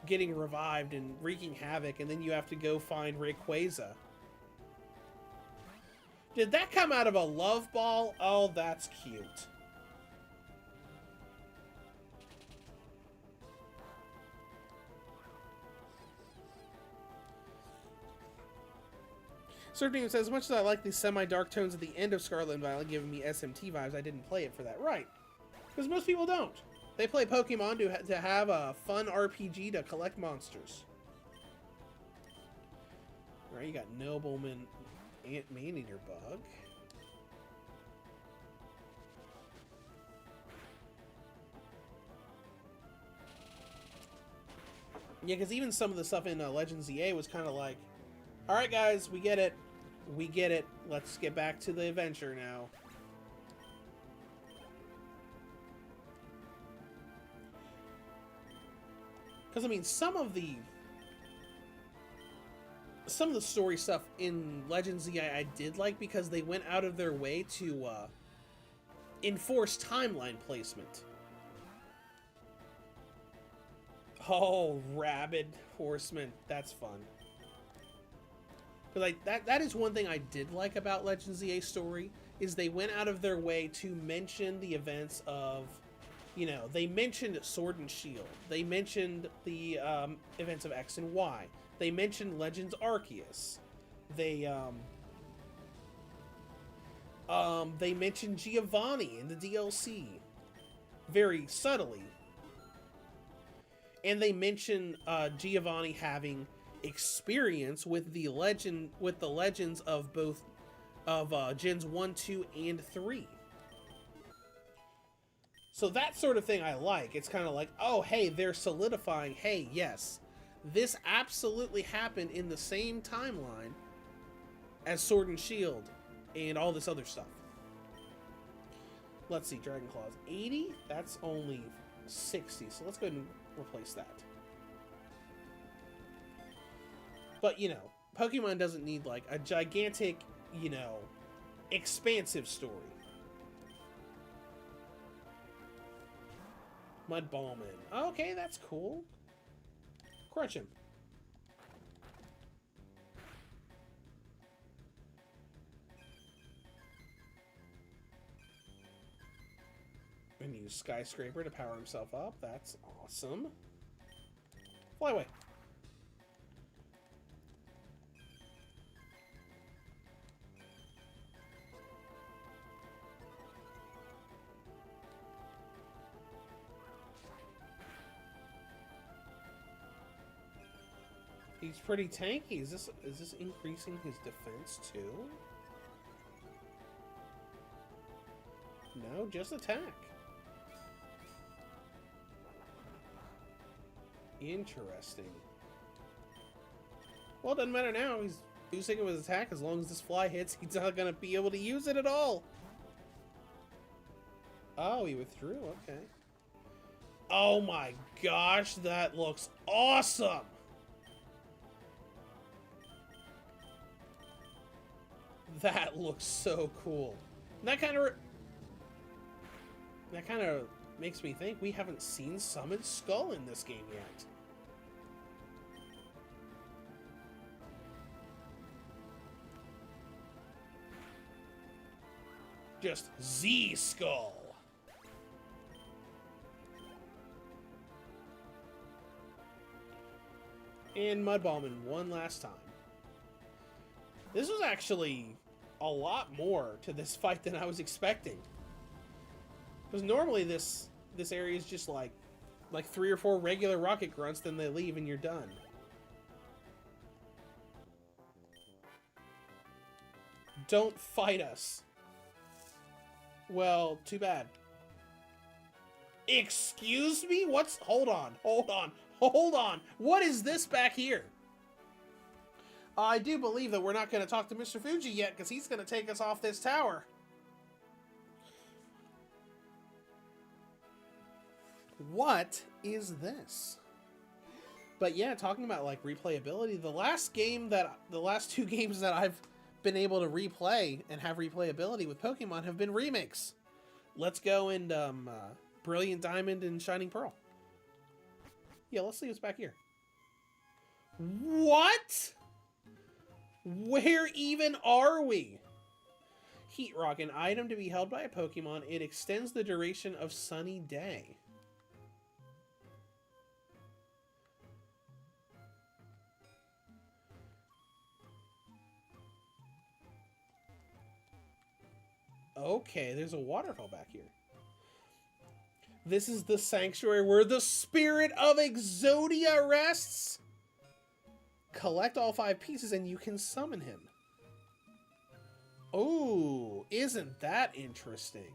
getting revived and wreaking havoc, and then you have to go find Rayquaza. Did that come out of a love ball? Oh, that's cute. Surfing says, as much as I like the semi-dark tones at the end of Scarlet and Violet giving me SMT vibes, I didn't play it for that. Right. Because most people don't. They play Pokemon to have a fun RPG to collect monsters. Alright, you got Nobleman Maneater Bug. Yeah, because even some of the stuff in Legends EA was kind of like, alright guys, we get it. We get it. Let's get back to the adventure now. Because, I mean, some of the story stuff in Legends ZI I did like, because they went out of their way to enforce timeline placement. Oh, Rabid Horseman. That's fun. Because that is one thing I did like about Legends ZA story, is they went out of their way to mention the events of You know, they mentioned Sword and Shield. They mentioned the events of X and Y. They mentioned Legends Arceus. They mentioned Giovanni in the DLC, very subtly. And they mention Giovanni having experience with the legends of both Gens 1, 2, and 3. So that sort of thing I like. It's kind of like, oh, hey, they're solidifying, hey, yes, this absolutely happened in the same timeline as Sword and Shield and all this other stuff. Let's see, Dragon Claws 80, that's only 60, so let's go ahead and replace that. But, you know, Pokemon doesn't need, like, a gigantic, you know, expansive story. Mud Ballman. Okay, that's cool. Crunch him. And use Skyscraper to power himself up. That's awesome. Fly away. He's pretty tanky. Is this increasing his defense too? No, just attack. Interesting. Well, it doesn't matter now. He's boosting it with his attack. As long as this fly hits, he's not going to be able to use it at all. Oh, he withdrew. Okay. Oh my gosh, that looks awesome. That looks so cool. That kind of makes me think we haven't seen Summon Skull in this game yet. Just Z Skull. And Mud Ballman one last time. This was actually a lot more to this fight than I was expecting. Because normally this area is just like 3 or 4 regular rocket grunts, then they leave and you're done. Don't fight us. Well, too bad. Excuse me? What's... Hold on. What is this back here? I do believe that we're not going to talk to Mr. Fuji yet, because he's going to take us off this tower. What is this? But yeah, talking about like replayability, the last 2 games that I've been able to replay and have replayability with Pokemon have been remakes. Let's Go and Brilliant Diamond and Shining Pearl. Yeah, let's see what's back here. What? Where even are we? Heat Rock, an item to be held by a Pokemon. It extends the duration of Sunny Day. Okay, there's a waterfall back here. This is the sanctuary where the spirit of Exodia rests. Collect all 5 pieces and you can summon him. Oh, isn't that interesting?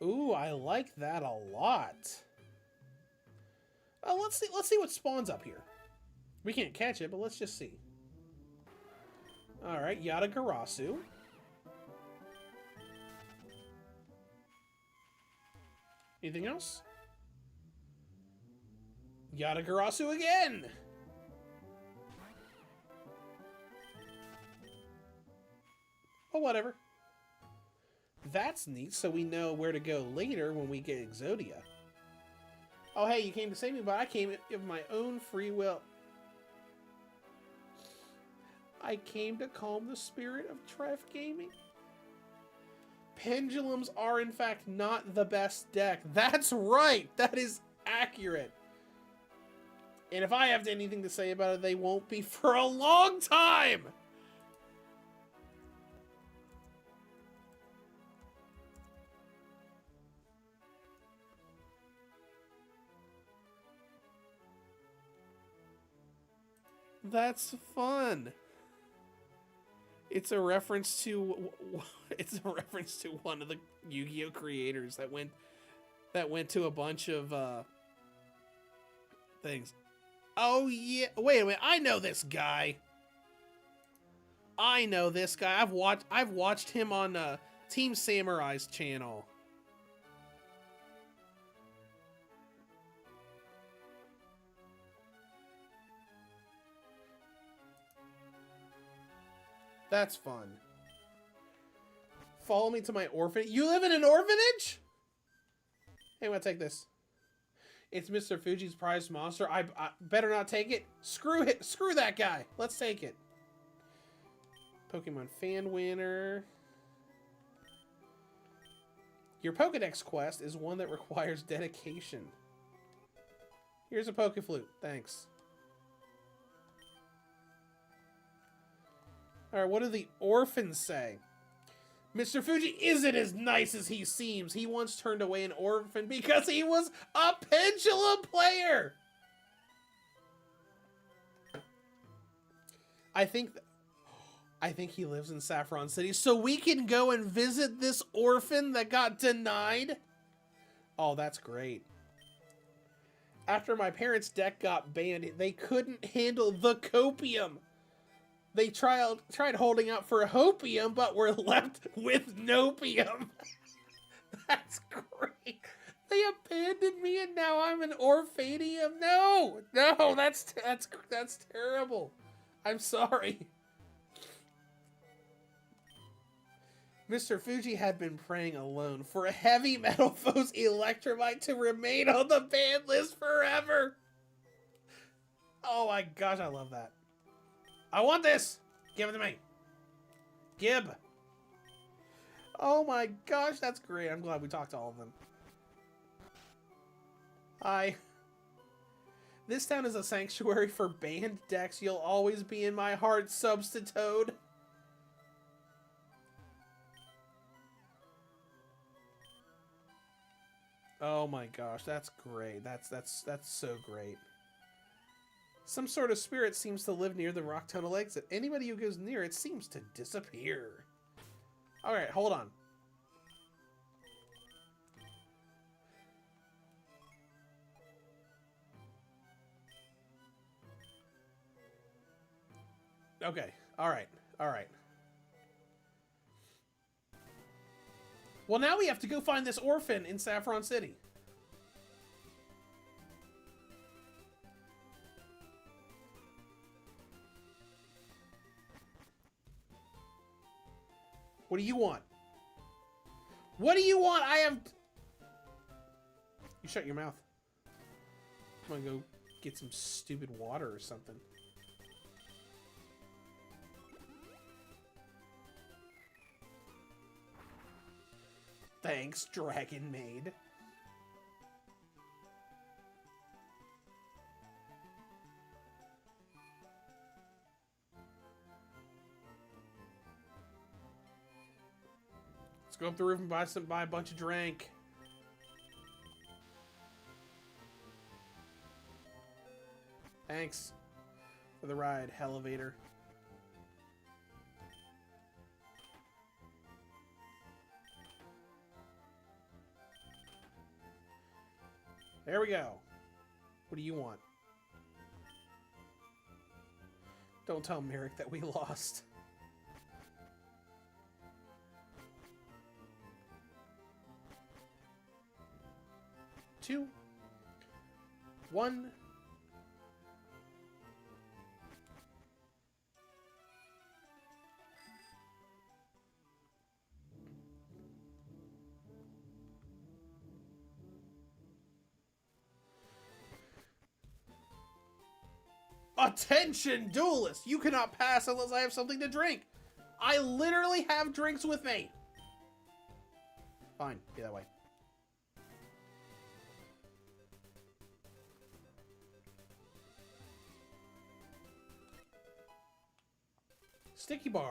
Ooh, I like that a lot. Let's see what spawns up here. We can't catch it, but let's just see. All right, Yatagarasu. Anything else? Yatagarasu again! Oh, whatever. That's neat, so we know where to go later when we get Exodia. Oh, hey, you came to save me, but I came of my own free will. I came to calm the spirit of Treff Gaming. Pendulums are, in fact, not the best deck. That's right! That is accurate. And if I have anything to say about it, they won't be for a long time! That's fun. It's a reference to one of the Yu-Gi-Oh creators that went to a bunch of things. Oh yeah, wait a minute. I know this guy. I've watched him on Team Samurai's channel. That's fun. Follow me to my orphanage. You live in an orphanage? Hey, I'm gonna take this. It's Mr. Fuji's prized monster. I better not take it. Screw it. Screw that guy. Let's take it. Pokemon fan winner. Your Pokedex quest is one that requires dedication. Here's a Pokeflute. Thanks. Alright, what do the orphans say? Mr. Fuji isn't as nice as he seems. He once turned away an orphan because he was a pendulum player. I think he lives in Saffron City, so we can go and visit this orphan that got denied. Oh, that's great. After my parents' deck got banned, they couldn't handle the copium. They tried holding out for hopium, but were left with nopium. That's great. They abandoned me, and now I'm an orphanium. No, that's terrible. I'm sorry. Mr. Fuji had been praying alone for a heavy metal foe's Electromite to remain on the ban list forever. Oh my gosh, I love that. I want this! Give it to me. Gib. Oh my gosh, that's great. I'm glad we talked to all of them. Hi. This town is a sanctuary for banned decks. You'll always be in my heart, Substitute. Oh my gosh, that's great. That's so great. Some sort of spirit seems to live near the rock tunnel exit. Anybody who goes near it seems to disappear. Alright, hold on. Okay, alright. Well, now we have to go find this orphan in Saffron City. What do you want? What do you want? I have... You shut your mouth. I'm gonna go get some stupid water or something. Thanks, Dragon Maid. Let's go up the roof and buy a bunch of drink. Thanks for the ride, Elevator. There we go. What do you want? Don't tell Merrick that we lost. Two. One. Attention, duelist! You cannot pass unless I have something to drink. I literally have drinks with me. Fine, be that way. Sticky Barb.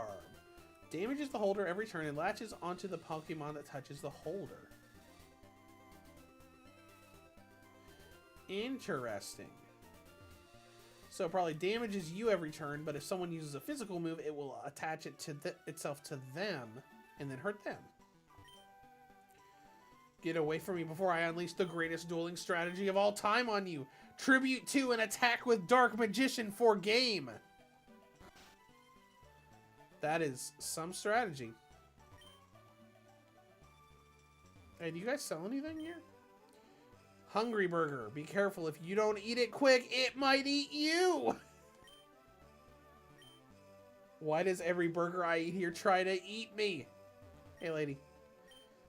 Damages the holder every turn and latches onto the Pokemon that touches the holder. Interesting. So it probably damages you every turn, but if someone uses a physical move, it will attach it to itself to them and then hurt them. Get away from me before I unleash the greatest dueling strategy of all time on you. Tribute to and attack with Dark Magician for game. That is some strategy. Hey, do you guys sell anything here? Hungry Burger. Be careful. If you don't eat it quick, it might eat you. Why does every burger I eat here try to eat me? Hey, lady.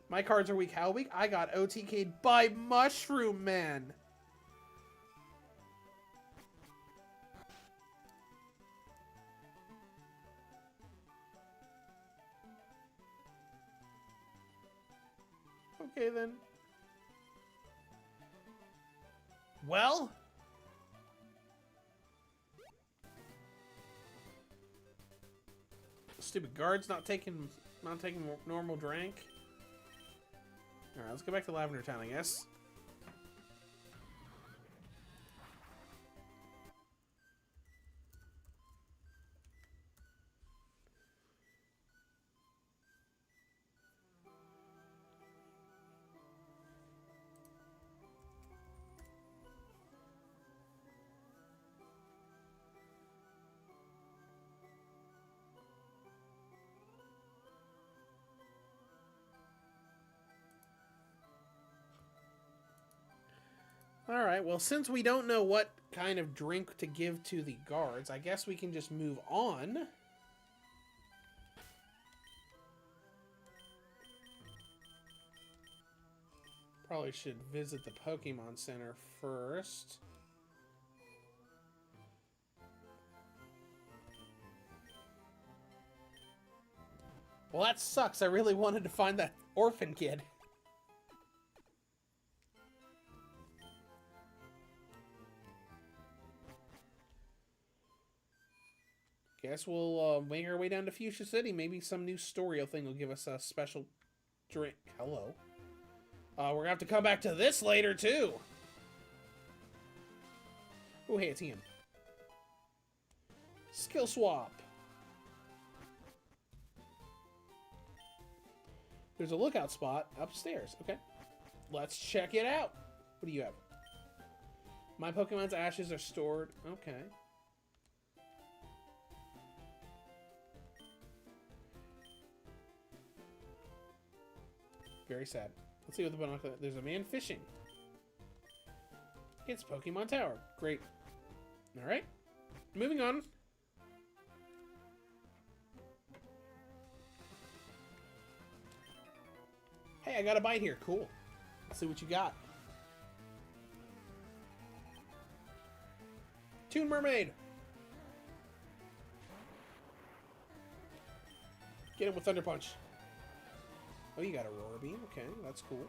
My cards are weak. How weak? I got OTK'd by Mushroom Man. Okay, then. Well, stupid guards not taking normal drink. All right, let's go back to Lavender Town, I guess. Alright, well, since we don't know what kind of drink to give to the guards, I guess we can just move on. Probably should visit the Pokemon Center first. Well, that sucks. I really wanted to find that orphan kid. Guess we'll make our way down to Fuchsia City. Maybe some new story thing will give us a special drink. Hello. We're gonna have to come back to this later, too. Oh, hey, it's him. Skill swap. There's a lookout spot upstairs. Okay. Let's check it out. What do you have? My Pokemon's ashes are stored. Okay. Very sad. Let's see what the binocular... There's a man fishing. It's Pokemon Tower. Great. Alright. Moving on. Hey, I got a bite here. Cool. Let's see what you got. Toon Mermaid. Get him with Thunder Punch. Oh, you got a Roar Beam. Okay, that's cool.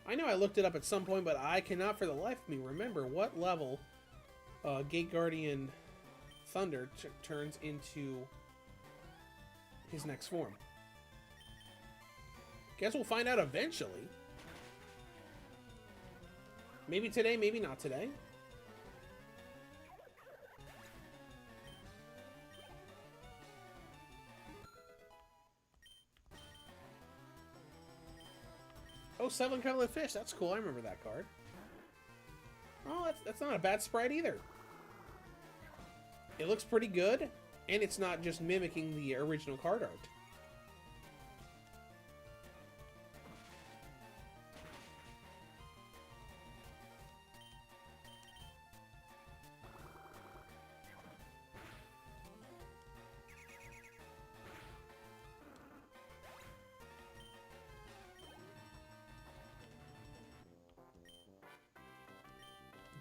I know I looked it up at some point, but I cannot for the life of me remember what level Gate Guardian Thunder turns into his next form. Guess we'll find out eventually. Maybe today, maybe not today. Oh, 7-color fish. That's cool. I remember that card. Oh, that's not a bad sprite either. It looks pretty good, and it's not just mimicking the original card art.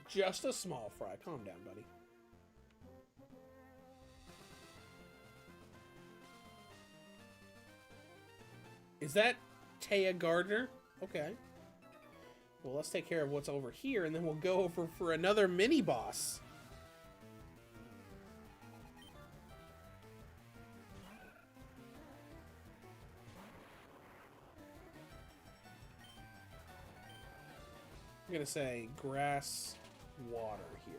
Just a small fry. Calm down, buddy. Is that Taya Gardner? Okay. Well, let's take care of what's over here, and then we'll go over for another mini-boss. I'm gonna say grass, water here.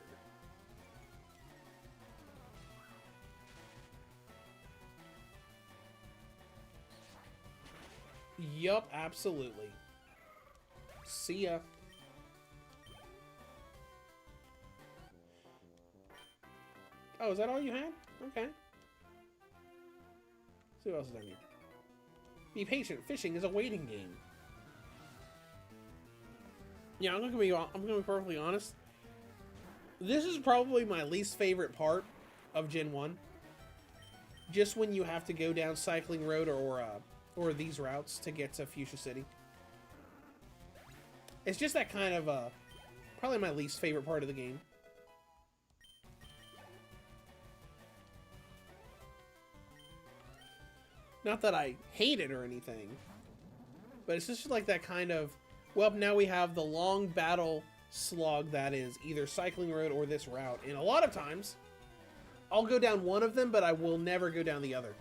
Yup, absolutely. See ya. Oh, is that all you had? Okay. See what else is down here. Be patient. Fishing is a waiting game. Yeah, I'm gonna be perfectly honest. This is probably my least favorite part of Gen 1. Just when you have to go down Cycling Road or these routes to get to Fuchsia City. It's just that kind of probably my least favorite part of the game. Not that I hate it or anything, but it's just like that kind of, well, now we have the long battle slog that is either Cycling Road or this route. And a lot of times, I'll go down one of them, but I will never go down the other.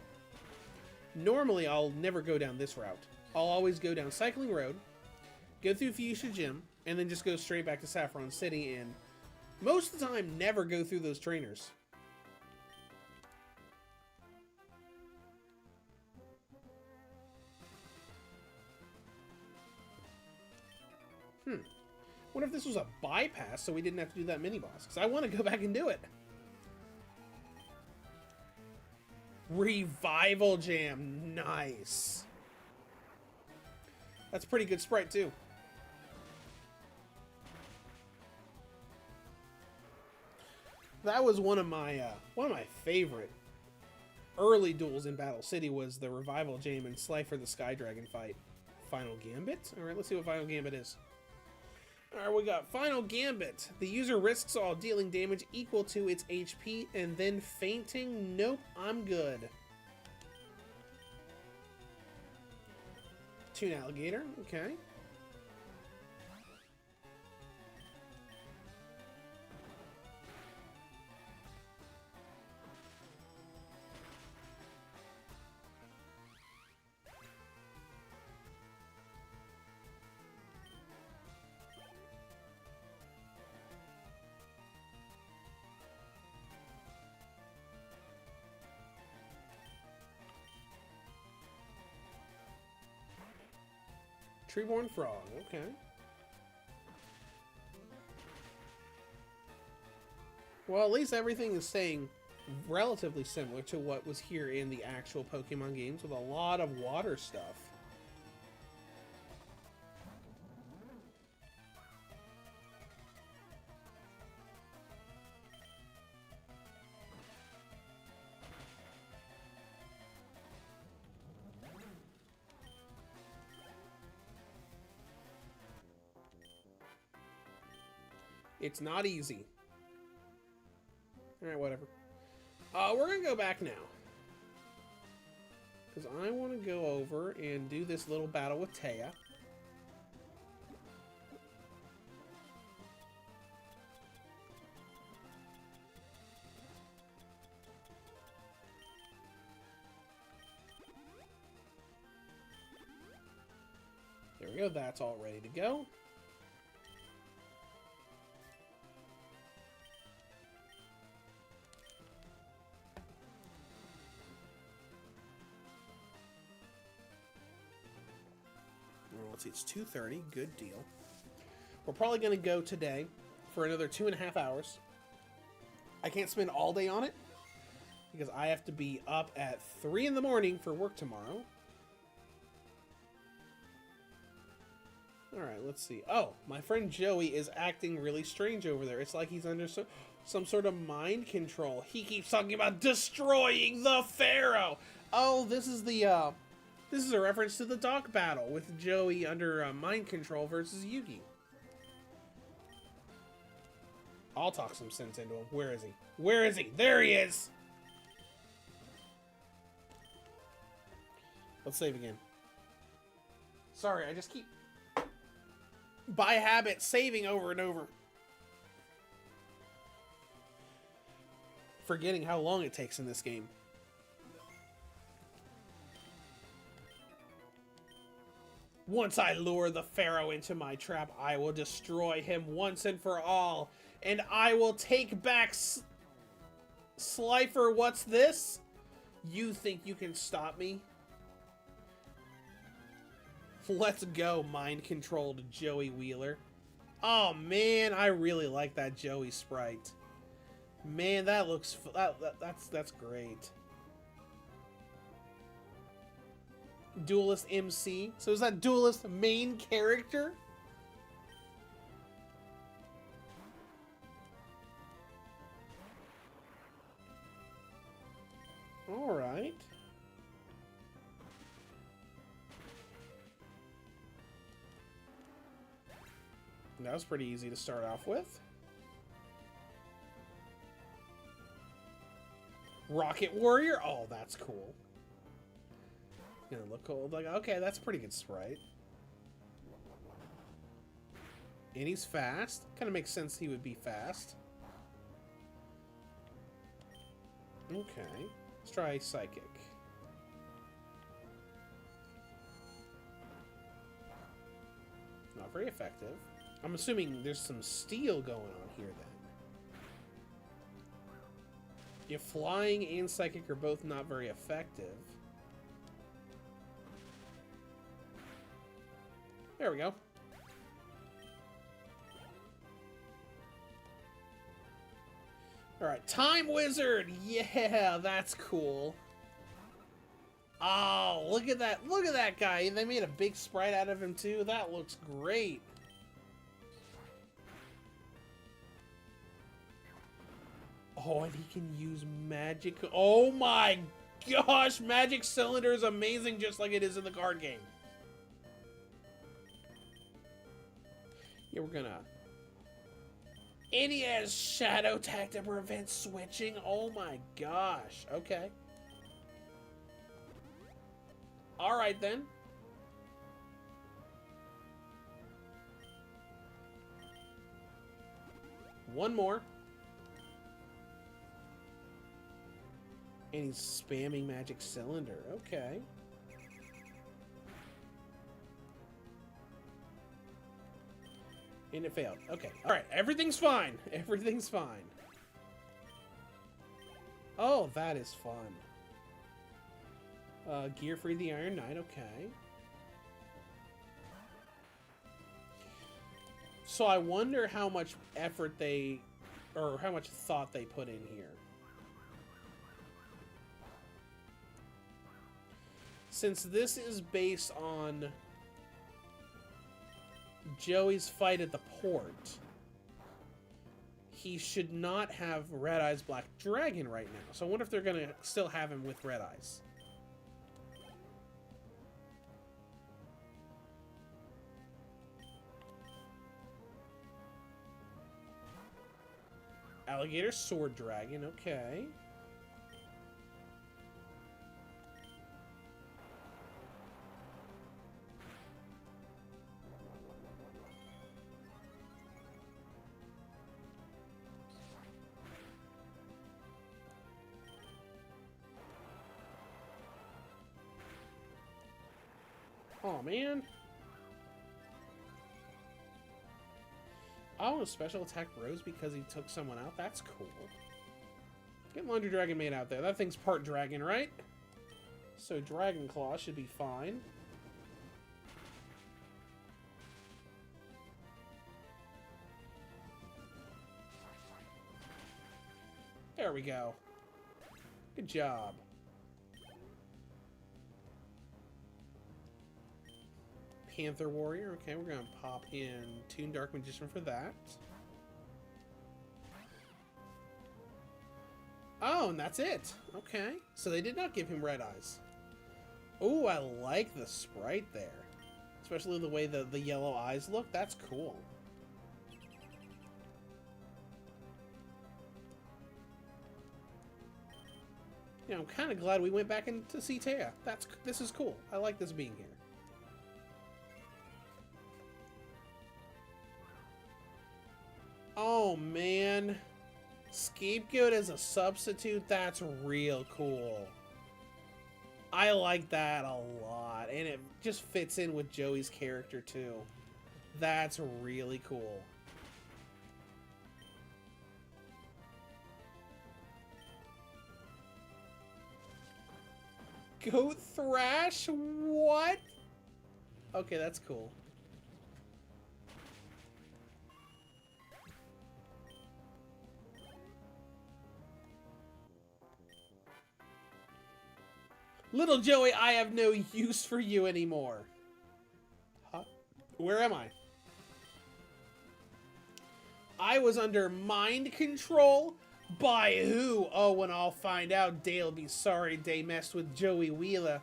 Normally, I'll never go down this route. I'll always go down Cycling Road, go through Fuchsia Gym, and then just go straight back to Saffron City, and most of the time, never go through those trainers. What if this was a bypass so we didn't have to do that mini-boss? Because I want to go back and do it. Revival Jam. Nice. That's a pretty good sprite, too. That was one of my favorite early duels in Battle City was the Revival Jam and Slifer the Sky Dragon fight. Final Gambit? Alright, let's see what Final Gambit is. Alright, we got Final Gambit. The user risks all dealing damage equal to its HP and then fainting. Nope, I'm good. Toon Alligator, okay. Treeborn Frog, okay. Well, at least everything is staying relatively similar to what was here in the actual Pokemon games with a lot of water stuff. It's not easy. Alright, whatever. We're gonna go back now. Because I want to go over and do this little battle with Taya. There we go, that's all ready to go. Let's see, it's 2:30. Good deal. We're probably going to go today for another 2.5 hours. I can't spend all day on it because I have to be up at 3 in the morning for work tomorrow. Alright, let's see. Oh, my friend Joey is acting really strange over there. It's like he's under some sort of mind control. He keeps talking about destroying the Pharaoh. Oh, this is the, this is a reference to the dock battle with Joey under mind control versus Yugi. I'll talk some sense into him. Where is he? Where is he? There he is! Let's save again. Sorry, I just keep, by habit, saving over and over. Forgetting how long it takes in this game. Once I lure the Pharaoh into my trap, I will destroy him once and for all. And I will take back Slifer, what's this? You think you can stop me? Let's go, mind-controlled Joey Wheeler. Oh, man, I really like that Joey sprite. Man, that looks... That's great. Duelist MC. So is that Duelist main character? Alright. That was pretty easy to start off with. Rocket Warrior? Oh, that's cool. Gonna look cool. Like, okay, that's a pretty good sprite. And he's fast. Kind of makes sense he would be fast. Okay. Let's try Psychic. Not very effective. I'm assuming there's some steel going on here then. If flying and Psychic are both not very effective. There we go. Alright, Time Wizard! Yeah, that's cool. Oh, look at that. Look at that guy. They made a big sprite out of him too. That looks great. Oh, and he can use magic. Oh my gosh, Magic Cylinder is amazing just like it is in the card game. Yeah, we're gonna... And he has Shadow Tag to prevent switching. Oh my gosh. Okay. Alright then. One more. And he's spamming Magic Cylinder. Okay. And it failed. Okay. Alright, everything's fine. Everything's fine. Oh, that is fun. Gear Free the Iron Knight, okay. So I wonder how much effort they... or how much thought they put in here. Since this is based on Joey's fight at the port, he should not have Red Eyes Black Dragon right now. So I wonder if they're going to still have him with Red Eyes. Alligator Sword Dragon, okay. Oh, man. Oh, special attack Rose because he took someone out? That's cool. Get Laundry Dragon made out there. That thing's part dragon, right? So Dragon Claw should be fine. There we go. Good job. Panther Warrior. Okay, we're gonna pop in Toon Dark Magician for that. Oh, and that's it. Okay. So they did not give him Red Eyes. Oh, I like the sprite there. Especially the way the yellow eyes look. That's cool. You know, I'm kind of glad we went back in to see Taya. This is cool. I like this being here. Oh, man. Scapegoat as a substitute, that's real cool. I like that a lot, and it just fits in with Joey's character, too. That's really cool. Goat Thrash? What? Okay, that's cool. Little Joey, I have no use for you anymore. Huh? Where am I? I was under mind control? By who? Oh, when I'll find out, Day'll be sorry they messed with Joey Wheeler.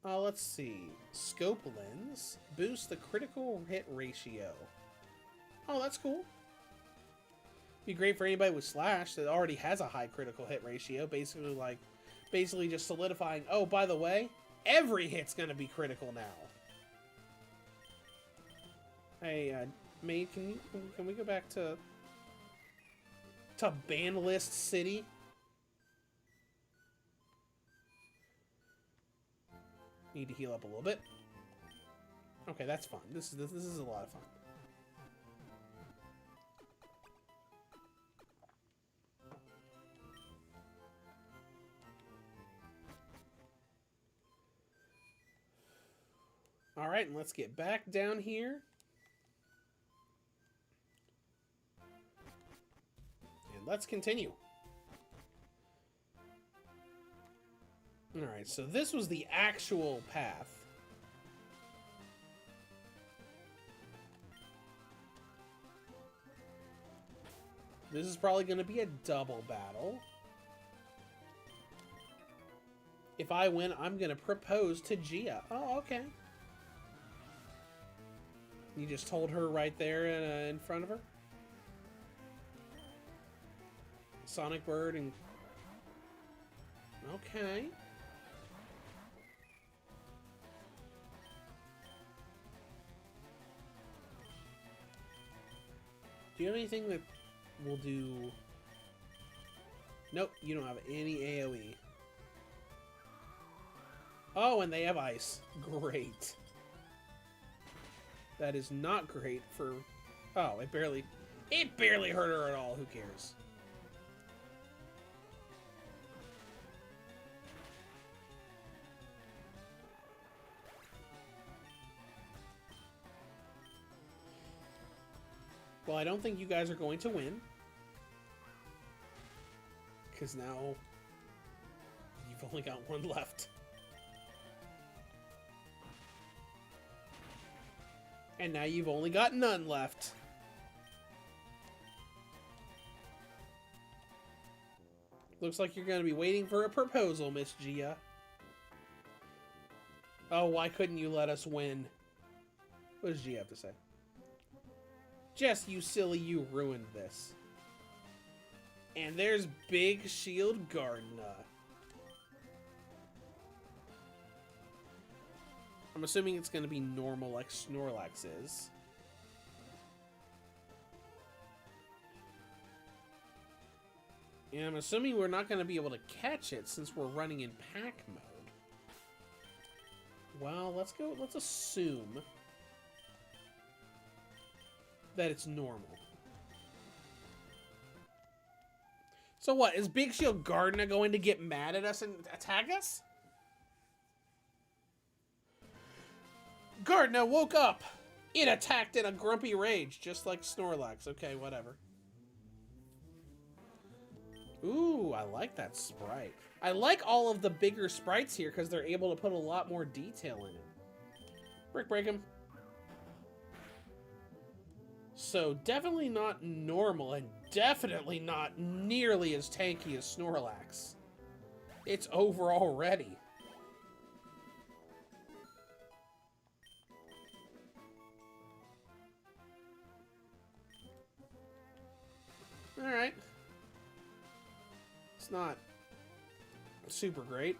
Let's see. Scope Lens. Boost the critical hit ratio. Oh, that's cool. Be great for anybody with Slash that already has a high critical hit ratio. Basically just solidifying, oh, by the way, every hit's gonna be critical now. Hey, Maid, can we go back to ban list city? Need to heal up a little bit. Okay, that's fun. This is a lot of fun. All right, and let's get back down here. And let's continue. All right, so this was the actual path. This is probably going to be a double battle. If I win, I'm going to propose to Gia. Oh, okay. You just told her right there in front of her? Sonic Bird and... Okay. Do you have anything that will do... Nope, you don't have any AoE. Oh, and they have ice. Great. That is not great for... Oh, it barely hurt her at all. Who cares? Well, I don't think you guys are going to win. Because now you've only got one left. And now you've only got none left. Looks like you're going to be waiting for a proposal, Miss Gia. Oh, why couldn't you let us win? What does Gia have to say? Jess, you silly, you ruined this. And there's Big Shield Gardner. I'm assuming it's going to be normal like Snorlax is. And I'm assuming we're not going to be able to catch it since we're running in pack mode. Well, let's assume that it's normal. So what, is Big Shield Gardner going to get mad at us and attack us? Gardner woke up! It attacked in a grumpy rage, just like Snorlax. Okay, whatever. Ooh, I like that sprite. I like all of the bigger sprites here because they're able to put a lot more detail in it. Brick break him. So definitely not normal and definitely not nearly as tanky as Snorlax. It's over already. Alright. It's not super great.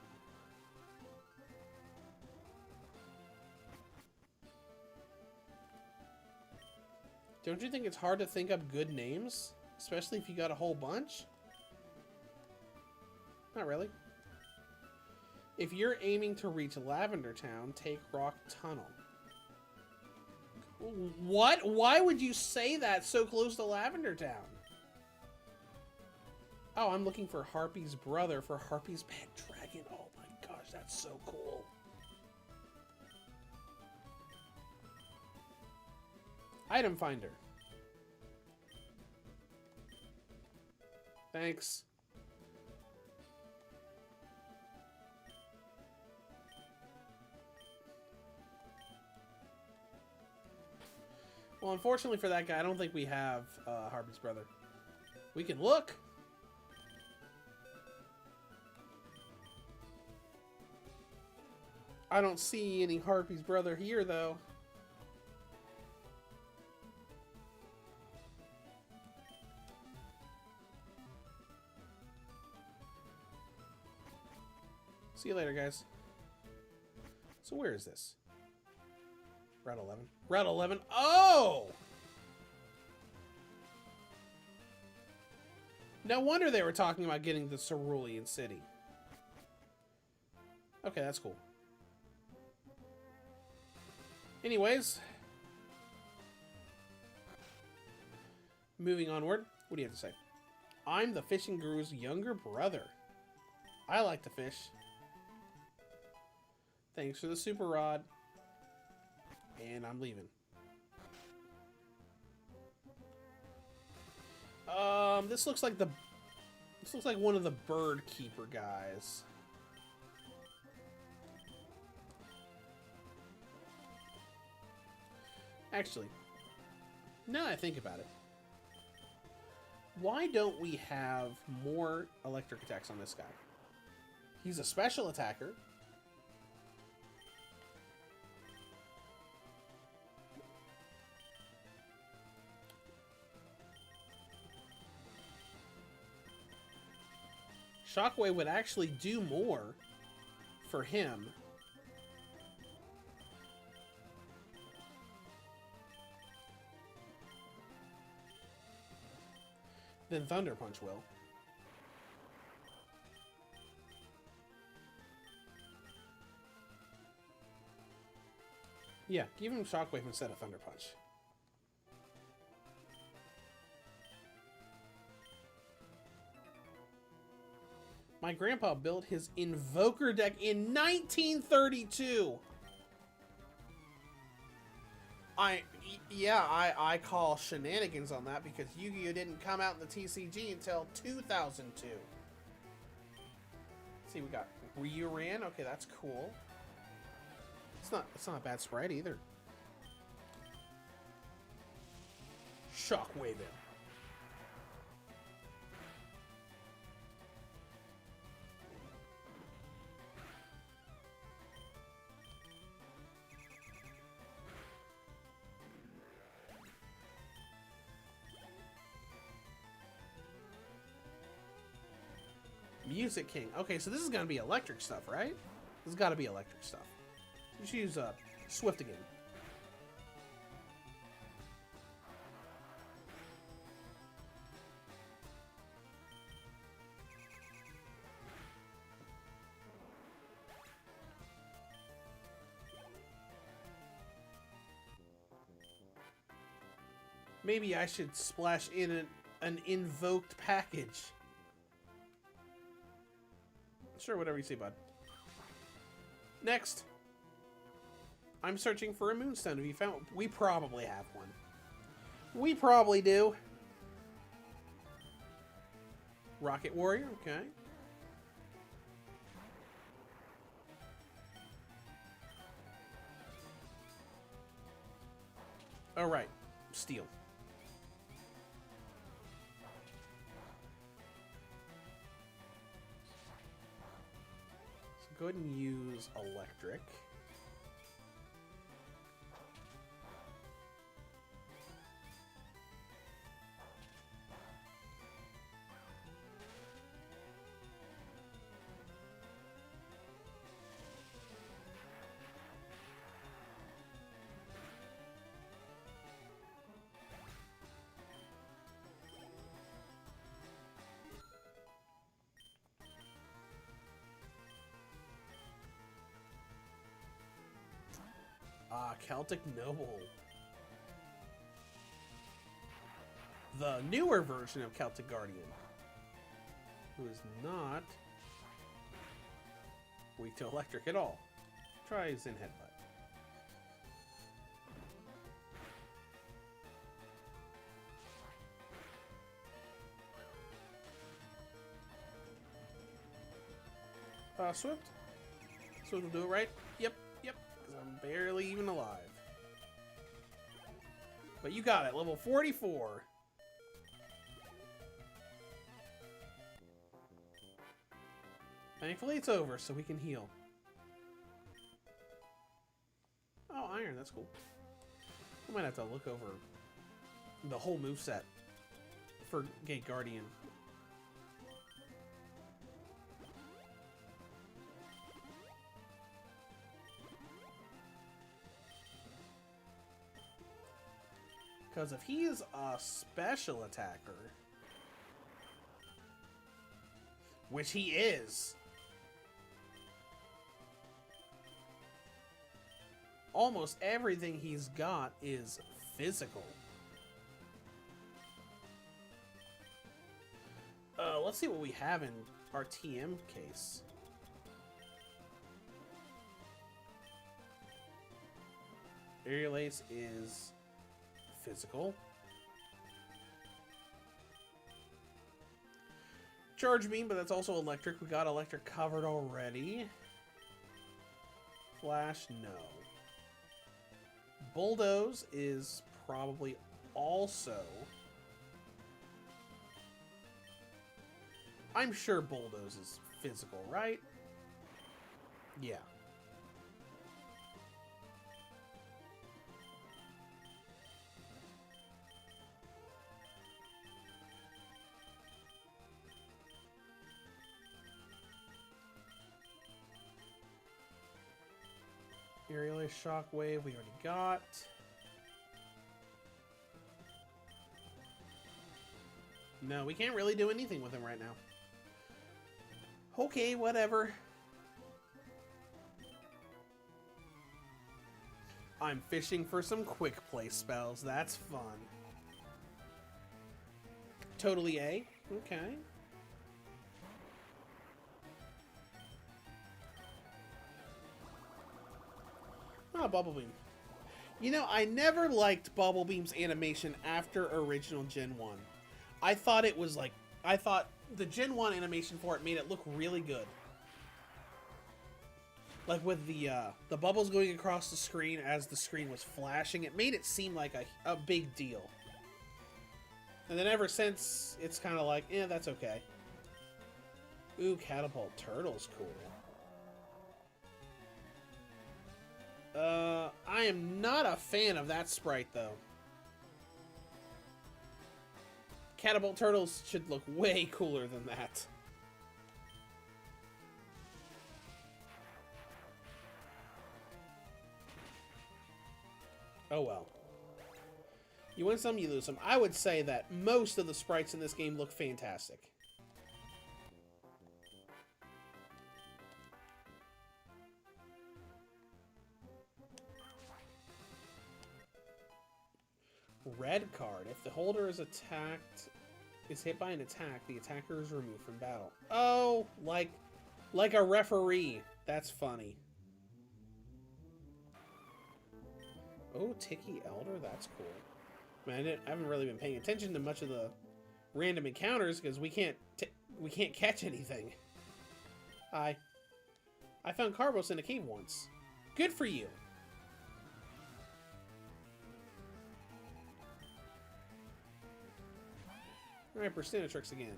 Don't you think it's hard to think up good names? Especially if you got a whole bunch? Not really. If you're aiming to reach Lavender Town, take Rock Tunnel. What? Why would you say that so close to Lavender Town? Oh, I'm looking for Harpy's brother for Harpy's pet dragon. Oh my gosh, that's so cool. Item finder. Thanks. Well, unfortunately for that guy, I don't think we have Harpy's brother. We can look. I don't see any Harpy's brother here, though. See you later, guys. So where is this? Route 11. Route 11. Oh! No wonder they were talking about getting the Cerulean City. Okay, that's cool. Anyways. Moving onward. What do you have to say? I'm the fishing guru's younger brother. I like to fish. Thanks for the super rod. And I'm leaving. This looks like one of the bird keeper guys. Actually, now that I think about it, why don't we have more electric attacks on this guy? He's a special attacker. Shockwave would actually do more for him than Thunder Punch will. Yeah, give him Shockwave instead of Thunder Punch. My grandpa built his Invoker deck in 1932. I call shenanigans on that because Yu-Gi-Oh didn't come out in the TCG until 2002. Let's see, we got Ryuran. Okay, that's cool. It's not a bad sprite either. Shockwave it. Music King. Okay, so this is gonna be electric stuff, right? This has got to be electric stuff. Let's use Swift again. Maybe I should splash in an invoked package. Sure, whatever you say, bud. Next. I'm searching for a moonstone. Have you found? We probably have one. We probably do. Rocket Warrior, okay. Alright. Steel. Go ahead and use electric. Ah, Celtic Noble. The newer version of Celtic Guardian. Who is not weak to electric at all. Try Zen Headbutt. Swift. Swift will do it, right? Yep, yep. Because I'm barely even alive. But you got it. Level 44. Thankfully it's over, so we can heal. Oh, iron. That's cool. I might have to look over the whole moveset for Gate Guardian. Because if he's a special attacker, which he is, almost everything he's got is physical. Let's see what we have in our TM case. Aerial Ace is physical. Charge Beam, but that's also electric. We got electric covered already. Flash, no. Bulldoze is probably also... I'm sure Bulldoze is physical, right? Yeah. Aerial Ace Shockwave, we already got. No, we can't really do anything with him right now. Okay, whatever. I'm fishing for some quick play spells. That's fun. Totally A. Okay. Oh, Bubble Beam. You know, I never liked Bubble Beam's animation after original Gen 1. I thought it was like... I thought the Gen 1 animation for it made it look really good. Like with the bubbles going across the screen as the screen was flashing, it made it seem like a big deal. And then ever since, it's kind of like, eh, that's okay. Ooh, Catapult Turtle's cool. I am not a fan of that sprite, though. Catapult Turtles should look way cooler than that. Oh well. You win some, you lose some. I would say that most of the sprites in this game look fantastic. Red card. If the holder is hit by an attack, the attacker is removed from battle. Oh, like a referee. That's funny. Oh, Tiki Elder. That's cool. Man, I haven't really been paying attention to much of the random encounters because we can't catch anything. Hi. I found Carbos in a cave once. Good for you. Alright, Tricks again.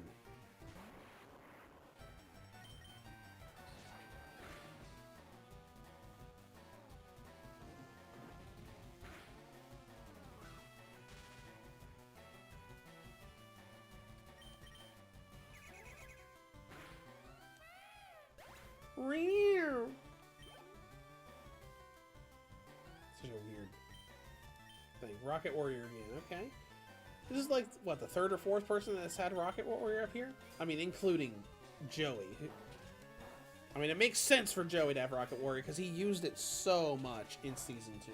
Real. Such a weird thing. Rocket Warrior again, okay. This is like, what, the third or fourth person that's had Rocket Warrior up here? I mean, including Joey. I mean, it makes sense for Joey to have Rocket Warrior because he used it so much in Season 2.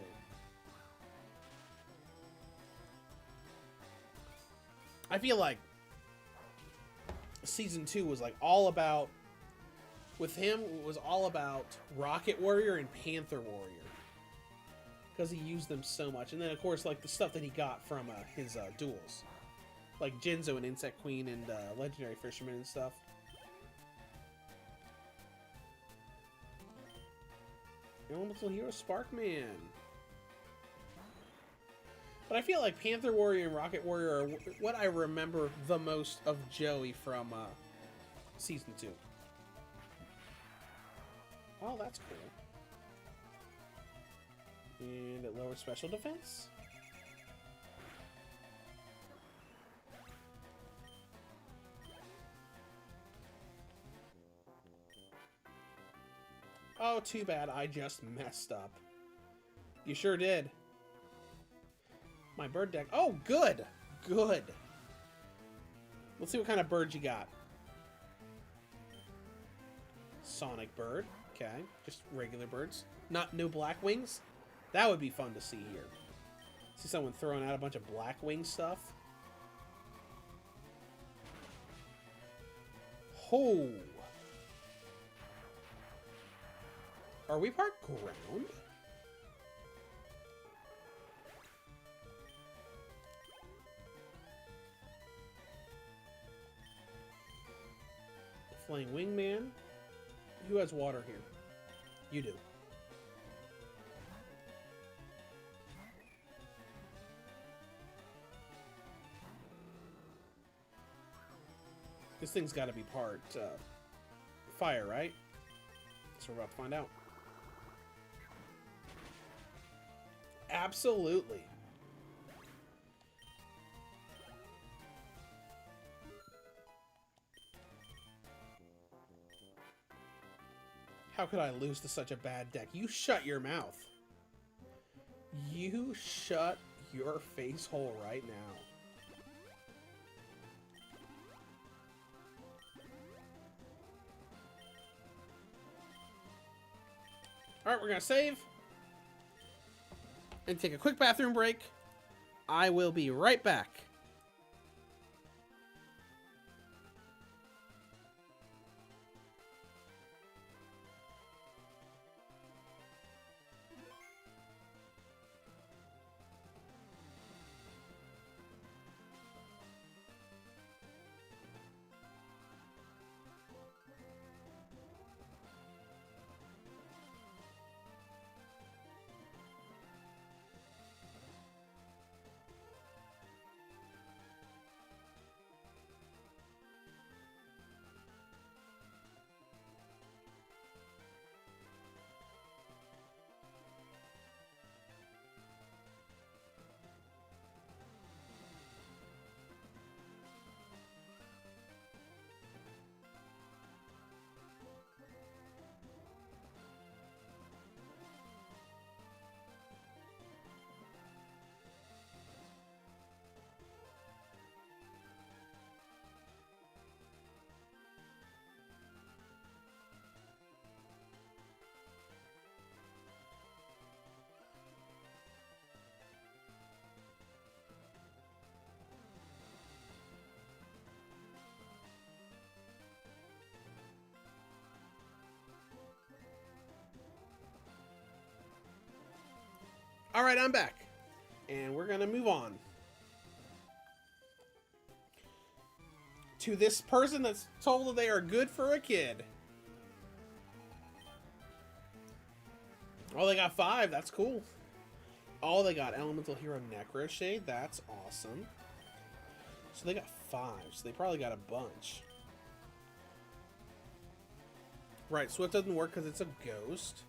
I feel like Season 2 was like all about, with him, it was all about Rocket Warrior and Panther Warrior. Because he used them so much. And then, of course, like the stuff that he got from his duels. Like Jinzo and Insect Queen and Legendary Fisherman and stuff. Elemental Hero Sparkman. But I feel like Panther Warrior and Rocket Warrior are what I remember the most of Joey from Season 2. Oh, that's cool. And it lowers special defense. Oh, too bad. I just messed up. You sure did. My bird deck. Oh, good. Good. Let's see what kind of bird you got. Sonic bird. Okay. Just regular birds. No black wings? That would be fun to see here. See someone throwing out a bunch of black wing stuff. Oh. Are we part ground? Flying Wingman. Who has water here? You do. This thing's got to be part fire, right? So we're about to find out. Absolutely. How could I lose to such a bad deck? You shut your mouth. You shut your face hole right now. Alright, we're gonna save. And take a quick bathroom break. I will be right back. All right, I'm back. And we're going to move on to this person that's told that they are good for a kid. Oh, they got 5. That's cool. Oh, they got Elemental Hero Necroshade. That's awesome. So they got 5. So they probably got a bunch. Right, Swift doesn't work because it's a ghost.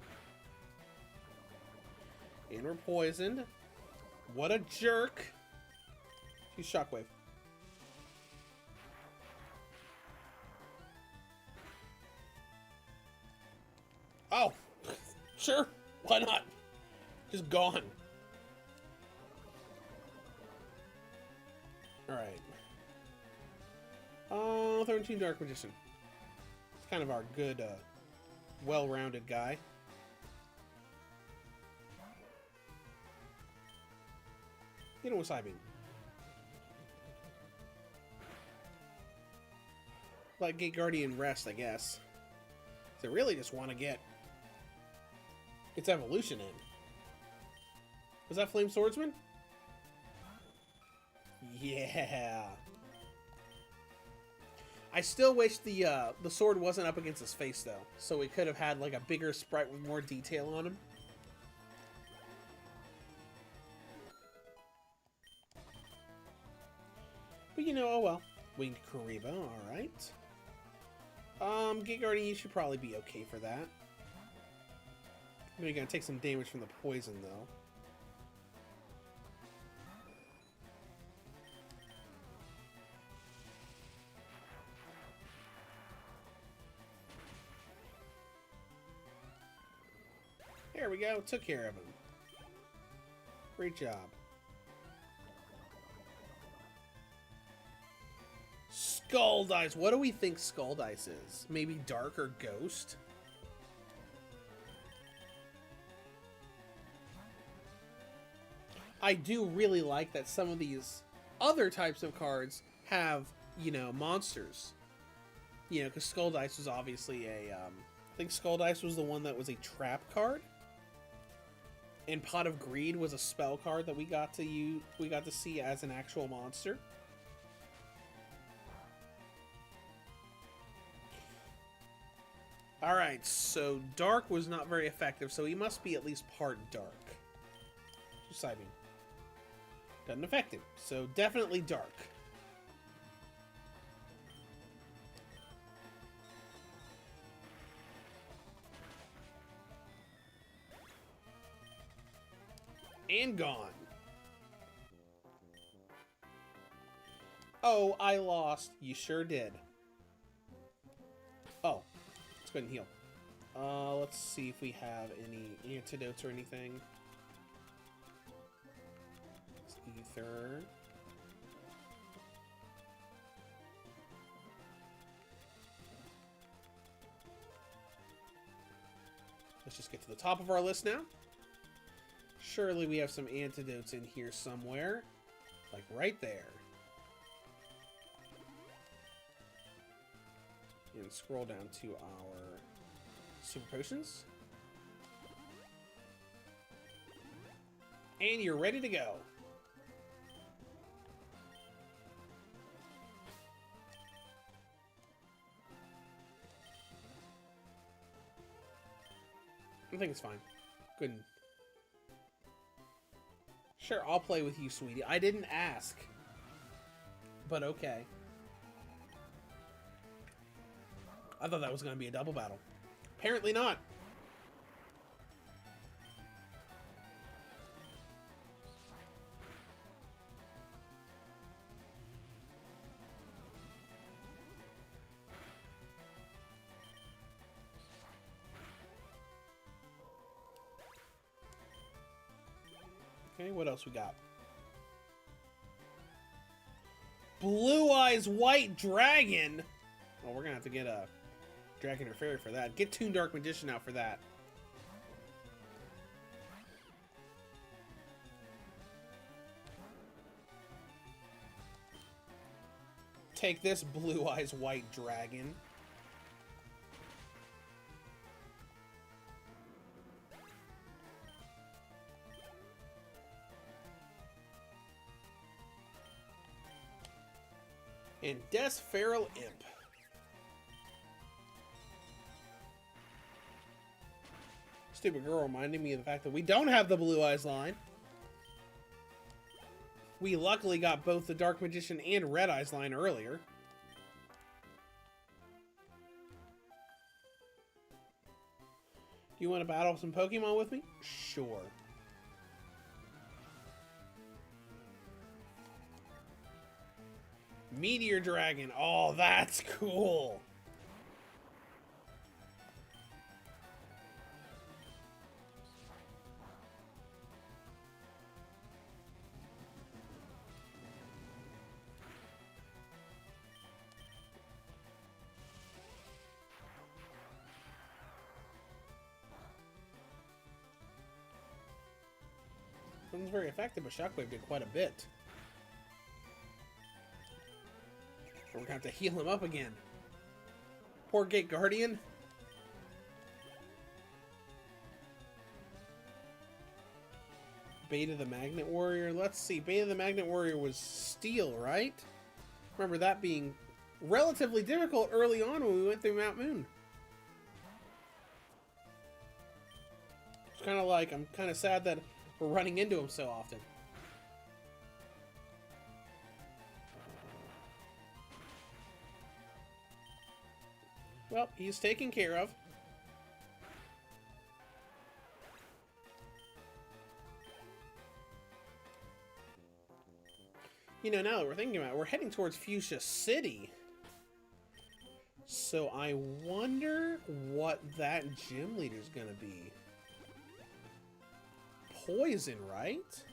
And we're poisoned. What a jerk. Use Shockwave. Oh, sure. Why not? Just gone. Alright. 13 Dark Magician. It's kind of our good well-rounded guy. You know what I mean. Let Gate Guardian rest, I guess. They really just want to get its evolution in. Was that Flame Swordsman? Yeah. I still wish the sword wasn't up against his face, though. So we could have had, like, a bigger sprite with more detail on him. But, you know, oh well. Winged Kariba, alright. Gate Guardian, you should probably be okay for that. You're gonna take some damage from the poison, though. There we go. Took care of him. Great job. Skull Dice. What do we think Skull Dice is? Maybe Dark or Ghost? I do really like that some of these other types of cards have, you know, monsters. You know, because Skull Dice was obviously a, I think Skull Dice was the one that was a trap card. And Pot of Greed was a spell card that we got to see as an actual monster. Alright, so Dark was not very effective, so he must be at least part Dark. Just I mean, doesn't affect him, so definitely Dark. And gone. Oh, I lost. You sure did. Oh, let's go ahead and heal. Let's see if we have any antidotes or anything. Ether. Let's just get to the top of our list now. Surely we have some antidotes in here somewhere. Like right there. And scroll down to our super potions. And you're ready to go. I think it's fine. Good. Sure, I'll play with you, sweetie. I didn't ask. But okay. I thought that was going to be a double battle. Apparently not. Okay, what else we got? Blue Eyes White Dragon. Oh, we're gonna have to get a Dragon or Fairy for that. Get Toon Dark Magician out for that. Take this, Blue Eyes White Dragon. And Des Feral Imp. Stupid girl reminding me of the fact that we don't have the Blue Eyes line. We luckily got both the Dark Magician and Red Eyes line earlier. Do you want to battle some Pokemon with me? Sure. Meteor Dragon. Oh, that's cool. wasn't very effective, but Shockwave did quite a bit. We're gonna have to heal him up again. Poor Gate Guardian. Beta the Magnet Warrior. Let's see. Beta the Magnet Warrior was Steel, right? Remember that being relatively difficult early on when we went through Mount Moon. It's kind of like, I'm kind of sad that we're running into him so often. Well, he's taken care of. You know, now that we're thinking about it, we're heading towards Fuchsia City. So I wonder what that gym leader's gonna be. Poison, right?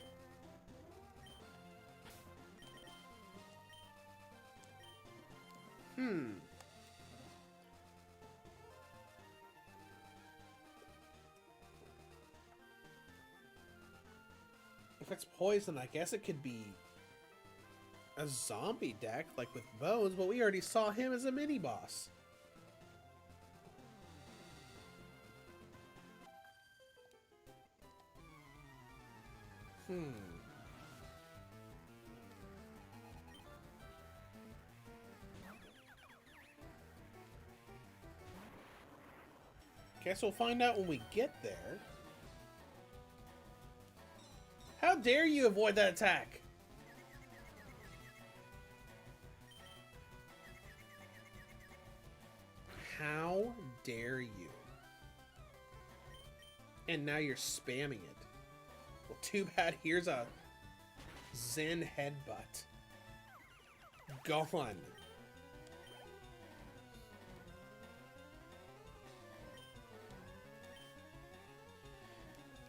If it's poison, I guess it could be a zombie deck, like with Bones, but we already saw him as a mini-boss. Guess we'll find out when we get there. How dare you avoid that attack? How dare you? And now you're spamming it. Well, too bad. Here's a Zen headbutt. Gone.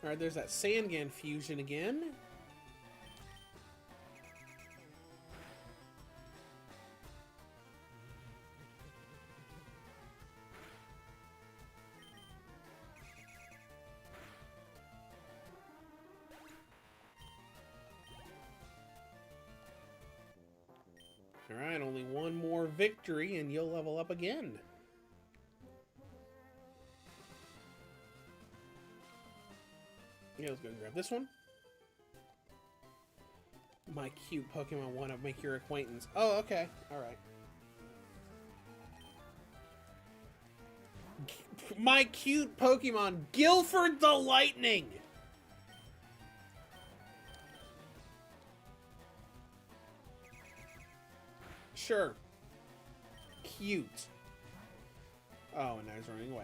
Alright, there's that Sangan fusion again. Alright, only one more victory and you'll level up again. Yeah, let's go and grab this one. My cute Pokemon want to make your acquaintance. Oh, okay. Alright. My cute Pokemon, Guilford the Lightning! Sure. Cute. Oh, and now he's running away.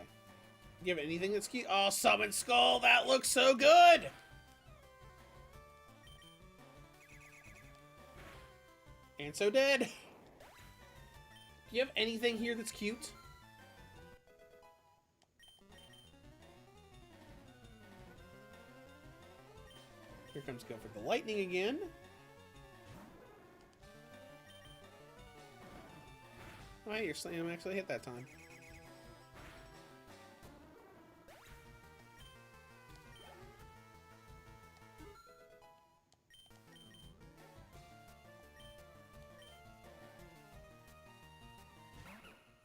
Do you have anything that's cute? Oh, Summon Skull! That looks so good! And so dead. Do you have anything here that's cute? Here comes Go for the Lightning again. Oh, hey, your slam actually hit that time.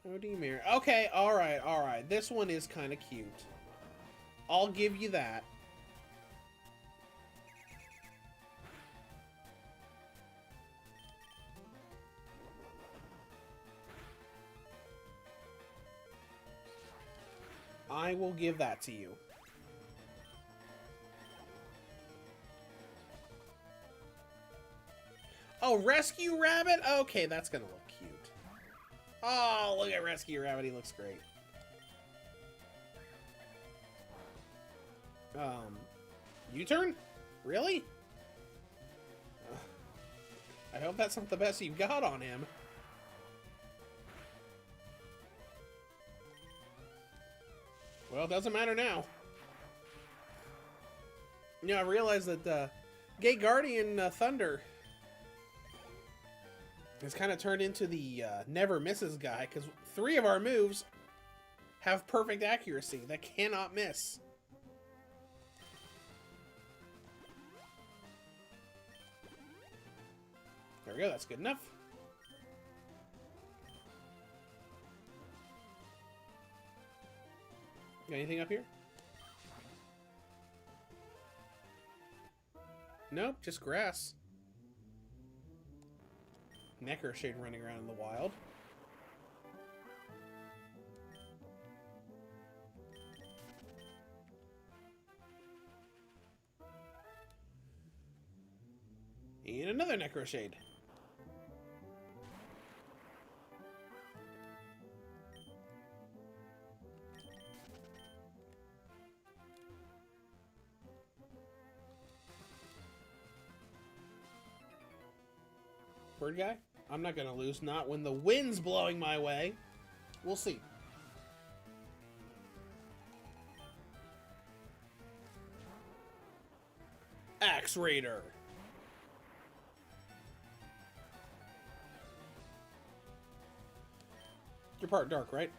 Oh, Demir. Okay, alright, alright. This one is kind of cute. I'll give you that. I will give that to you. Oh, Rescue Rabbit? Okay, that's gonna look cute. Oh, look at Rescue Rabbit. He looks great. U-turn? Really? I hope that's not the best you've got on him. Well, it doesn't matter now. You know, I realized that Gate Guardian Thunder has kind of turned into the never misses guy, because 3 of our moves have perfect accuracy that cannot miss. There we go, that's good enough. Got anything up here? Nope, just grass. Necroshade running around in the wild. And another Necroshade. Bird guy? I'm not gonna lose, not when the wind's blowing my way. We'll see. Axe Raider. You're part dark, right?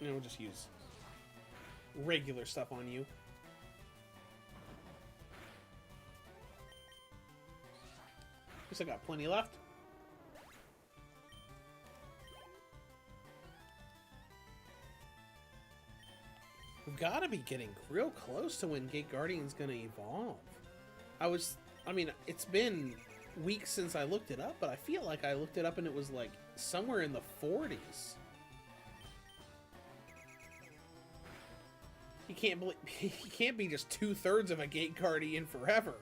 And we'll just use regular stuff on you. Guess I got plenty left. We've got to be getting real close to when Gate Guardian's gonna evolve. I mean, it's been weeks since I looked it up, but I feel like I looked it up and it was like somewhere in the 40s. He can't be just 2/3 of a Gate Guardian forever.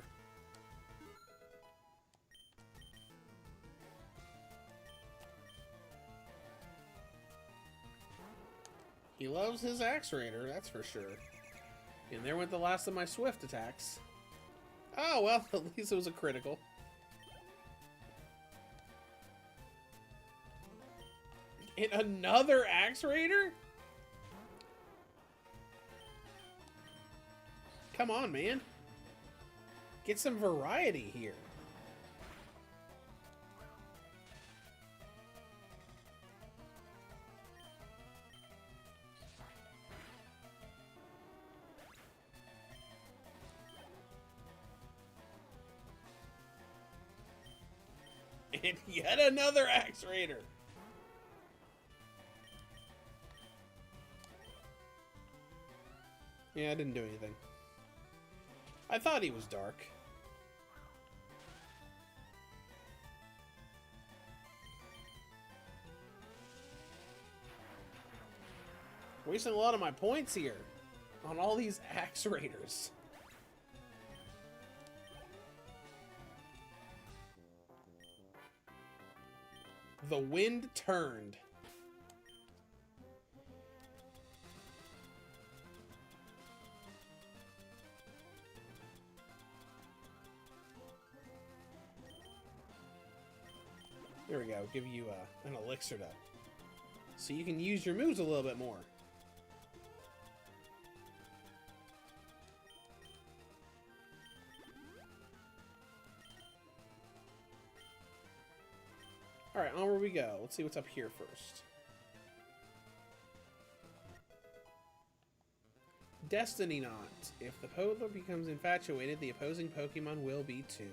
He loves his Axe Raider, that's for sure. And there went the last of my Swift attacks. Oh, well, at least it was a critical. And another Axe Raider? Come on, man. Get some variety here. And yet another Axe Raider. Yeah, I didn't do anything. I thought he was dark. Wasting a lot of my points here on all these Axe Raiders. The wind turned. There we go. Give you an elixir to, so you can use your moves a little bit more. Alright, onward we go. Let's see what's up here first. Destiny Knot. If the Podler becomes infatuated, the opposing Pokemon will be too.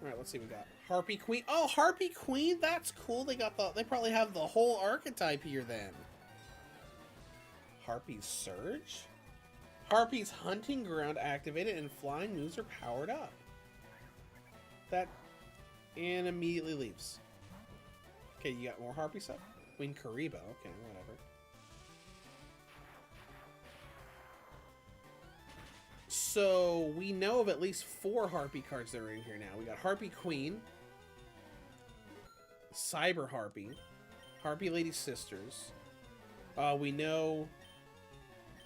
Alright, let's see what we got. Harpy Queen. Oh, Harpy Queen? That's cool. They probably have the whole archetype here then. Harpy's Surge? Harpy's Hunting Ground activated and flying moves are powered up. That, and immediately leaves. Okay, you got more Harpy stuff? Wing Karibo, okay, whatever. So, we know of at least 4 Harpy cards that are in here now. We got Harpy Queen, Cyber Harpy, Harpy Lady Sisters. We know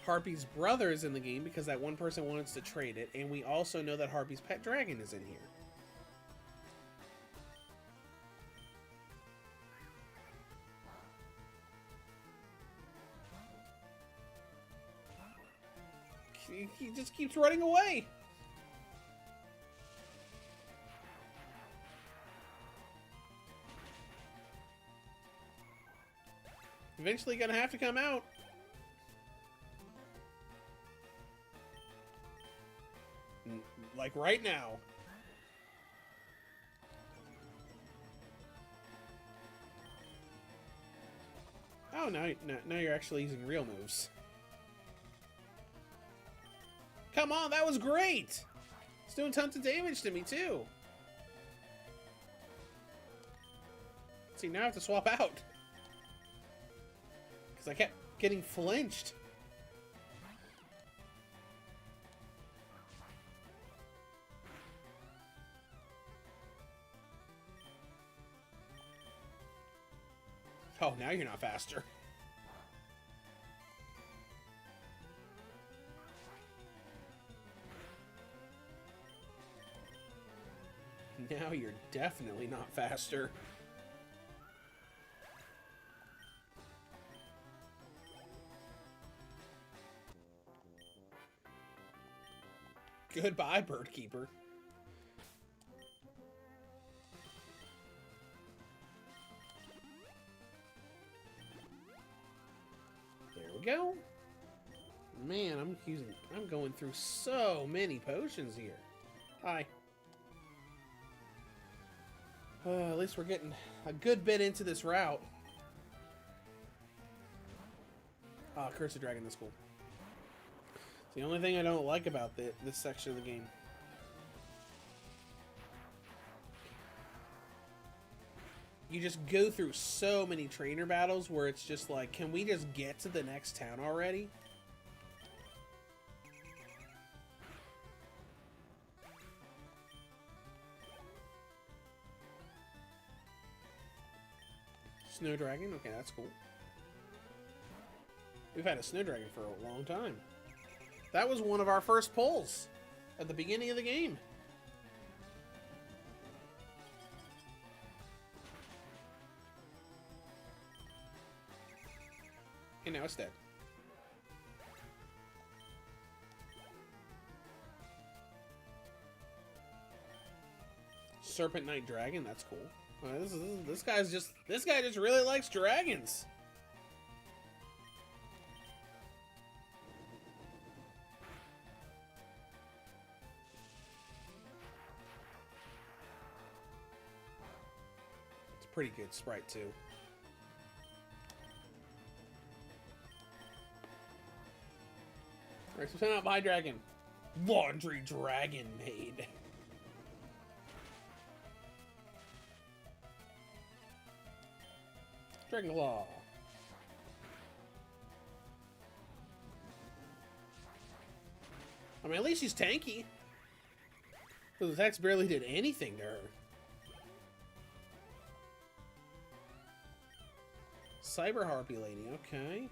Harpy's brother is in the game because that one person wanted to trade it, and we also know that Harpy's pet dragon is in here. He just keeps running away. Eventually gonna have to come out. Like right now. Oh, now you're actually using real moves. Come on, that was great! It's doing tons of damage to me, too. See, now I have to swap out. Because I kept getting flinched. Oh, now you're not faster. Now you're definitely not faster. Goodbye, Bird Keeper. There we go. Man, I'm going through so many potions here. Hi. At least we're getting a good bit into this route. Ah, Curse of Dragon, that's cool. It's the only thing I don't like about this section of the game. You just go through so many trainer battles where it's just like, can we just get to the next town already? Snow Dragon? Okay, that's cool. We've had a Snow Dragon for a long time. That was one of our first pulls at the beginning of the game. And now it's dead. Serpent Knight Dragon, that's cool. This guy just really likes dragons. It's a pretty good sprite too. Alright, so send out my dragon. Laundry Dragon Maid. Dragon Claw. I mean, at least she's tanky. Those attacks barely did anything to her. Cyber Harpy Lady, okay.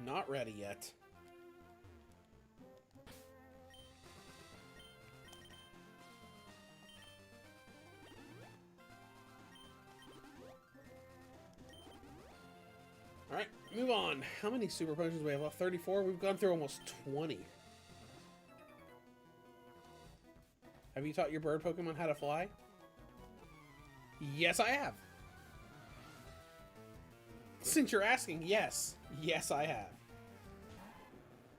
Not ready yet. Alright, move on. How many super potions do we have left? 34? We've gone through almost 20. Have you taught your bird Pokemon how to fly? Yes, I have. Since you're asking, yes. Yes, I have.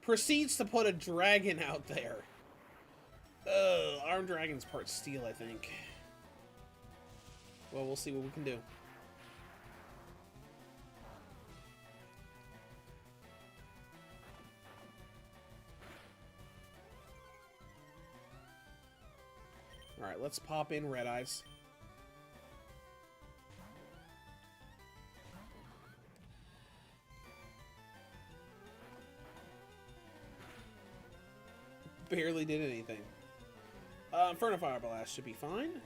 Proceeds to put a dragon out there. Armed Dragon's part steel, I think. Well, we'll see what we can do. Alright, let's pop in Red Eyes. Barely did anything. Inferno Fire Blast should be fine.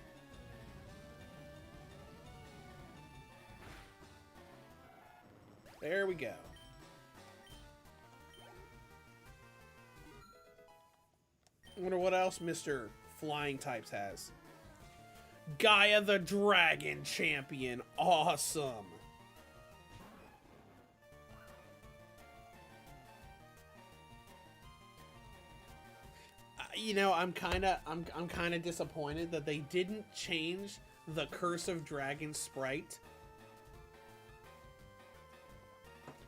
There we go. I wonder what else Mr. Flying Types has. Gaia the Dragon Champion. Awesome. You know, I'm kind of disappointed that they didn't change the Curse of Dragon sprite.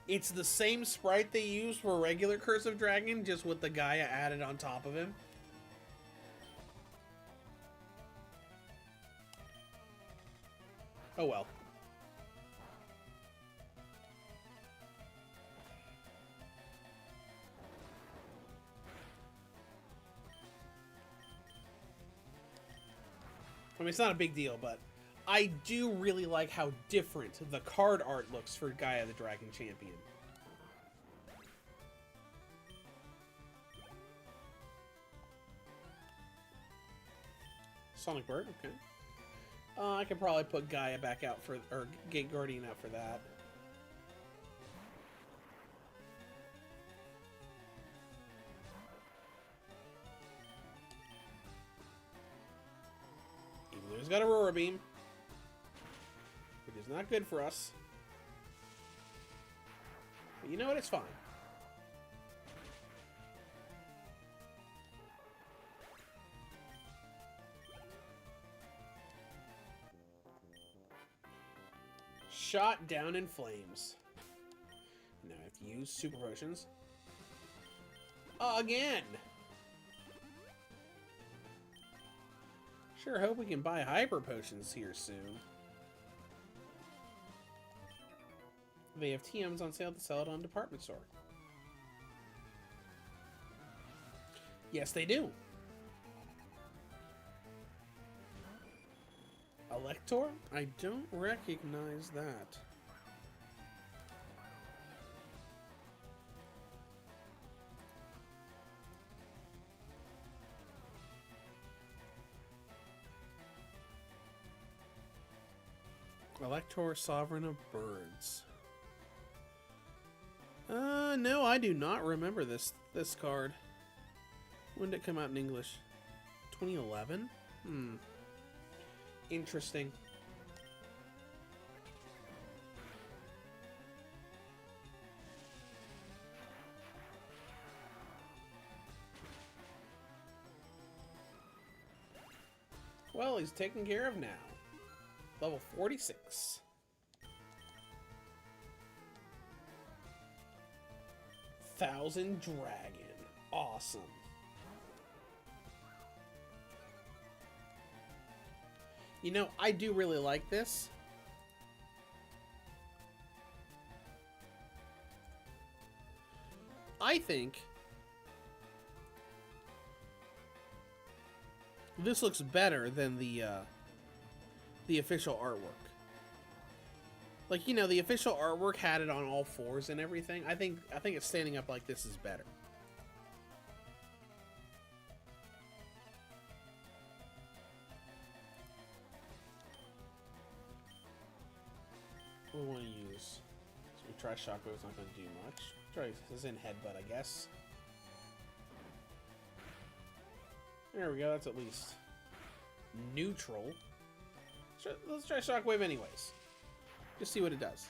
It's the same sprite they used for regular Curse of Dragon, just with the Gaia added on top of him. Oh well. I mean, it's not a big deal, but I do really like how different the card art looks for Gaia the Dragon Champion. Sonic Bird, okay. I could probably put Gaia back out for, or Gate Guardian out for that. Even though he's got Aurora Beam, which is not good for us. But you know what? It's fine. Shot down in flames. Now I have to use super potions. Again! Sure hope we can buy hyper potions here soon. They have TMs on sale to sell it on department store. Yes, they do. Elector? I don't recognize that. Elector, Sovereign of Birds. No, I do not remember this card. When did it come out in English? 2011? Interesting. Well, he's taken care of now. Level 46. Thousand Dragon. Awesome. You know, I do really like this. I think this looks better than the official artwork. Like, you know, the official artwork had it on all fours and everything. I think it's standing up like this is better. What do we want to use? So we try Shockwave, it's not going to do much. Try this in Headbutt, I guess. There we go, that's at least neutral. Let's try Shockwave anyways. Just see what it does.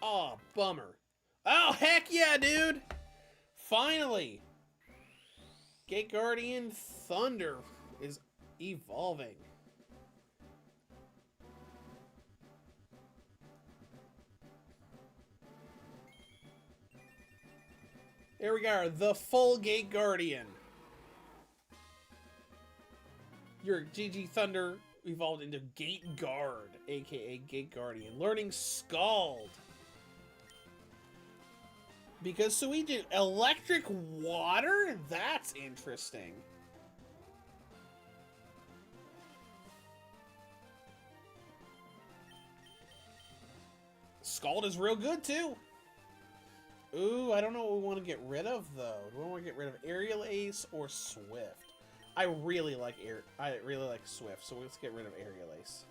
Oh, bummer. Oh, heck yeah, dude! Finally! Gate Guardian Thunder is evolving. There we go, the full Gate Guardian. Your GG Thunder evolved into Gate Guard, aka Gate Guardian. Learning Scald. Because Suijin, electric water? That's interesting. Scald is real good too. Ooh, I don't know what we want to get rid of, though. Do we want to get rid of Aerial Ace or Swift? I really like Swift, so let's get rid of Aerial Ace.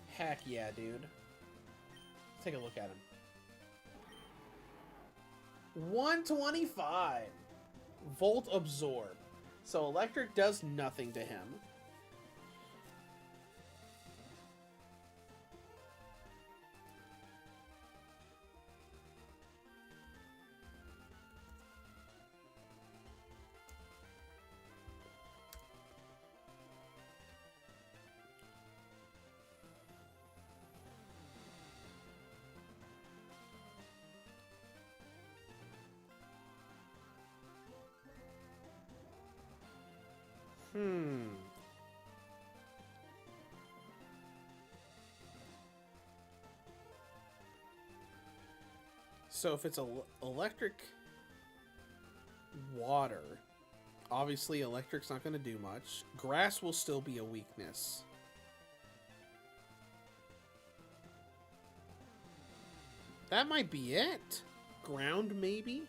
Heck yeah, dude. Let's take a look at him. 125. Volt Absorb. So electric does nothing to him. So if it's electric water, obviously electric's not going to do much. Grass will still be a weakness. That might be it. Ground, maybe?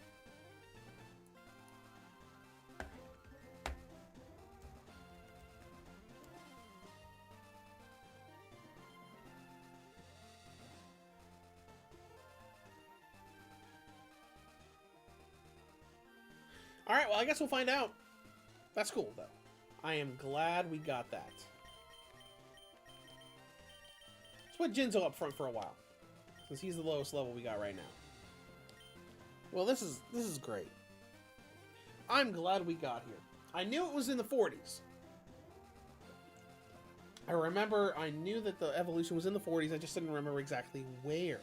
Alright, well, I guess we'll find out. That's cool, though. I am glad we got that. Let's put Jinzo up front for a while, since he's the lowest level we got right now. Well, this is great. I'm glad we got here. I knew it was in the 40s. I knew that the evolution was in the 40s, I just didn't remember exactly where.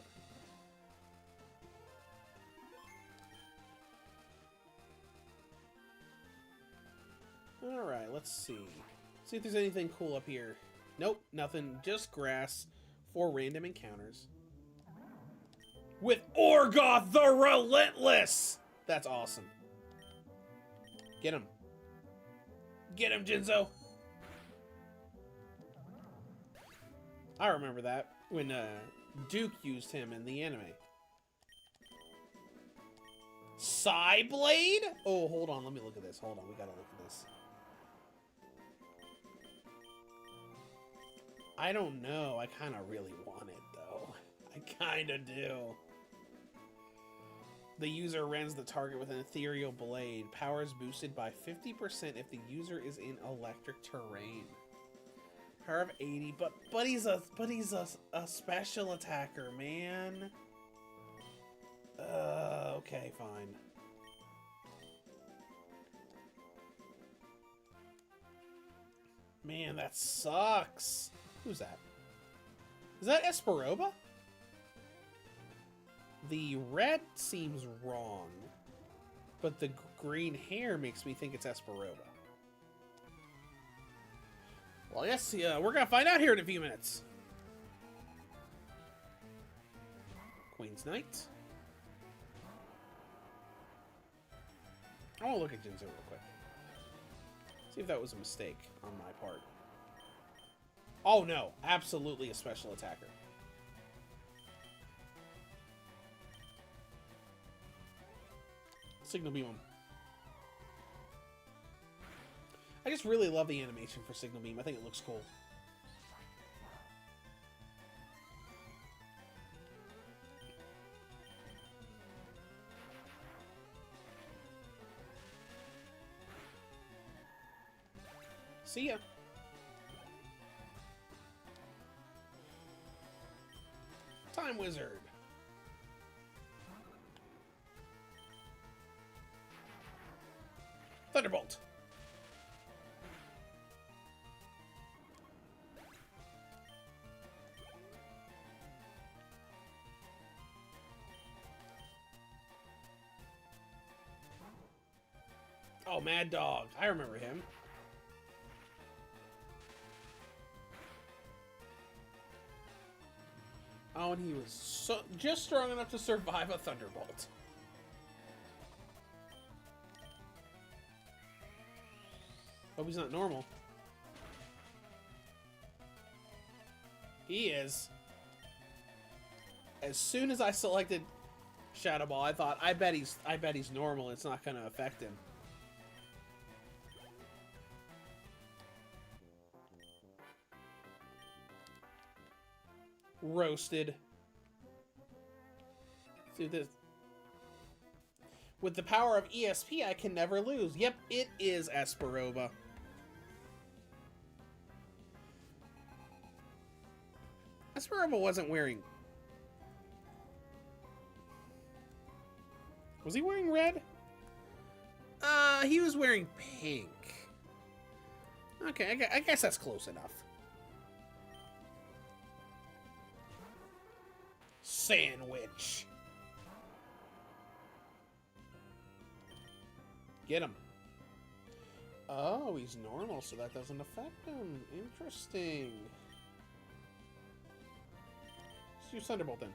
Alright, let's see. See if there's anything cool up here. Nope, nothing. Just grass for random encounters. With Orgoth the Relentless! That's awesome. Get him. Get him, Jinzo! I remember that when Duke used him in the anime. Psyblade? Oh, hold on. Let me look at this. Hold on. We gotta look at this. I don't know. I kind of really want it, though. I kind of do. The user rends the target with an ethereal blade. Power is boosted by 50% if the user is in electric terrain. Power of 80, but he's a special attacker, man. Okay, fine. Man, that sucks. Who's that? Is that Esperoba? The red seems wrong, but the green hair makes me think it's Esperoba. Well, I guess we're gonna find out here in a few minutes. Queen's Knight. I want to look at Jinzo real quick. See if that was a mistake on my part. Oh no, absolutely a special attacker. Signal Beam him. I just really love the animation for Signal Beam. I think it looks cool. See ya. Time Wizard. Thunderbolt. Oh, Mad Dog. I remember him. Oh, and he was just strong enough to survive a Thunderbolt. Hope he's not normal. He is. As soon as I selected Shadow Ball, I thought, I bet he's normal. It's not going to affect him. Roasted. See this. With the power of ESP, I can never lose. Yep, it is Esperoba. Esperoba wasn't wearing... Was he wearing red? He was wearing pink. Okay, I guess that's close enough. Sandwich. Get him. Oh, he's normal, so that doesn't affect him. Interesting. Let's use Thunderbolt then.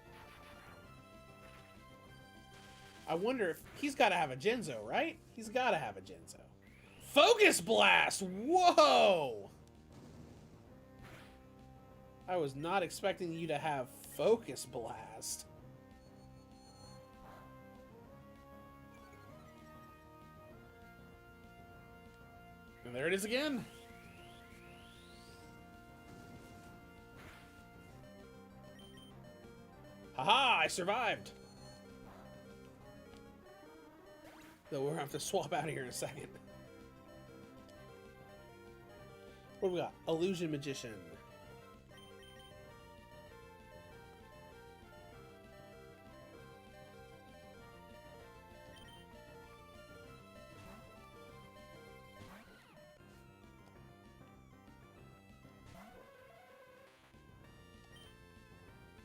I wonder if... He's got to have a Genzo, right? He's got to have a Genzo. Focus Blast! Whoa! I was not expecting you to have Focus Blast. And there it is again. Haha, I survived. Though we're gonna have to swap out of here in a second. What do we got? Illusion Magician.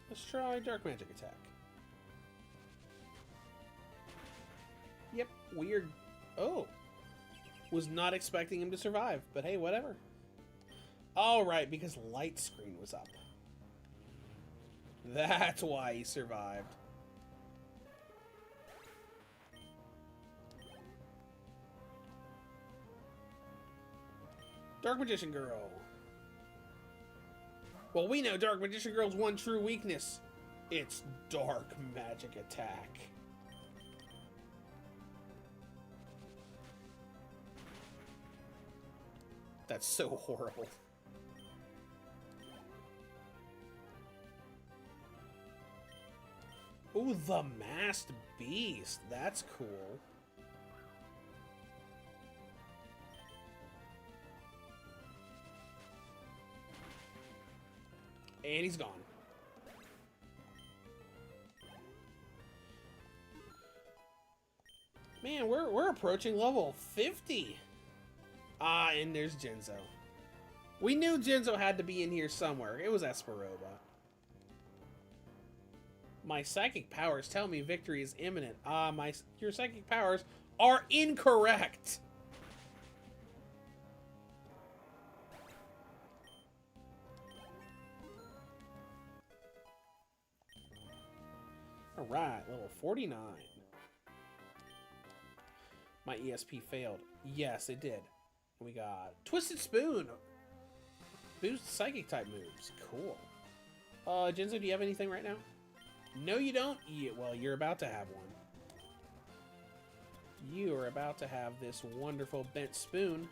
Let's try Dark Magic Attack. Yep, weird. Oh. Was not expecting him to survive, but hey, whatever. Alright, because Light Screen was up. That's why he survived. Dark Magician Girl. Well, we know Dark Magician Girl's one true weakness. It's Dark Magic Attack. That's so horrible. Ooh, the Masked Beast. That's cool. And he's gone. Man, we're approaching level 50. Ah, and there's Genzo. We knew Genzo had to be in here somewhere. It was Esperoba. My psychic powers tell me victory is imminent. Ah, your psychic powers are incorrect. All right, level 49. My ESP failed. Yes, it did. We got Twisted Spoon. Boost psychic type moves. Cool. Genzo, do you have anything right now? No, you don't? Yeah, well, you're about to have one. You are about to have this wonderful bent spoon.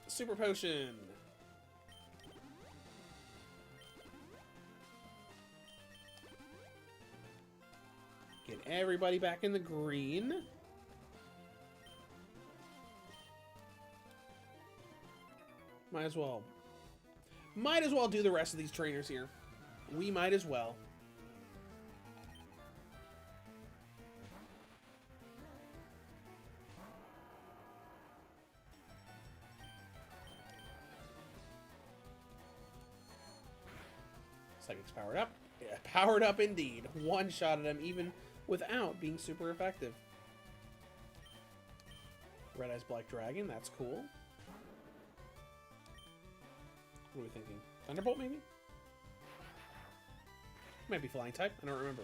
Super Potion. Get everybody back in the green. Might as well do the rest of these trainers here. We might as well. Psychic's powered up. Yeah, powered up indeed. One-shotted him even without being super effective. Red Eyes Black Dragon, that's cool. What are we thinking? Thunderbolt, maybe? Might be flying type. I don't remember.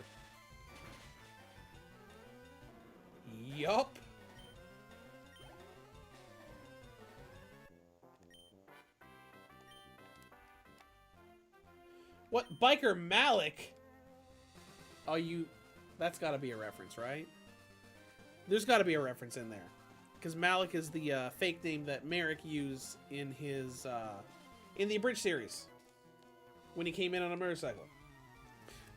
Yup. What? Biker Malik? Oh, you... That's gotta be a reference, right? There's gotta be a reference in there. Because Malik is the fake name that Merrick used in his... in the Abridged series. When he came in on a motorcycle.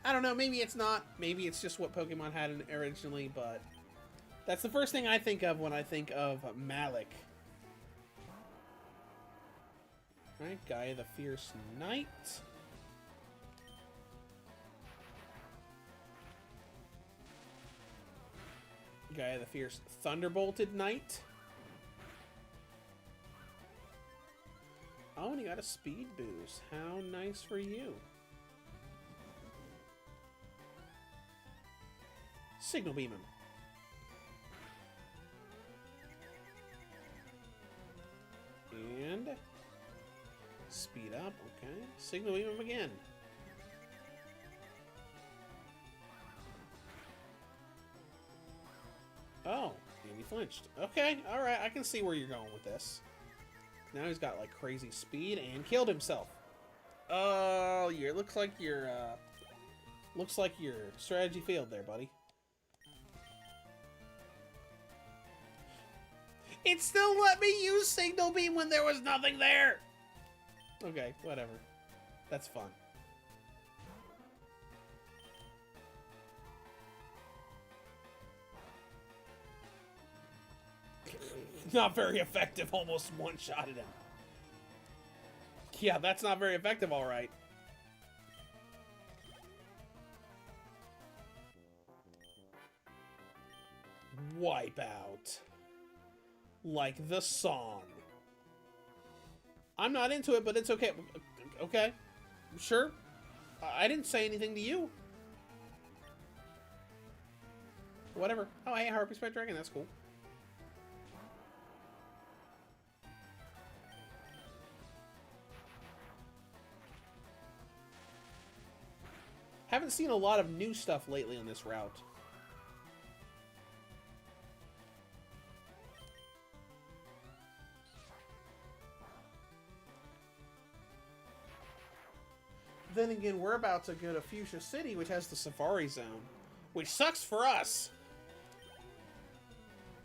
I don't know, maybe it's not. Maybe it's just what Pokemon had originally, but... That's the first thing I think of when I think of Malik. Alright, Gaia the Fierce Knight. Gaia the Fierce Thunderbolted Knight. Oh, and he got a speed boost. How nice for you. Signal Beam him. And speed up, okay. Signal Beam him again. Oh, and he flinched. Okay, alright, I can see where you're going with this. Now he's got like crazy speed and killed himself. Oh, looks like your strategy failed there, buddy. It still let me use Signal Beam when there was nothing there! Okay, whatever. That's fun. Not very effective, almost one-shotted him. Yeah, that's not very effective, alright. Wipeout. Like the song. I'm not into it, but it's okay. Okay. Sure. I didn't say anything to you. Whatever. Oh, hey, Harpy's Pet Dragon. That's cool. Haven't seen a lot of new stuff lately on this route. Then again, we're about to go to Fuchsia City, which has the Safari Zone. Which sucks for us.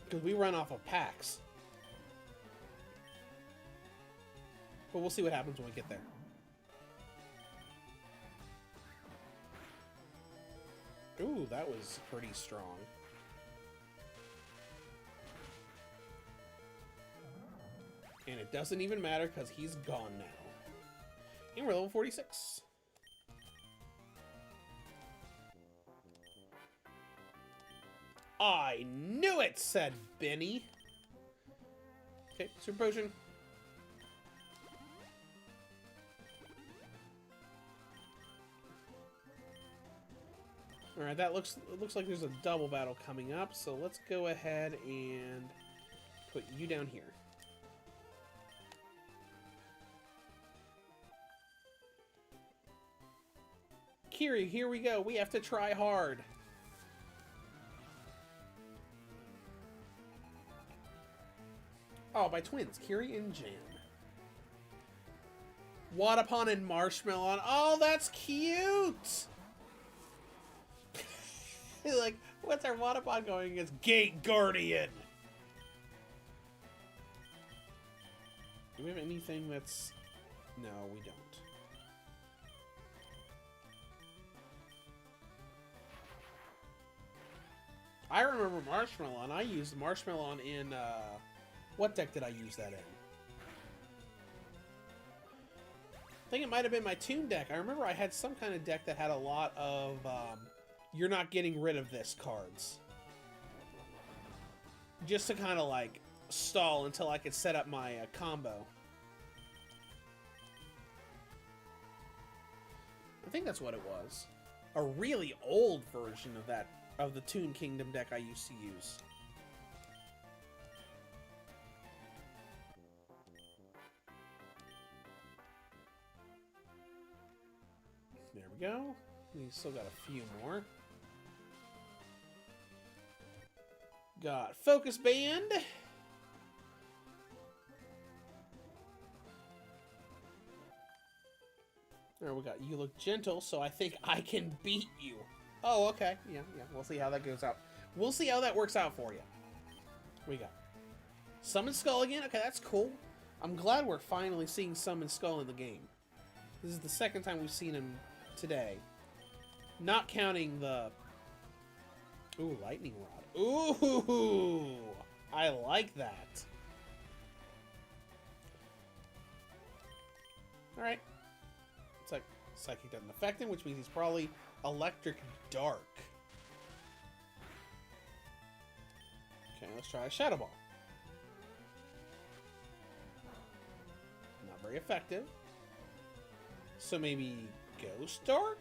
Because we run off of packs. But we'll see what happens when we get there. Ooh, that was pretty strong. And it doesn't even matter because he's gone now. And we're level 46. I knew it, said Benny. Okay, Super Potion. Alright, it looks like there's a double battle coming up, so let's go ahead and put you down here. Kiri, here we go. We have to try hard. Oh, by twins, Kiri and Jan. Wadapon and Marshmallow. Oh, that's cute! Like, what's our Wadapon going against? Gate Guardian! Do we have anything that's... No, we don't. I remember Marshmallow, and I used Marshmallow in, what deck did I use that in? I think it might have been my Toon deck. I remember I had some kind of deck that had a lot of, you're not getting rid of this cards. Just to kind of, like, stall until I could set up my combo. I think that's what it was. A really old version of that, of the Toon Kingdom deck I used to use. There we go. We still got a few more. Got Focus Band. There, we got You Look Gentle, so I think I can beat you. Oh, okay. Yeah. We'll see how that goes out. We'll see how that works out for you. We got Summon Skull again. Okay, that's cool. I'm glad we're finally seeing Summon Skull in the game. This is the second time we've seen him today. Not counting the... Ooh, Lightning Rod. Ooh! I like that. Alright. It's like Psychic doesn't affect him, which means he's probably Electric Dark. Okay, let's try a Shadow Ball. Not very effective. So maybe Ghost Dark?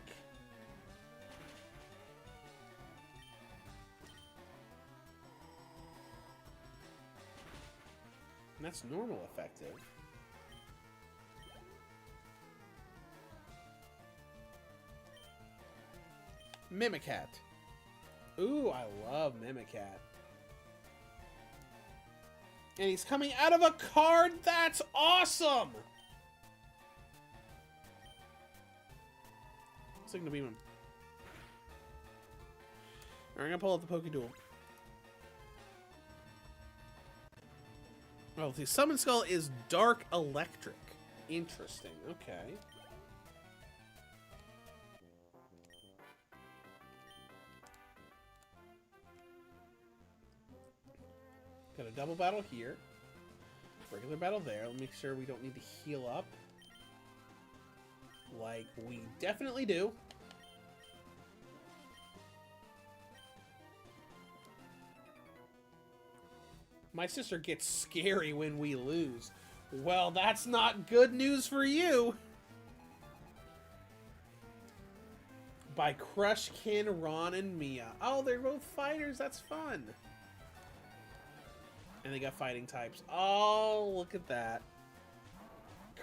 And that's normal effective. Mimicat. Ooh, I love Mimicat. And he's coming out of a card? That's awesome! Signal Beam him. Alright, I'm gonna pull out the PokeDuel. Oh, the Summon Skull is Dark Electric. Interesting, okay. Got a double battle here. Regular battle there. Let me make sure we don't need to heal up. Like we definitely do. My sister gets scary when we lose. Well, that's not good news for you. By Crush, Kin, Ron, and Mia. Oh, they're both fighters. That's fun. And they got fighting types. Oh, look at that.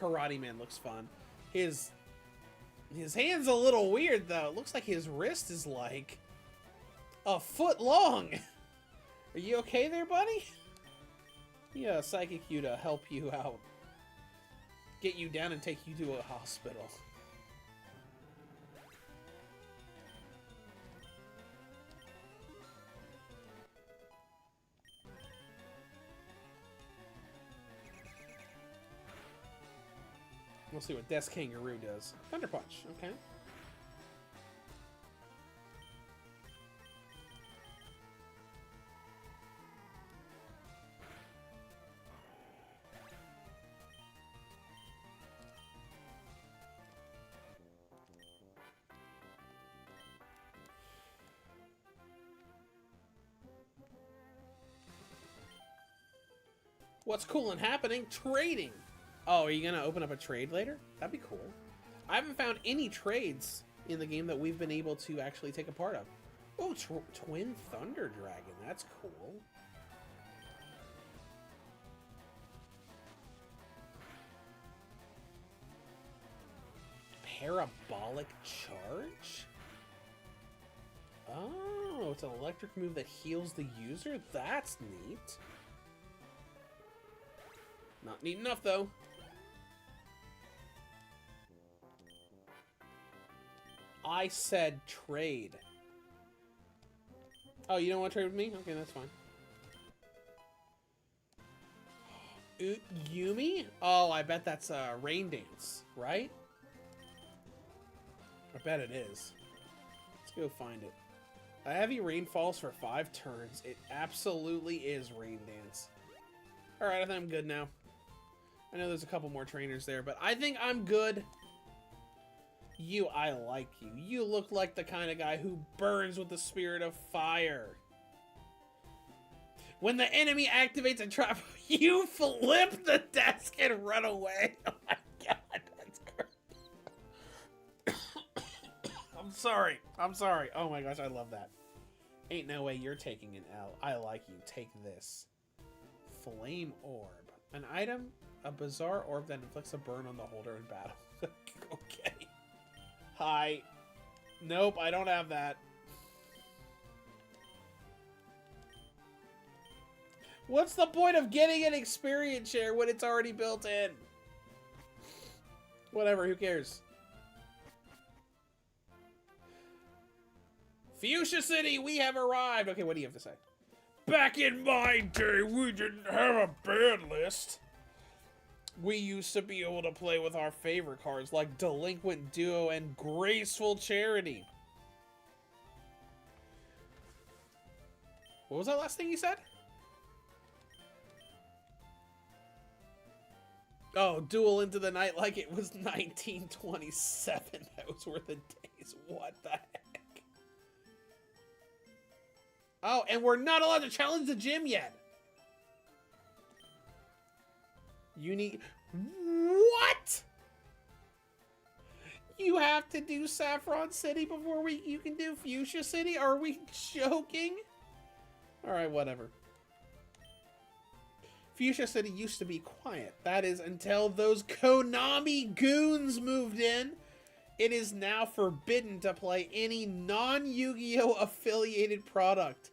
Karate Man looks fun. His hand's a little weird, though. It looks like his wrist is like a foot long. Are you okay there, buddy? Yeah, Psychic you to help you out. Get you down and take you to a hospital. We'll see what Death Kangaroo does. Thunder Punch, okay. What's cool and happening? Trading! Oh, are you gonna open up a trade later? That'd be cool. I haven't found any trades in the game that we've been able to actually take a part of. Oh, Twin Thunder Dragon. That's cool. Parabolic Charge? Oh, it's an electric move that heals the user? That's neat. Not neat enough, though. I said trade. Oh, you don't want to trade with me? Okay, that's fine. Yumi? Oh, I bet that's Rain Dance, right? I bet it is. Let's go find it. A heavy rain falls for 5 turns. It absolutely is Rain Dance. Alright, I think I'm good now. I know there's a couple more trainers there, but I think I'm good. I like you. You look like the kind of guy who burns with the spirit of fire. When the enemy activates a trap, you flip the desk and run away. Oh my god, that's great. I'm sorry. I'm sorry. Oh my gosh, I love that. Ain't no way you're taking an L. I like you. Take this. Flame Orb. An item, a bizarre orb that inflicts a burn on the holder in battle. Okay. Hi. Nope, I don't have that. What's the point of getting an experience share when it's already built in? Whatever, who cares? Fuchsia City, we have arrived! Okay, what do you have to say? Back in my day, we didn't have a ban list. We used to be able to play with our favorite cards like Delinquent Duo and Graceful Charity. What was that last thing you said? Oh, Duel into the Night like it was 1927. Those were the days. What the heck? Oh, and we're not allowed to challenge the gym yet. You need... What? You have to do Saffron City before you can do Fuchsia City? Are we joking? Alright, whatever. Fuchsia City used to be quiet. That is until those Konami goons moved in. It is now forbidden to play any non-Yu-Gi-Oh affiliated product.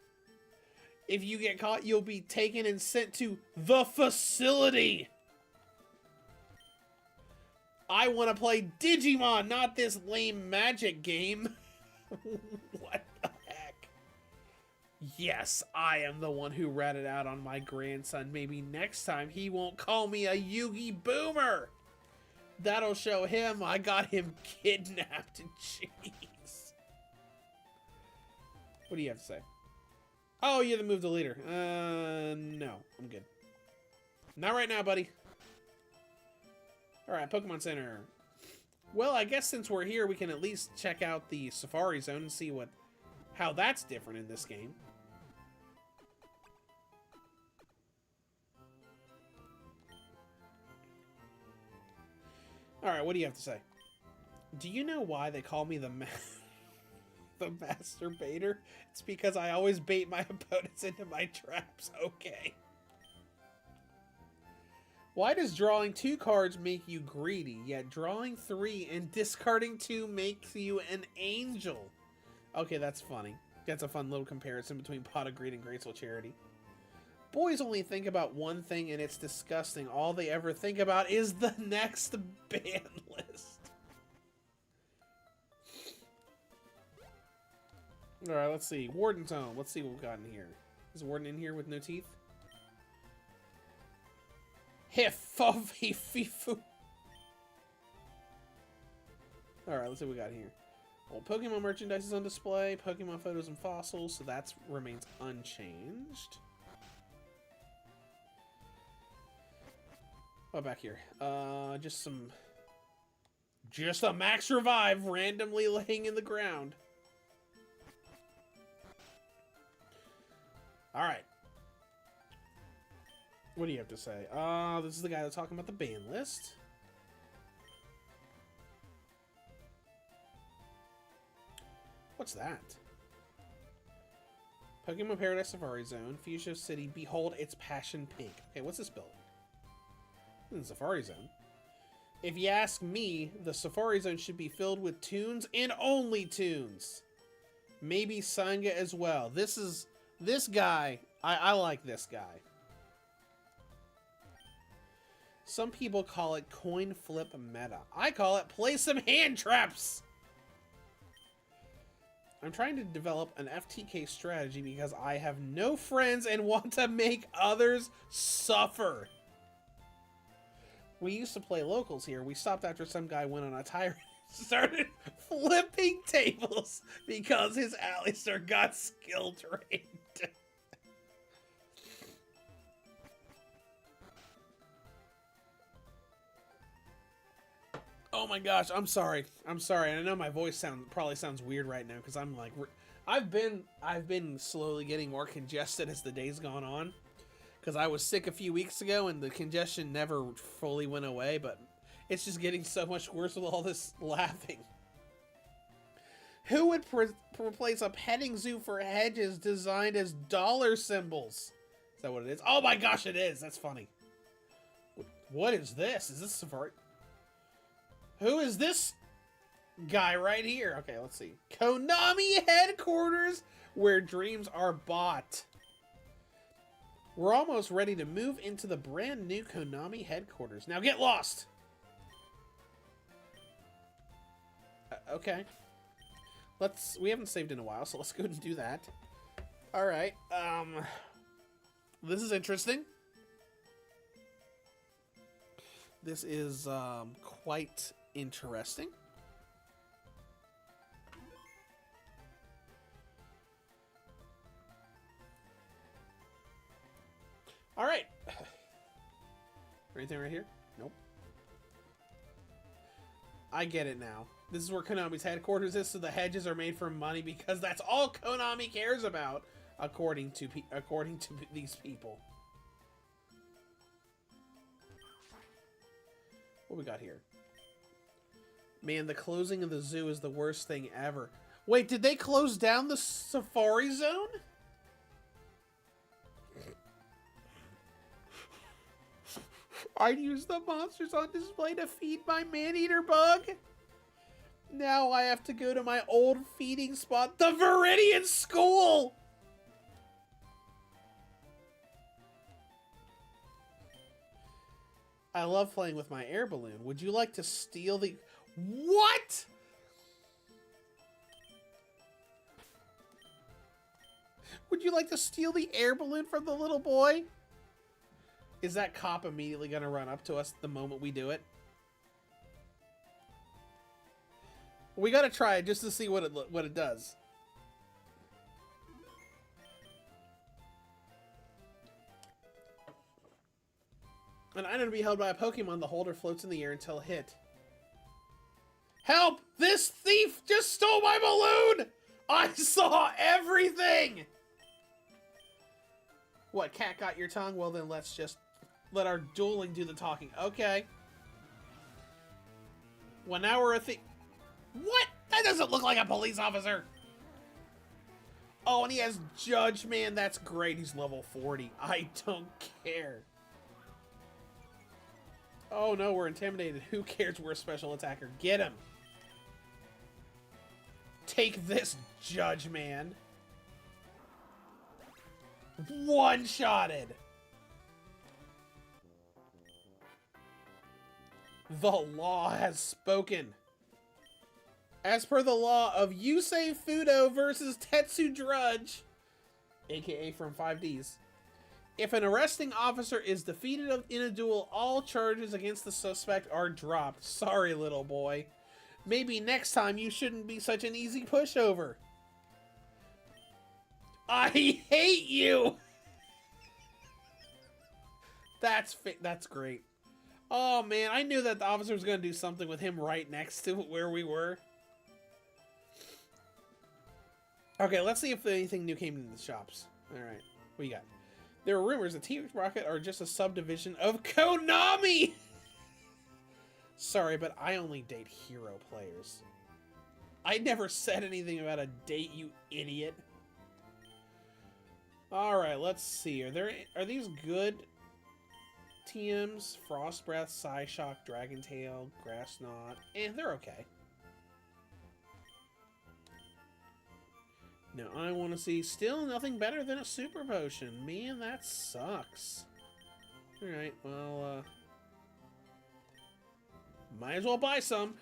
If you get caught, you'll be taken and sent to the facility. I want to play Digimon, not this lame magic game. What the heck? Yes, I am the one who ratted out on my grandson. Maybe next time he won't call me a Yugi boomer. That'll show him I got him kidnapped. Jeez. What do you have to say? Oh, you have to move the leader. No, I'm good. Not right now, buddy. Alright, Pokemon Center. Well, I guess since we're here, we can at least check out the Safari Zone and see how that's different in this game. Alright, what do you have to say? Do you know why they call me the masturbator? It's because I always bait my opponents into my traps. Okay. Why does drawing 2 cards make you greedy, yet drawing 3 and discarding 2 makes you an angel? Okay, that's funny. That's a fun little comparison between Pot of Greed and Graceful Charity. Boys only think about one thing, and it's disgusting. All they ever think about is the next ban list. Alright, let's see. Warden's Home. Let's see what we've got in here. Is Warden in here with no teeth? Hiff-fifu. Alright, let's see what we got here. Well, Pokemon merchandise is on display. Pokemon photos and fossils, so that remains unchanged. What back here? Just a Max Revive randomly laying in the ground. Alright. What do you have to say? This is the guy that's talking about the ban list. What's that? Pokemon Paradise Safari Zone, Fuchsia City, behold its passion pink. Okay, what's this building? The Safari Zone. If you ask me, the Safari Zone should be filled with tunes and only tunes. Maybe Sanga as well. This guy, I like this guy. Some people call it coin flip meta. I call it play some hand traps. I'm trying to develop an FTK strategy because I have no friends and want to make others suffer. We used to play locals here. We stopped after some guy went on a tyrant and started flipping tables because his Alistair got skill trained. Oh my gosh, I'm sorry. I'm sorry. And I know my voice probably sounds weird right now because I'm like, I've been slowly getting more congested as the days gone on. Because I was sick a few weeks ago and the congestion never fully went away, but it's just getting so much worse with all this laughing. Who would replace a petting zoo for hedges designed as dollar symbols? Is that what it is? Oh my gosh, it is. That's funny. What is this? Is this Safari? Who is this? guy right here. Okay, let's see. Konami headquarters, where dreams are bought. We're almost ready to move into the brand new Konami headquarters. Now get lost! Okay. We haven't saved in a while, so let's go and do that. Alright, this is interesting. This is, quite interesting. Alright. Anything right here? Nope. I get it now. This is where Konami's headquarters is, so the hedges are made for money because that's all Konami cares about, according to these people. What we got here? Man, the closing of the zoo is the worst thing ever. Wait, did they close down the safari zone? I'd use the monsters on display to feed my man-eater bug. Now I have to go to my old feeding spot, the Viridian School! I love playing with my air balloon. Would you like to steal the... What?! Would you like to steal the air balloon from the little boy? Is that cop immediately gonna run up to us the moment we do it? We gotta try it just to see what it does. An item to be held by a Pokemon, the holder floats in the air until hit. Help! This thief just stole my balloon! I saw everything! What, cat got your tongue? Well then let's just let our dueling do the talking. Okay. Well, now we're a thief. What? That doesn't look like a police officer. Oh, and he has Judge, man. That's great. He's level 40. I don't care. Oh, no, we're intimidated. Who cares? We're a special attacker. Get him. Take this, Judge, man. One-shotted. The law has spoken. As per the law of Yusei Fudo versus Tetsu Drudge, aka from 5Ds, if an arresting officer is defeated in a duel, all charges against the suspect are dropped. Sorry, little boy. Maybe next time you shouldn't be such an easy pushover. I hate you! That's great. Oh man, I knew that the officer was going to do something with him right next to where we were. Okay, let's see if anything new came into the shops. Alright, what you got? There are rumors that Team Rocket are just a subdivision of Konami! Sorry, but I only date hero players. I never said anything about a date, you idiot. Alright, let's see. Are these good TMs? Frost Breath, Psyshock, Dragon Tail, Grass Knot. They're okay. Now I want to see still nothing better than a Super Potion. Man, that sucks. Alright, well, might as well buy some.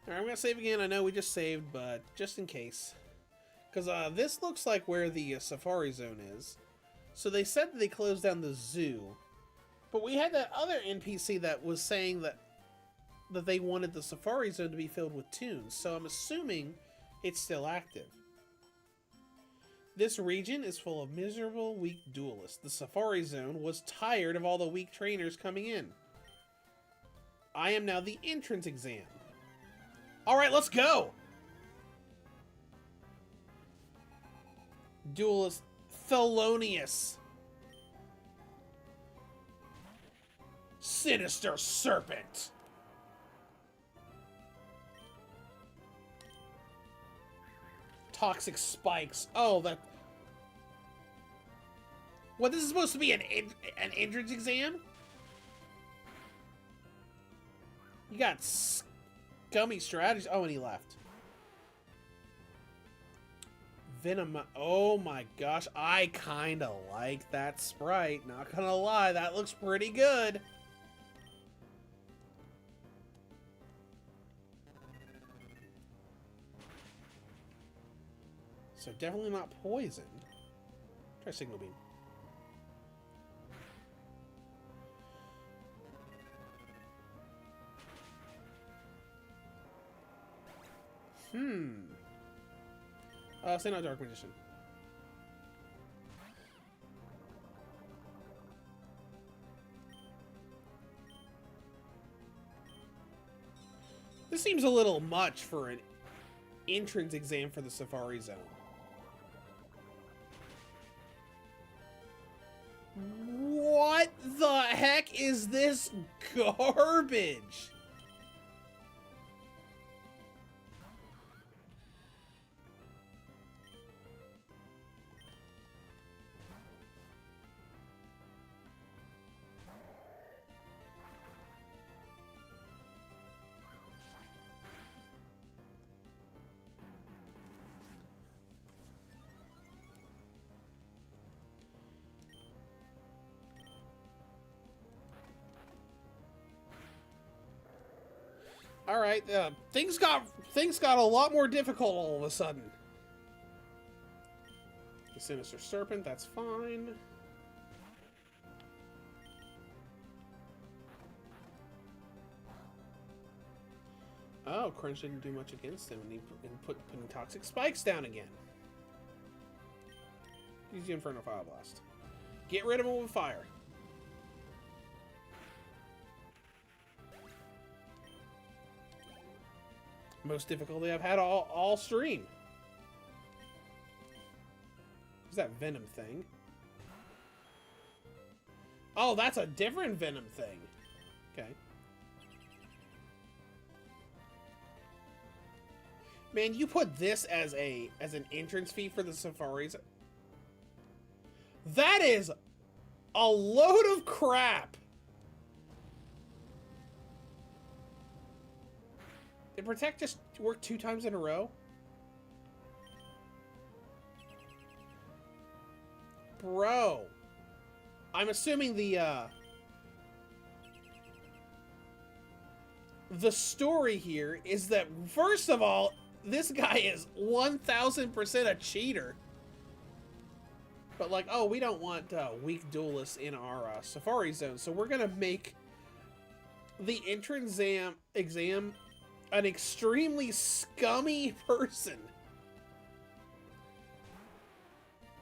Alright, I'm going to save again. I know we just saved, but just in case. Because this looks like where the Safari Zone is. So they said that they closed down the zoo. But we had that other NPC that was saying that they wanted the Safari Zone to be filled with tunes. So I'm assuming it's still active. This region is full of miserable, weak duelists. The Safari Zone was tired of all the weak trainers coming in. I am now the entrance exam. Alright, let's go! Duelist Thelonious. Sinister Serpent. Toxic spikes. Oh, that... What, this is supposed to be an entrance exam? You got scummy strategies. Oh, and he left. Venom. Oh my gosh. I kind of like that sprite. Not gonna lie. That looks pretty good. So definitely not poison. Try Signal Beam. Say no Dark Magician. This seems a little much for an entrance exam for the Safari Zone. What the heck is this garbage? All right, things got a lot more difficult all of a sudden. The Sinister Serpent, that's fine. Oh, Crunch didn't do much against him, and putting Toxic Spikes down again. Use the Inferno Fire Blast. Get rid of him with fire. Most difficulty I've had all stream. What's that Venom thing? Oh, that's a different Venom thing. Okay. Man, you put this as an entrance fee for the Safaris. That is a load of crap. Did Protect just work 2 times in a row? Bro. I'm assuming the story here is that, first of all, this guy is 1000% a cheater. But like, oh, we don't want weak duelists in our Safari Zone, so we're gonna make the entrance exam an extremely scummy person.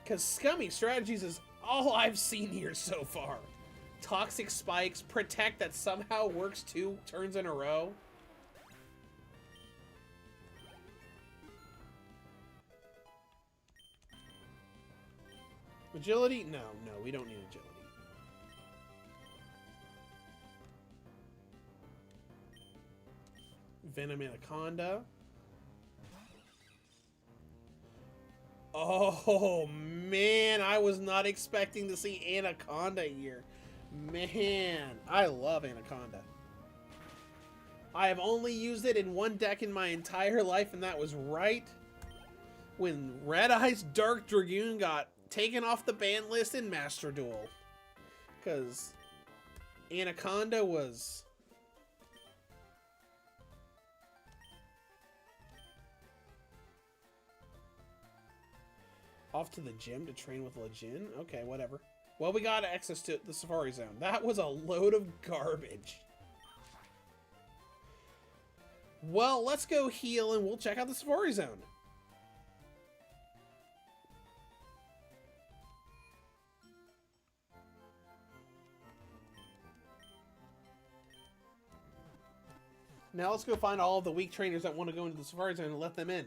Because scummy strategies is all I've seen here so far. Toxic Spikes, Protect that somehow works 2 turns in a row. Agility? No, we don't need agility. Venom Anaconda. Oh, man. I was not expecting to see Anaconda here. Man, I love Anaconda. I have only used it in 1 deck in my entire life, and that was right when Red Eye's Dark Dragoon got taken off the ban list in Master Duel. Because Anaconda was... Off to the gym to train with Lejin? Okay, whatever. Well, we got access to the Safari Zone. That was a load of garbage. Well, let's go heal and we'll check out the Safari Zone. Now let's go find all of the weak trainers that want to go into the Safari Zone and let them in.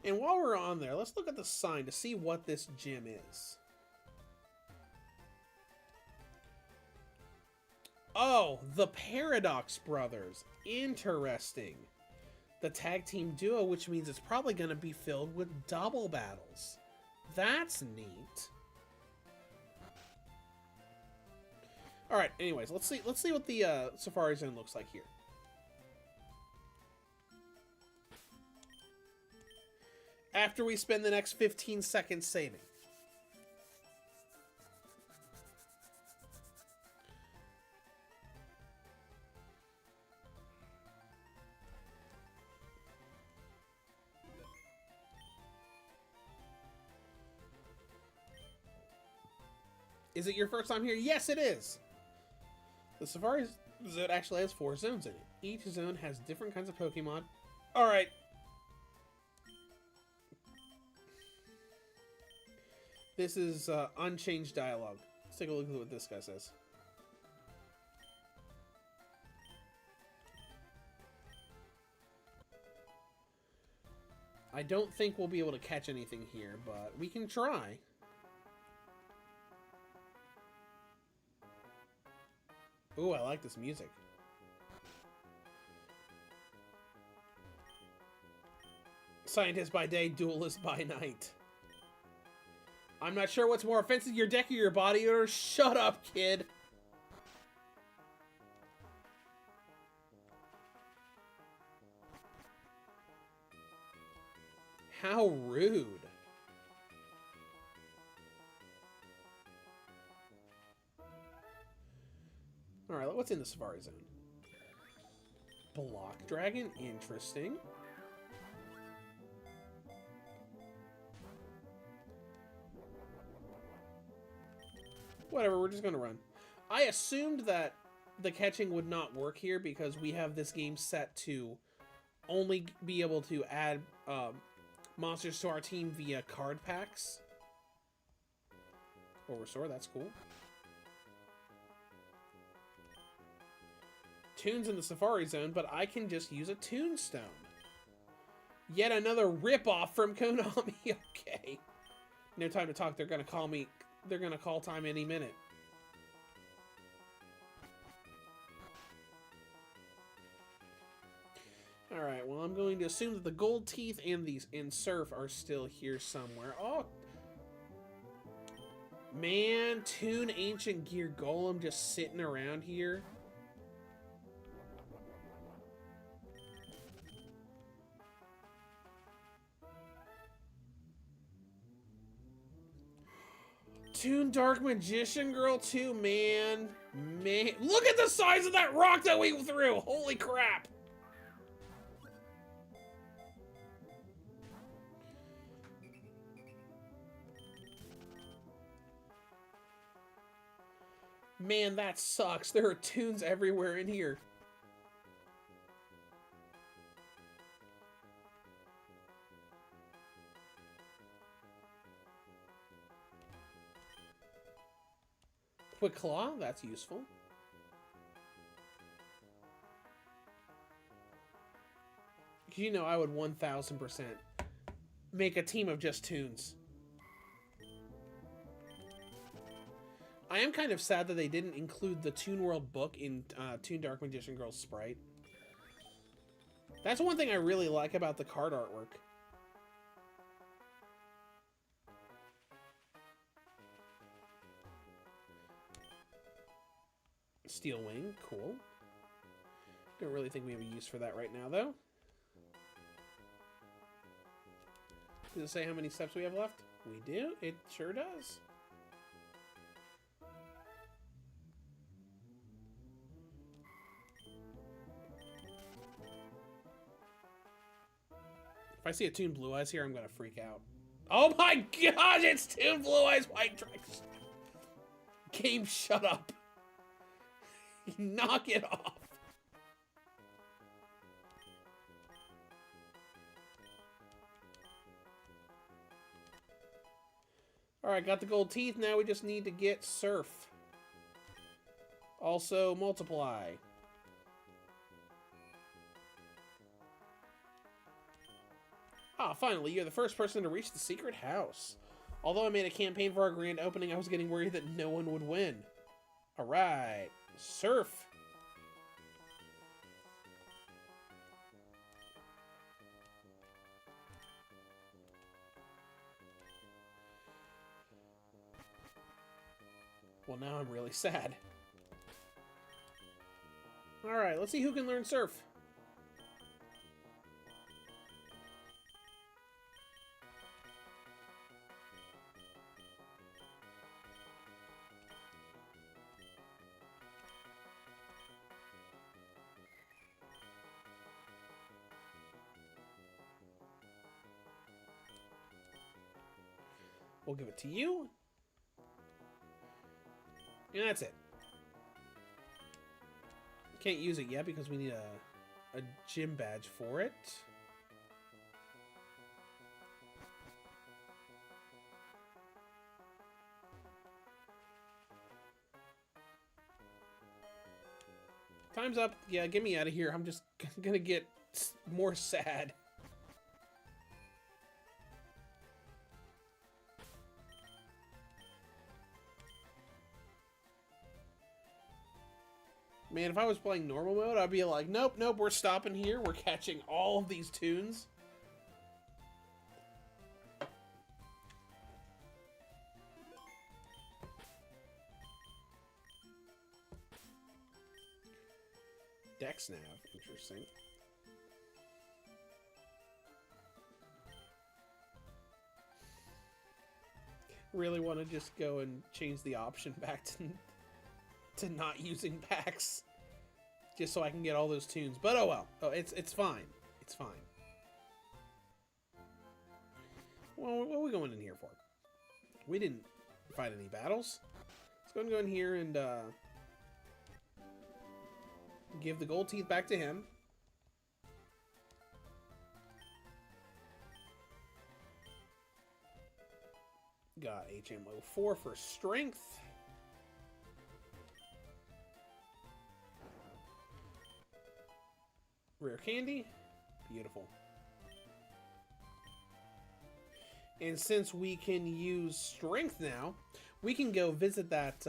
And while we're on there, let's look at the sign to see what this gym is. Oh, the Paradox Brothers. Interesting. The tag team duo, which means it's probably going to be filled with double battles. That's neat. All right. Anyways, let's see what the Safari Zone looks like here. After we spend the next 15 seconds saving. Is it your first time here? Yes, it is. The Safari Zone actually has 4 zones in it. Each zone has different kinds of Pokemon. All right. This is unchanged dialogue. Let's take a look at what this guy says. I don't think we'll be able to catch anything here, but we can try. Ooh, I like this music. Scientist by day, duelist by night. I'm not sure what's more offensive, your deck or your body odor. Shut up, kid. How rude. Alright, what's in the Safari Zone? Block Dragon, interesting. Whatever, we're just gonna run. I assumed that the catching would not work here because we have this game set to only be able to add monsters to our team via card packs. Or restore, that's cool. Toon's in the Safari Zone, but I can just use a Toonstone. Yet another ripoff from Konami. Okay. No time to talk. They're gonna call me. They're gonna call time any minute. All right. Well, I'm going to assume that the Gold Teeth and these in Surf are still here somewhere. Oh, man, Toon Ancient Gear Golem just sitting around here. Toon Dark Magician Girl too, man. Man, look at the size of that rock that we threw. Holy crap. Man, that sucks. There are Toons everywhere in here. Quick Claw, that's useful. You know I would 1000% make a team of just Toons. I am kind of sad that they didn't include the Toon World book in Toon Dark Magician Girl's sprite. That's one thing I really like about the card artwork. Steel Wing, cool. Don't really think we have a use for that right now, though. Does it say how many steps we have left? We do. It sure does. If I see a Toon Blue Eyes here, I'm gonna freak out. Oh my god, it's Toon Blue Eyes White Dragon. Game, shut up. Knock it off. Alright, got the gold teeth. Now we just need to get Surf. Also, Multiply. Ah, finally, you're the first person to reach the secret house. Although I made a campaign for our grand opening, I was getting worried that no one would win. Alright. Surf. Well, now I'm really sad. Alright, let's see who can learn Surf. We'll give it to you. And that's it. Can't use it yet because we need a gym badge for it. Time's up. Yeah, get me out of here. I'm just gonna get more sad. Man, if I was playing normal mode, I'd be like, nope, nope, we're stopping here. We're catching all of these tunes. Dex nav, interesting. Really want to just go and change the option back to not using packs, just so I can get all those tunes. But oh well. Oh, it's fine. It's fine. Well, what are we going in here for? We didn't fight any battles. Let's go and go in here and give the gold teeth back to him. Got HM level 4 for strength. Rare candy. Beautiful. And since we can use strength now, we can go visit that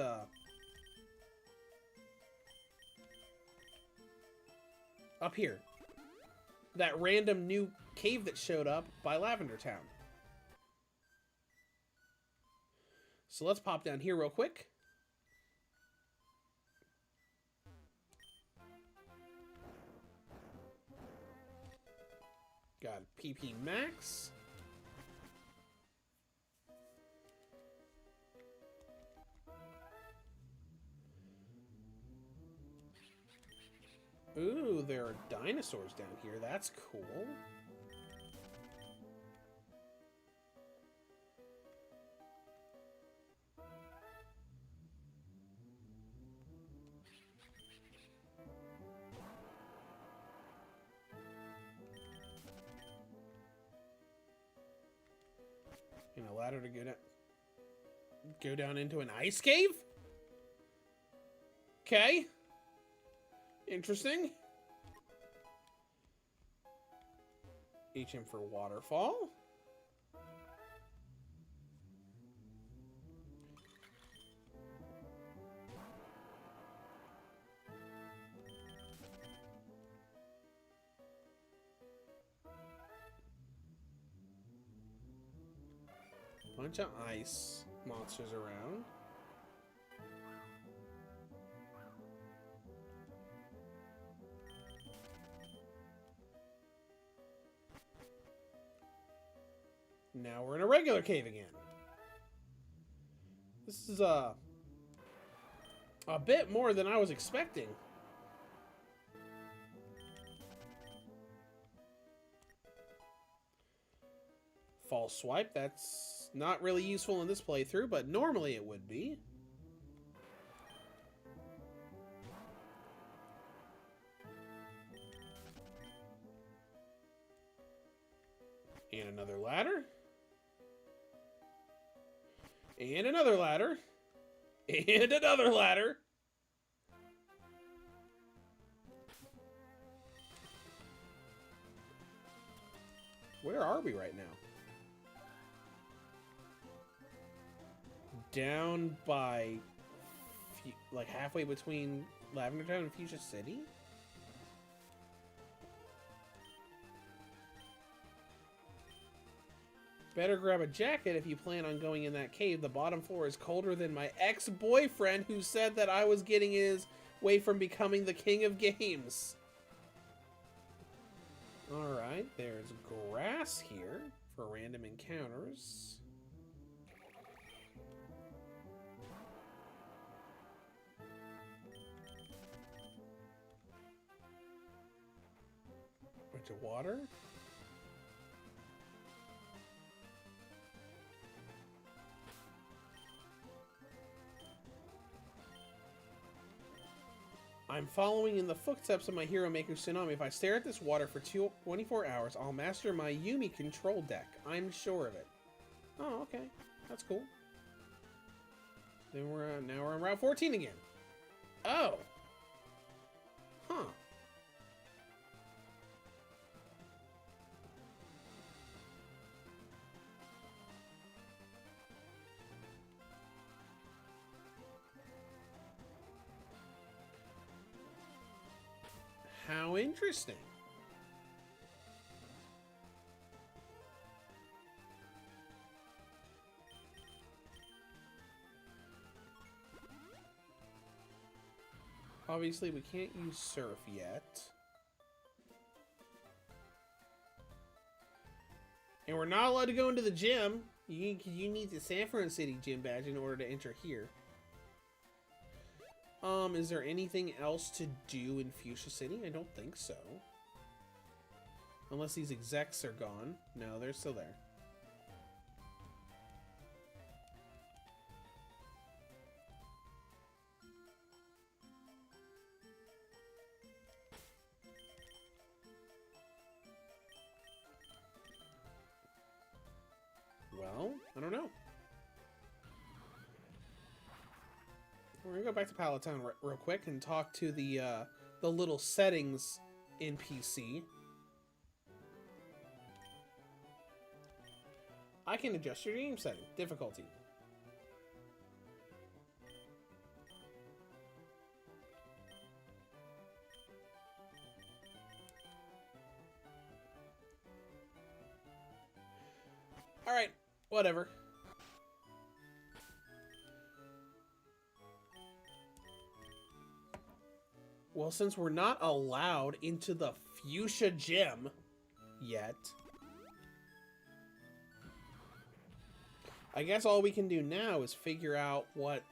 up here. That random new cave that showed up by Lavender Town. So let's pop down here real quick. Got PP Max. Ooh, there are dinosaurs down here. That's cool. And a ladder to go down into an ice cave? Okay. Interesting. HM for waterfall. Bunch of ice monsters around. Now we're in a regular cave again. This is a bit more than I was expecting. False swipe, that's not really useful in this playthrough, but normally it would be. And another ladder. And another ladder. And another ladder. Where are we right now? Down by, like, halfway between Lavender Town and Fuchsia City? Better grab a jacket if you plan on going in that cave. The bottom floor is colder than my ex-boyfriend who said that I was getting his way from becoming the king of games. Alright, there's grass here for random encounters. Bunch of water. I'm following in the footsteps of my hero maker Tsunami. If I stare at this water for 24 hours, I'll master my Yumi control deck. I'm sure of it. Oh, okay. That's cool. Then now we're on Route 14 again. Oh. Huh. How interesting. Obviously, we can't use surf yet. And we're not allowed to go into the gym. You need the Saffron City gym badge in order to enter here. Is there anything else to do in Fuchsia City? I don't think so. Unless these execs are gone. No, they're still there. Well, I don't know. We're gonna go back to Palatown real quick and talk to the little settings NPC. I can adjust your game setting difficulty. All right, whatever. Well, since we're not allowed into the Fuchsia Gym yet, I guess all we can do now is figure out what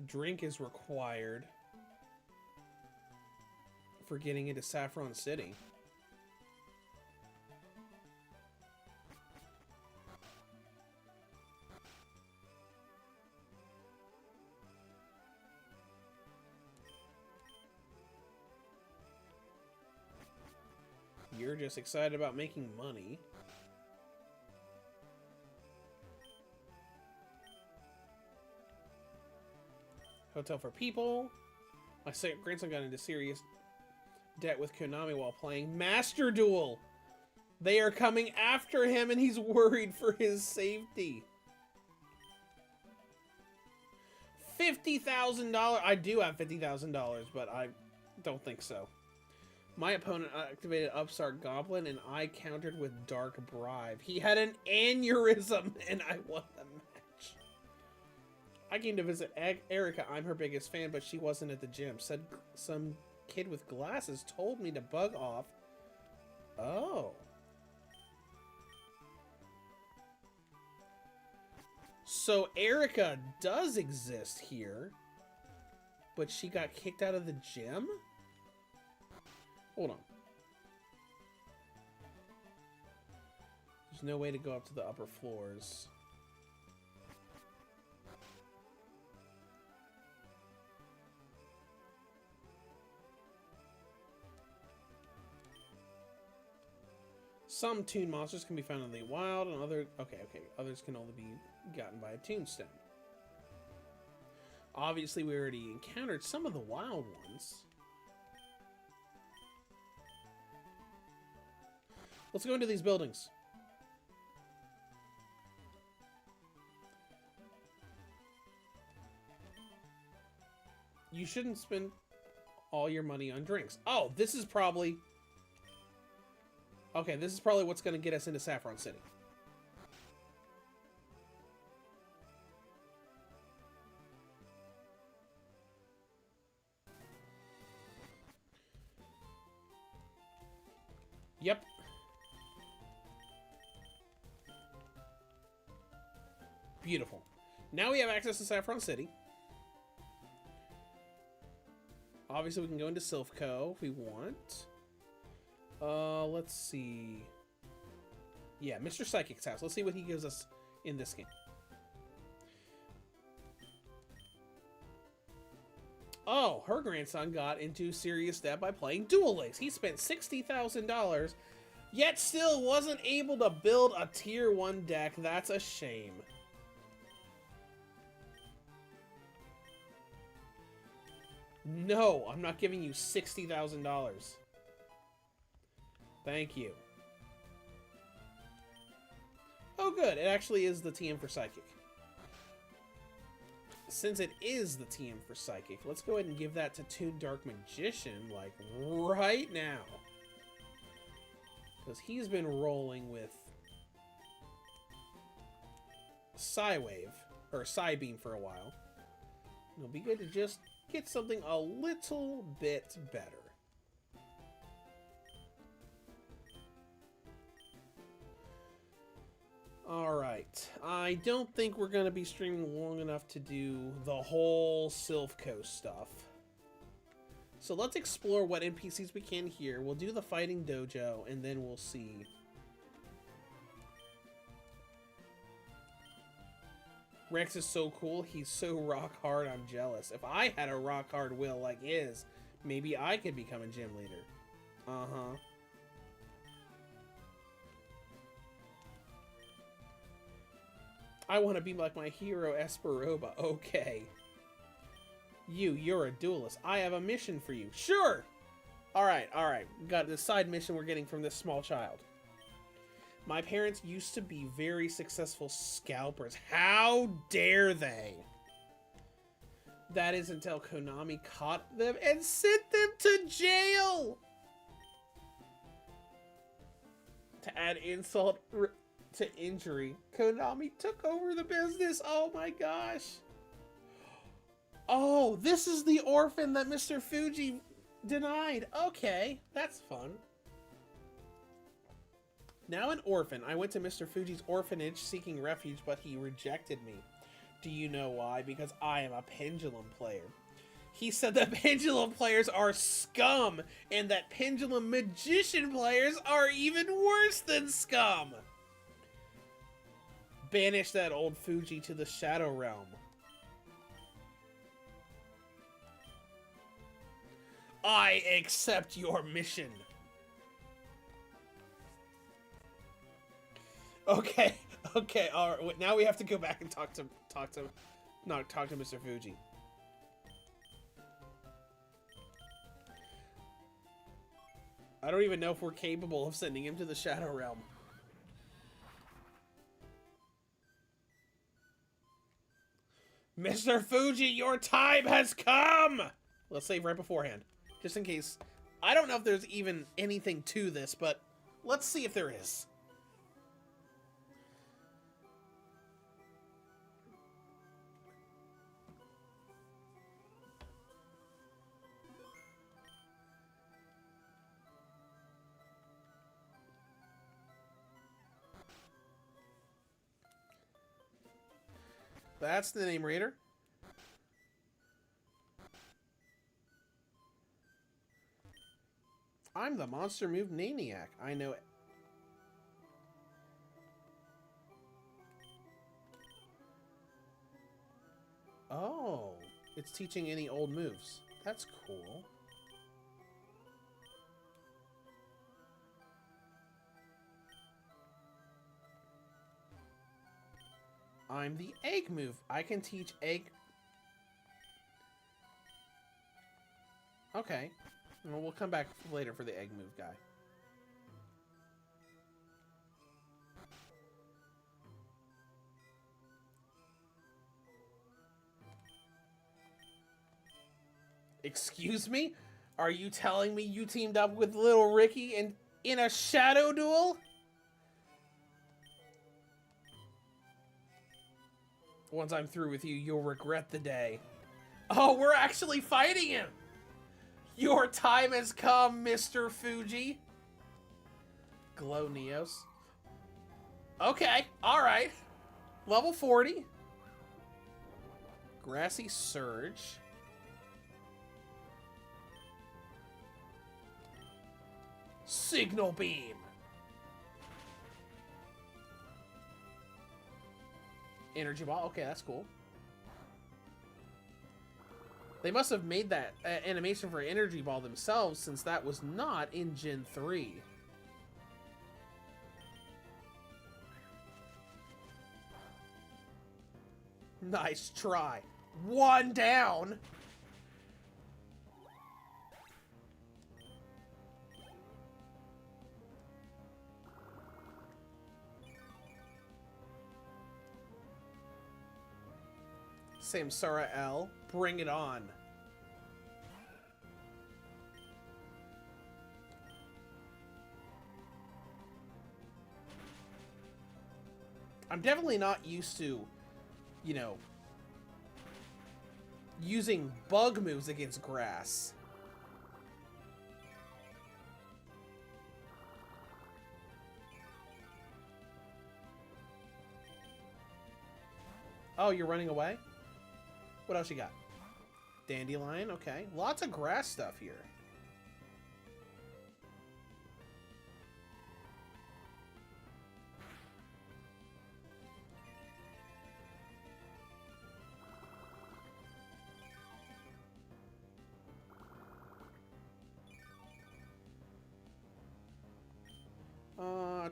drink is required for getting into Saffron City. You're just excited about making money. Hotel for people. My grandson got into serious debt with Konami while playing Master Duel. They are coming after him and he's worried for his safety. $50,000. I do have $50,000, but I don't think so. My opponent activated Upstart Goblin, and I countered with Dark Bribe. He had an aneurysm, and I won the match. I came to visit Erica. I'm her biggest fan, but she wasn't at the gym. Said some kid with glasses told me to bug off. Oh. So Erica does exist here, but she got kicked out of the gym? Hold on. There's no way to go up to the upper floors. Some toon monsters can be found in the wild, and others can only be gotten by a tombstone. Obviously, we already encountered some of the wild ones. Let's go into these buildings. You shouldn't spend all your money on drinks. Oh, this is probably... Okay, this is probably what's going to get us into Saffron City. Yep. Beautiful. Now we have access to Saffron City. Obviously, we can go into Silphco if we want. Let's see. Yeah, Mr. Psychic's house. Let's see what he gives us in this game. Oh, her grandson got into serious debt by playing Duel Links. He spent $60,000, yet still wasn't able to build a Tier 1 deck. That's a shame. No, I'm not giving you $60,000. Thank you. Oh, good. It actually is the TM for Psychic. Since it is the TM for Psychic, let's go ahead and give that to Toon Dark Magician, like, right now. Because he's been rolling with Psywave, or Psybeam for a while. It'll be good to just get something a little bit better. Alright, I don't think we're going to be streaming long enough to do the whole Silphco stuff. So let's explore what NPCs we can here. We'll do the Fighting Dojo, and then we'll see. Rex is so cool, he's so rock hard, I'm jealous. If I had a rock hard will like his, maybe I could become a gym leader. Uh-huh. I want to be like my hero Esperoba. Okay. You're a duelist. I have a mission for you. Sure! Alright. Got this side mission we're getting from this small child. My parents used to be very successful scalpers. How dare they? That is until Konami caught them and sent them to jail! To add insult to injury, Konami took over the business. Oh my gosh. Oh, this is the orphan that Mr. Fuji denied. Okay, that's fun. Now an orphan, I went to Mr. Fuji's orphanage seeking refuge, but he rejected me. Do you know why? Because I am a Pendulum player. He said that Pendulum players are scum, and that Pendulum Magician players are even worse than scum. Banish that old Fuji to the Shadow Realm. I accept your mission. Okay, all right. Now we have to go back and talk to Mr. Fuji. I don't even know if we're capable of sending him to the Shadow Realm. Mr. Fuji, your time has come! Let's save right beforehand, just in case. I don't know if there's even anything to this, but let's see if there is. That's the name reader. I'm the monster move maniac. I know it. Oh, it's teaching any old moves. That's cool. I'm the egg move. I can teach egg. Okay. Well, we'll come back later for the egg move guy. Excuse me? Are you telling me you teamed up with little Ricky and In a shadow duel? Once I'm through with you, you'll regret the day. Oh, we're actually fighting him! Your time has come, Mr. Fuji. Glow Neos. Okay, alright. Level 40. Grassy Surge. Signal Beam. Energy Ball. Okay, that's cool. They must have made that animation for Energy Ball themselves, since that was not in Gen 3. Nice try. One down. Samsara L, bring it on. I'm definitely not used to, you know, using bug moves against grass. Oh, you're running away? What else you got? Dandelion, okay. Lots of grass stuff here.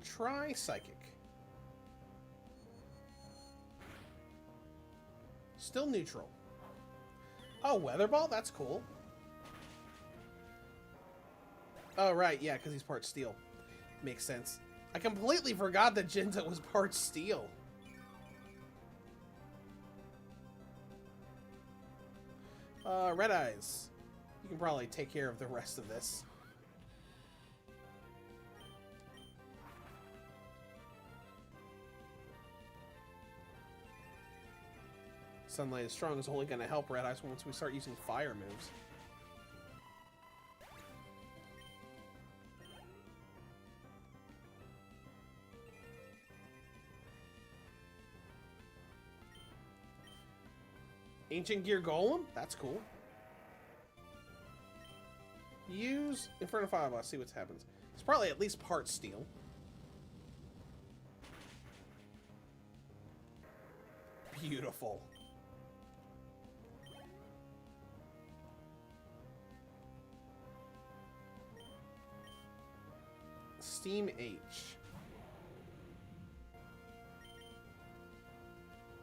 Try Psychic. Still neutral. Oh, Weather Ball? That's cool. Oh, right, yeah, because he's part steel. Makes sense. I completely forgot that Jinta was part steel. Red Eyes. You can probably take care of the rest of this. Sunlight is Strong is only going to help Red Eyes once we start using fire moves. Ancient Gear Golem? That's cool. Use Inferno Fireball, see what happens. It's probably at least part steel. Beautiful. Steam H.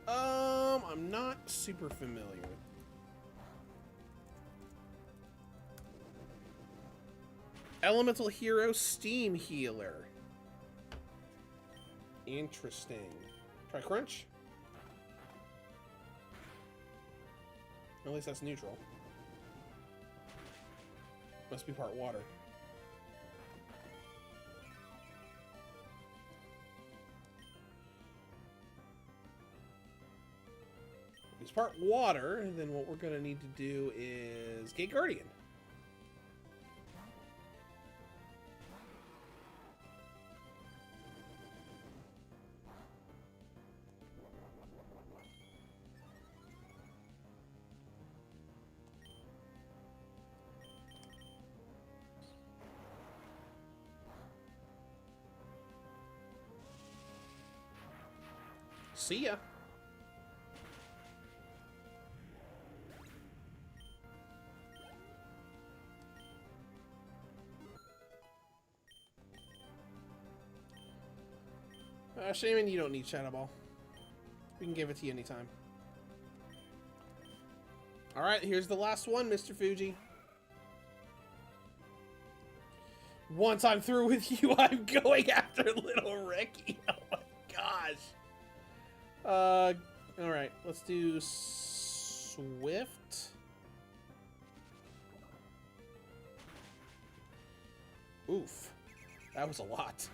I'm not super familiar. Elemental Hero Steam Healer. Interesting. Try Crunch? At least that's neutral. Must be part water. If it's part water, then what we're going to need to do is Gate Guardian. See ya. Shaman, you don't need Shadow Ball. We can give it to you anytime. Alright, here's the last one, Mr. Fuji. Once I'm through with you, I'm going after little Ricky. Oh my gosh. Alright, let's do Swift. Oof. That was a lot.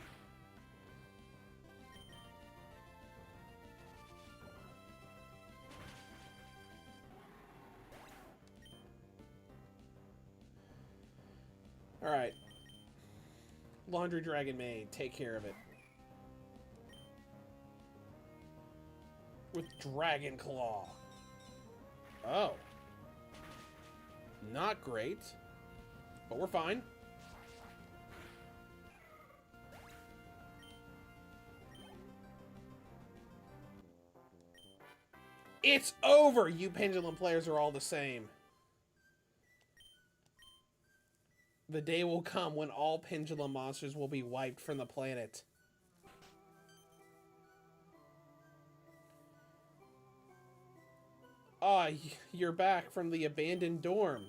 Alright. Laundry Dragon Maid, take care of it. With Dragon Claw. Oh. Not great. But we're fine. It's over! You Pendulum players are all the same. The day will come when all Pendulum monsters will be wiped from the planet. Ah, you're back from the abandoned dorm.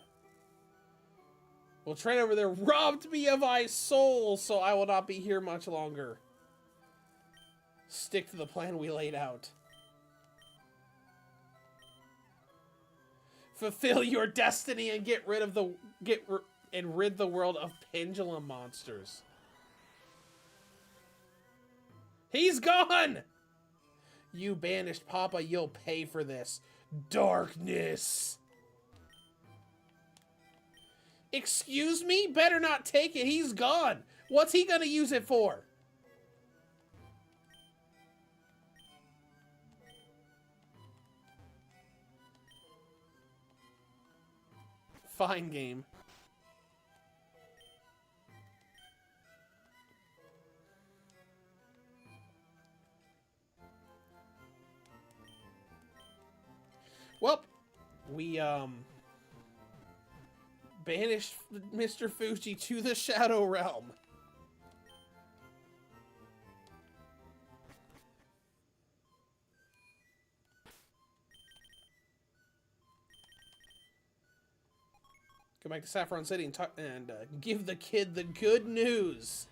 Well, Trent over there robbed me of my soul, so I will not be here much longer. Stick to the plan we laid out. Fulfill your destiny and rid the world of Pendulum monsters. He's gone! You banished Papa, you'll pay for this. Darkness. Excuse me? Better not take it. He's gone. What's he gonna use it for? Fine game. Well, we, banished Mr. Fuji to the Shadow Realm. Go back to Saffron City and give the kid the good news.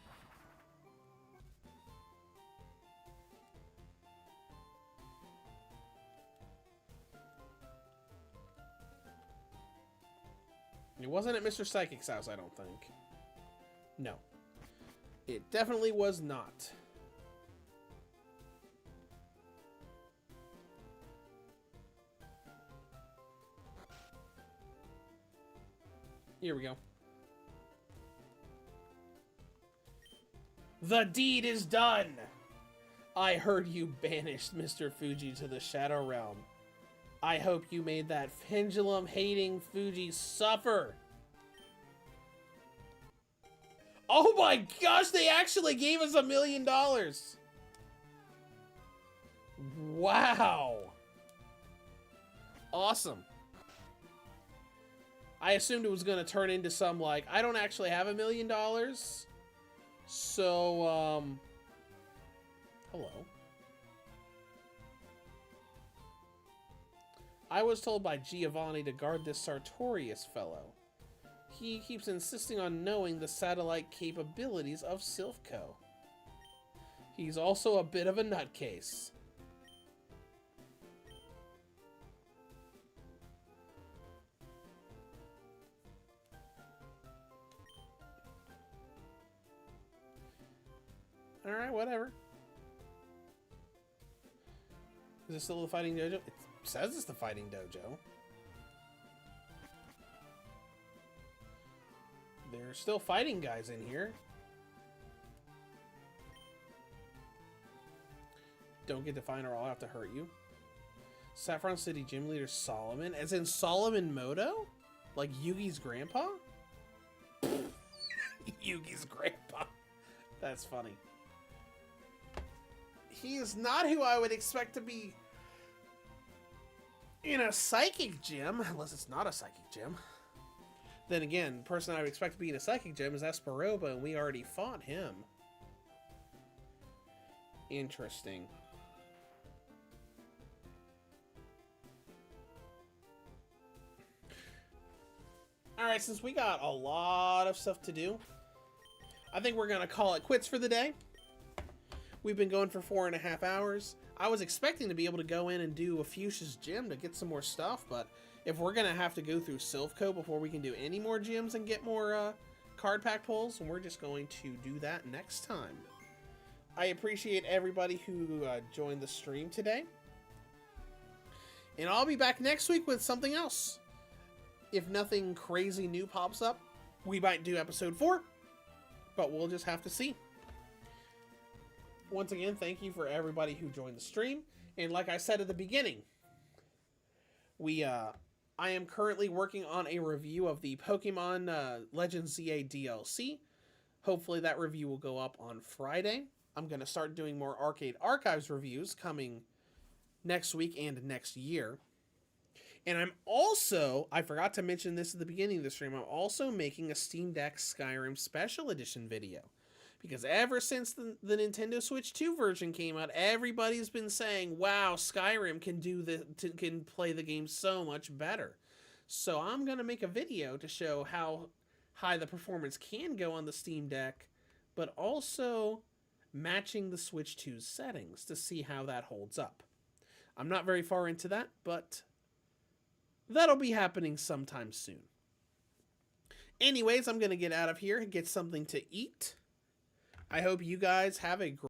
It wasn't at Mr. Psychic's house, I don't think. No. It definitely was not. Here we go. The deed is done! I heard you banished Mr. Fuji to the Shadow Realm. I hope you made that pendulum-hating Fuji suffer. Oh my gosh, they actually gave us $1 million! Wow! Awesome. I assumed it was going to turn into some, like, I don't actually have $1 million. So, hello. I was told by Giovanni to guard this Sartorius fellow. He keeps insisting on knowing the satellite capabilities of Silphco. He's also a bit of a nutcase. Alright, whatever. Is this still the fighting dojo? It says it's the fighting dojo. There's still fighting guys in here. Don't get defined or I'll have to hurt you. Saffron City Gym Leader Solomon? As in Solomon Moto? Like Yugi's grandpa? Yugi's grandpa. That's funny. He is not who I would expect to be in a psychic gym, unless it's not a psychic gym. Then again, the person I would expect to be in a psychic gym is Esperoba, and we already fought him. Interesting. Alright, since we got a lot of stuff to do, I think we're going to call it quits for the day. We've been going for 4.5 hours. I was expecting to be able to go in and do a Fuchsia's gym to get some more stuff, but if we're going to have to go through Silphco before we can do any more gyms and get more card pack pulls, and we're just going to do that next time. I appreciate everybody who joined the stream today. And I'll be back next week with something else. If nothing crazy new pops up, we might do episode 4, but we'll just have to see. Once again, thank you for everybody who joined the stream. And like I said at the beginning, I am currently working on a review of the Pokemon Legends ZA DLC. Hopefully that review will go up on Friday. I'm going to start doing more Arcade Archives reviews coming next week and next year. And I'm also, I forgot to mention this at the beginning of the stream, I'm also making a Steam Deck Skyrim Special Edition video. Because ever since the Nintendo Switch 2 version came out, everybody's been saying, wow, Skyrim can play the game so much better. So I'm going to make a video to show how high the performance can go on the Steam Deck, but also matching the Switch 2's settings to see how that holds up. I'm not very far into that, but that'll be happening sometime soon. Anyways, I'm going to get out of here and get something to eat. I hope you guys have a great